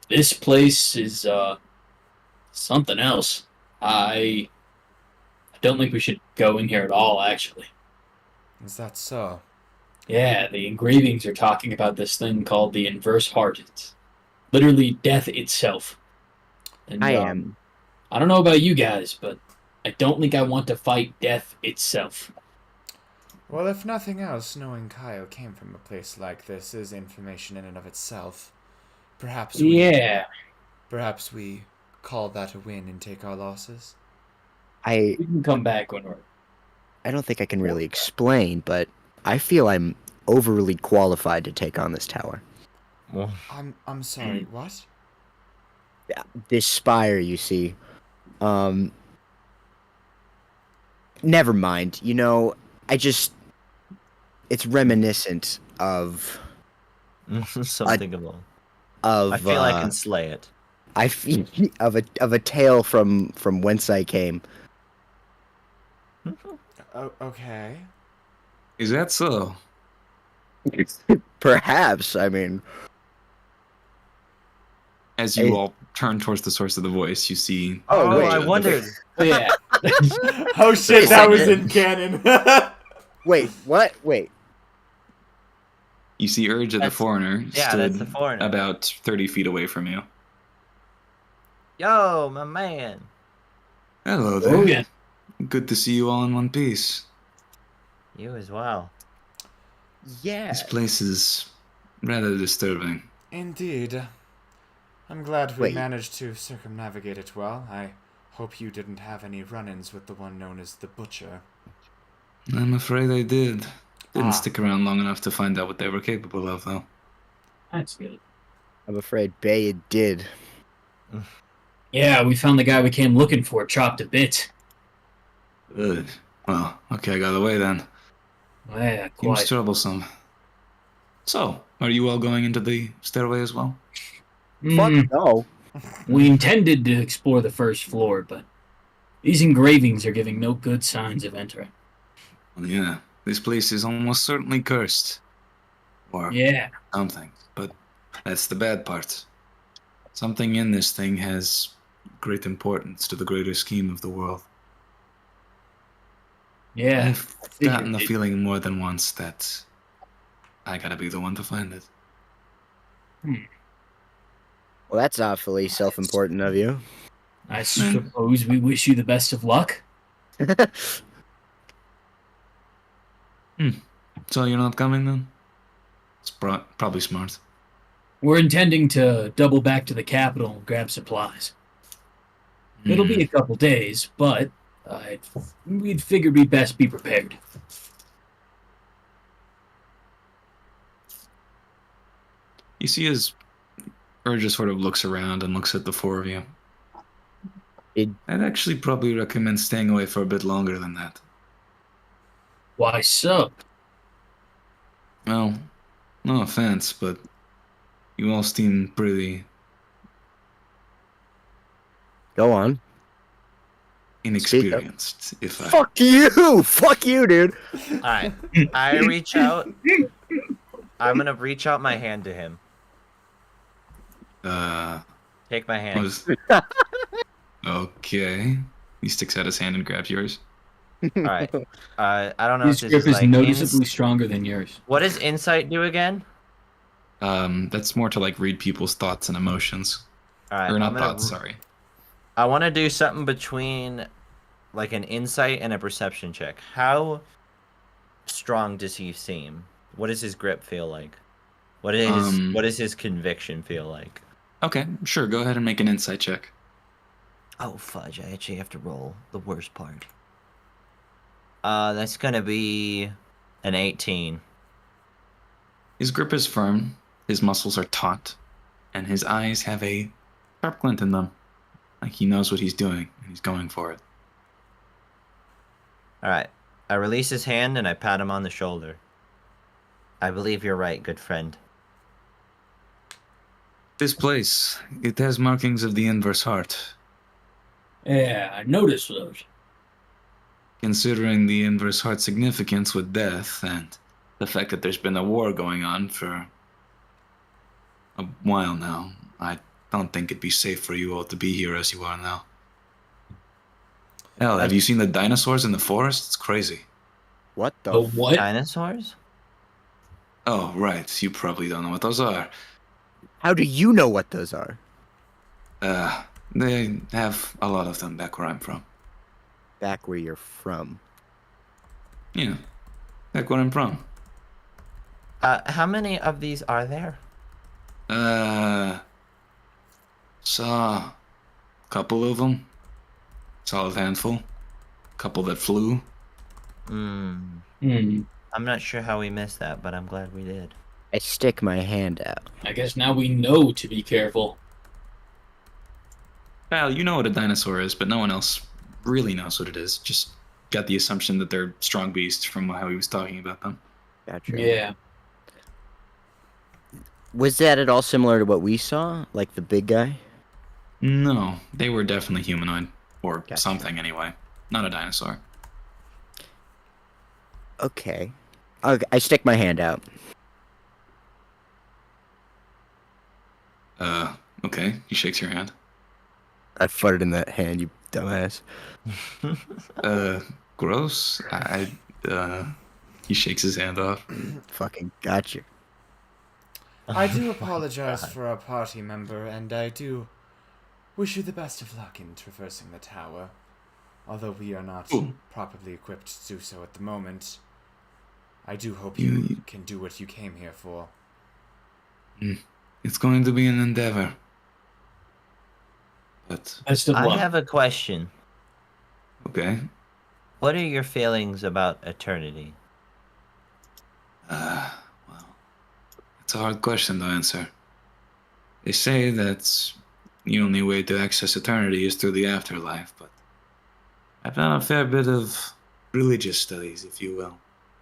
This place is something else. I don't think we should go in here at all, actually. Is that so? Yeah, the engravings are talking about this thing called the inverse heart. It's literally death itself. And, I am. I don't know about you guys, but I don't think I want to fight death itself. Well, if nothing else, knowing Kyle came from a place like this is information in and of itself. Perhaps we call that a win and take our losses. I We can come back when we're... don't think I can really explain, but I feel I'm overly qualified to take on this tower. Well, I'm sorry, what? This spire, you see. Never mind. You know, it's reminiscent of something about. of I feel I can slay it. I feel of a tale from whence I came. Oh, okay. Is that so? Perhaps, I mean, as you all turn towards the source of the voice, you see. Oh, wait. I Urja, wondered. the, Oh, Oh, wait. I wondered. Oh, yeah. Oh shit, Wait a that was second. in canon. Wait, what? Wait. you see Urja, the That's- foreigner, yeah, that's the stood foreigner. about 30 feet away from you. Yo, my man. Hello there. Logan. Good to see you all in one piece. You as well. Yeah. This place is rather disturbing. Indeed. I'm glad we Wait. managed to circumnavigate it well. I hope you didn't have any run-ins with the one known as the Butcher. I'm afraid I did. Didn't Ah. stick around long enough to find out what they were capable of, though. That's good. I'm afraid Bay did. Yeah, we found the guy we came looking for, chopped a bit. Good. Well, okay, I got away then. Yeah, He was quite. troublesome. So, are you all going into the stairway as well? Fuck no. We intended to explore the first floor, but these engravings are giving no good signs of entering. Well, yeah, this place is almost certainly cursed. Or Yeah. something. But that's the bad part. Something in this thing has great importance to the greater scheme of the world. Yeah. I've gotten the it. feeling more than once that I gotta be the one to find it. Well, that's awfully self-important of you. I suppose we wish you the best of luck. So you're not coming then? It's probably smart. We're intending to double back to the capital and grab supplies. It'll be a couple days, but we'd figure we'd best be prepared. You see as Urja sort of looks around and looks at the four of you. I'd actually probably recommend staying away for a bit longer than that. Why so? Well, no offense, but you all seem pretty Go on. inexperienced, if I... Fuck you! Fuck you, dude! Alright. I reach out. I'm gonna reach out my hand to him. Take my hand. Was... Okay. He sticks out his hand and grabs yours. Alright. I don't know His if this grip is is like noticeably stronger than yours. What does insight do again? That's more to like read people's thoughts and emotions. Alright. Or not thoughts, sorry. I want to do something between like an insight and a perception check. How strong does he seem? What does his grip feel like? What does his conviction feel like? Okay, sure, go ahead and make an insight check. Oh fudge, I actually have to roll the worst part. That's gonna be an 18. His grip is firm, his muscles are taut, and his eyes have a sharp glint in them. Like he knows what he's doing, and he's going for it. Alright. I release his hand and I pat him on the shoulder. I believe you're right, good friend. This place, it has markings of the inverse heart. Yeah, I noticed those. Considering the inverse heart significance with death, and the fact that there's been a war going on for a while now, I don't think it'd be safe for you all to be here as you are now. Hell, have you seen the dinosaurs in the forest? It's crazy. What the? The what? Dinosaurs? Oh, right. You probably don't know what those are. How do you know what those are? They have a lot of them back where I'm from. Back where you're from. Yeah, back where I'm from. How many of these are there? Saw a couple of them. Solid handful. Couple that flew. Hmm. I'm not sure how we missed that, but I'm glad we did. I stick my hand out. I guess now we know to be careful. Well, you know what a dinosaur is, but no one else really knows what it is. Just got the assumption that they're strong beasts from how he was talking about them. Gotcha. Yeah. Was that at all similar to what we saw? Like the big guy? No, they were definitely humanoid. Or Gotcha. something, anyway. Not a dinosaur. Okay. I stick my hand out. Okay, he shakes your hand. I farted in that hand, you dumbass. Gross. He shakes his hand off. Fucking got you. I do Oh my apologize God. for our party member, and I do wish you the best of luck in traversing the tower. Although we are not Ooh. properly equipped to do so at the moment, I do hope you You- can do what you came here for. It's going to be an endeavor. But, Best of I luck. have a question. okay. What are your feelings about eternity? Well, it's a hard question to answer. They say that the only way to access eternity is through the afterlife, but I've done a fair bit of religious studies, if you will.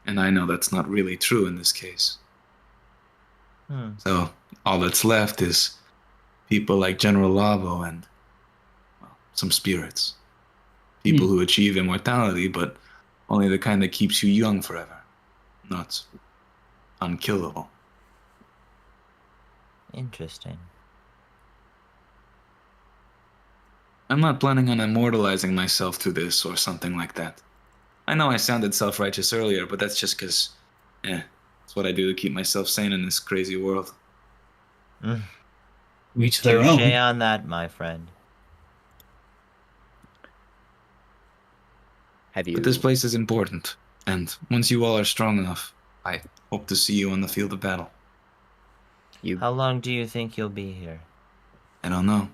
And I know that's not really true in this case. Hmm. So all that's left is people like General Lavo and, well, some spirits. People who achieve immortality, but only the kind that keeps you young forever, not unkillable. Interesting. I'm not planning on immortalizing myself through this or something like that. I know I sounded self-righteous earlier, but that's just because, it's what I do to keep myself sane in this crazy world. Each their Touche own. on that, my friend. Have you? But this place is important, and once you all are strong enough, I hope to see you on the field of battle. How long do you think you'll be here? I don't know.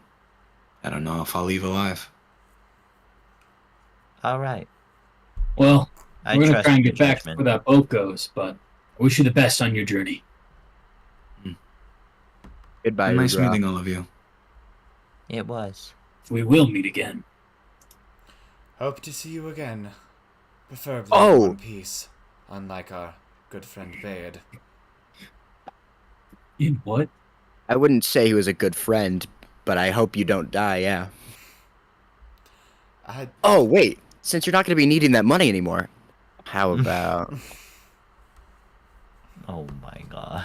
I don't know if I'll leave alive. All right. Well, I we're gonna trust try and your get back judgment. where that boat goes, but I wish you the best on your journey. Goodbye, Nice Ugra. meeting all of you. It was. We will meet again. Hope to see you again. Preferably Oh. in one piece, unlike our good friend Bayard. In what? I wouldn't say he was a good friend, but I hope you don't die, yeah. Oh, wait. Since you're not going to be needing that money anymore, how about... Oh my God.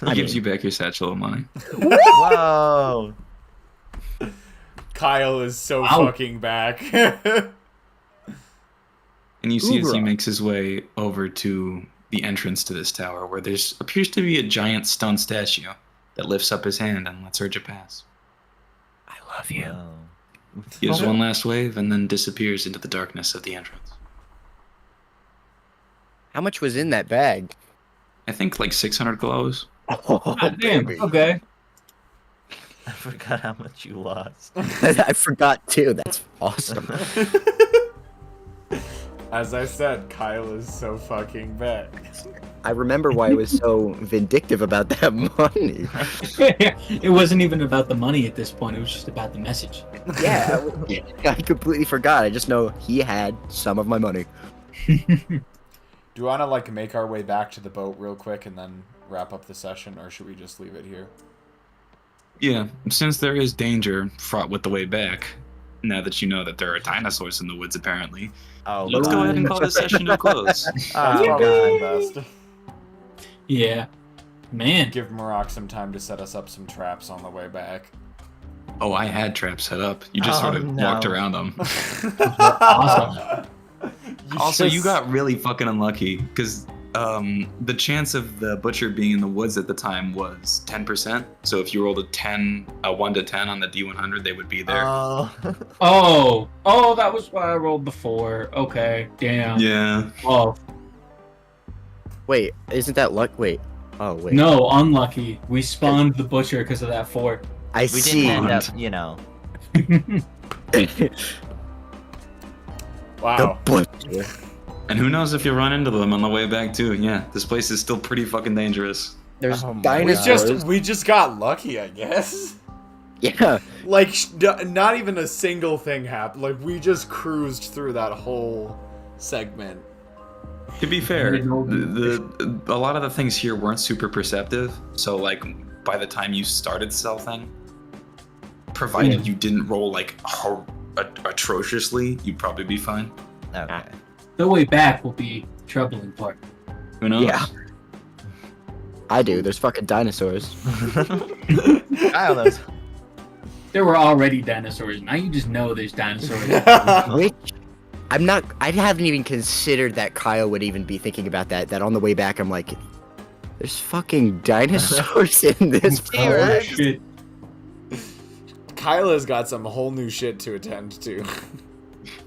He gives you back your satchel of money. Whoa. Kyle is so Wow. fucking back. And you see as he Hoorah. makes his way over to the entrance to this tower, where there's appears to be a giant stone statue that lifts up his hand and lets Urja pass. I love you. Whoa. He gives one last wave and then disappears into the darkness of the entrance. How much was in that bag? I think like 600 glows. Oh, God damn. baby. Okay. I forgot how much you lost. I forgot, too. That's awesome. As I said, Kyle is so fucking back. I remember why I was so vindictive about that money. It wasn't even about the money at this point. It was just about the message. Yeah, I completely forgot. I just know he had some of my money. Do you want to like make our way back to the boat real quick and then wrap up the session, or should we just leave it here? Yeah, since there is danger fraught with the way back, now that you know that there are dinosaurs in the woods apparently, Oh, let's go ahead and call this session to a close. That's Oh, probably God. the best. Yeah. Man. Give Marok some time to set us up some traps on the way back. Oh, I had traps set up. You just sort of no. walked around them. Awesome. Also, you got really fucking unlucky because the chance of the butcher being in the woods at the time was 10%. So if you rolled a 1 to 10 on the D100, they would be there. Oh. Oh, that was what I rolled before. Okay, damn. Yeah. Oh, Wait, isn't that luck? Wait. Oh, wait. no, unlucky. We spawned the butcher because of that fort. I We see. didn't end up, you know. Wow. The butcher. And who knows if you run into them on the way back too. Yeah, this place is still pretty fucking dangerous. There's Oh my dinosaurs. We just got lucky, I guess. Yeah. Like, not even a single thing happened. Like, we just cruised through that whole segment. To be fair, a lot of the things here weren't super perceptive. So like by the time you started selfing, provided you didn't roll like atrociously, you'd probably be fine. Okay. The way back will be troubling part. Who knows? Yeah. I do. There's fucking dinosaurs. Kyle knows. There were already dinosaurs. Now you just know there's dinosaurs. Which I haven't even considered that Kyle would even be thinking about that. That on the way back, I'm like, there's fucking dinosaurs in this. Oh, T-Rex. shit. Kyla's got some whole new shit to attend to.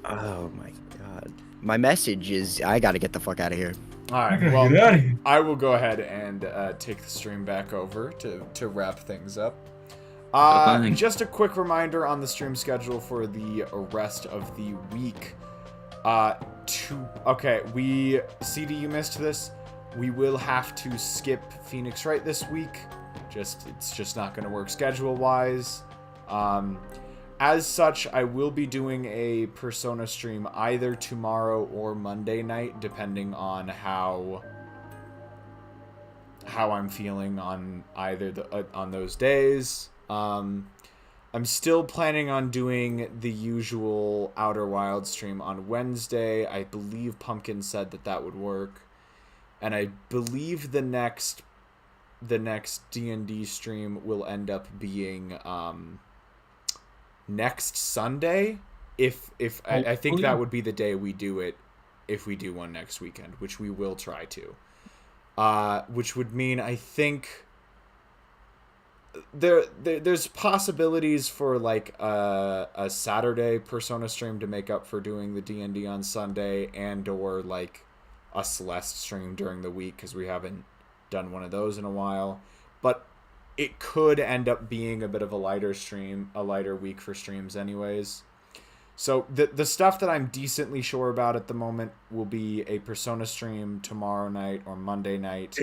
Oh my god. My message is I gotta get the fuck out of here. Alright, well, I will go ahead and take the stream back over to wrap things up. Bye-bye. Just a quick reminder on the stream schedule for the rest of the week. CD, you missed this. We will have to skip Phoenix Wright this week. It's just not going to work schedule-wise. As such, I will be doing a Persona stream either tomorrow or Monday night, depending on how I'm feeling on either on those days. I'm still planning on doing the usual Outer Wild stream on Wednesday. I believe Pumpkin said that would work, and I believe the next D&D stream will end up being next Sunday. I think that would be the day we do it, if we do one next weekend, which we will try to. Which would mean, I think there's possibilities for like a Saturday Persona stream to make up for doing the D&D on Sunday, and or like a Celeste stream during the week, because we haven't done one of those in a while. But it could end up being a bit of a lighter week for streams anyways. So the stuff that I'm decently sure about at the moment will be a Persona stream tomorrow night or Monday night,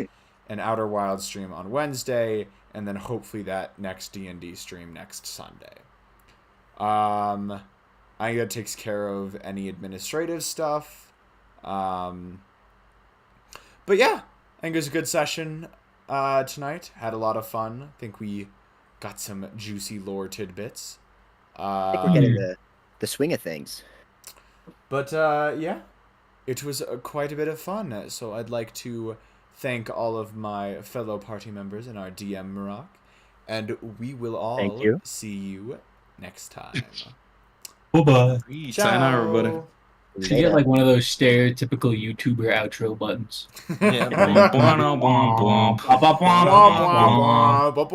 an Outer Wild stream on Wednesday, and then hopefully that next D&D stream next Sunday. I think that takes care of any administrative stuff. But yeah, I think it was a good session tonight. Had a lot of fun. I think we got some juicy lore tidbits. I think we're getting the swing of things. But yeah, it was quite a bit of fun. So I'd like to thank all of my fellow party members and our DM Marak, and we will all see you next time. Bye-bye. Sayonara, everybody. Should get like one of those stereotypical YouTuber outro buttons. Yeah. Bum, bum, bum, bum. Ba-ba-bum, ba-ba-bum. Bum, bum, bum.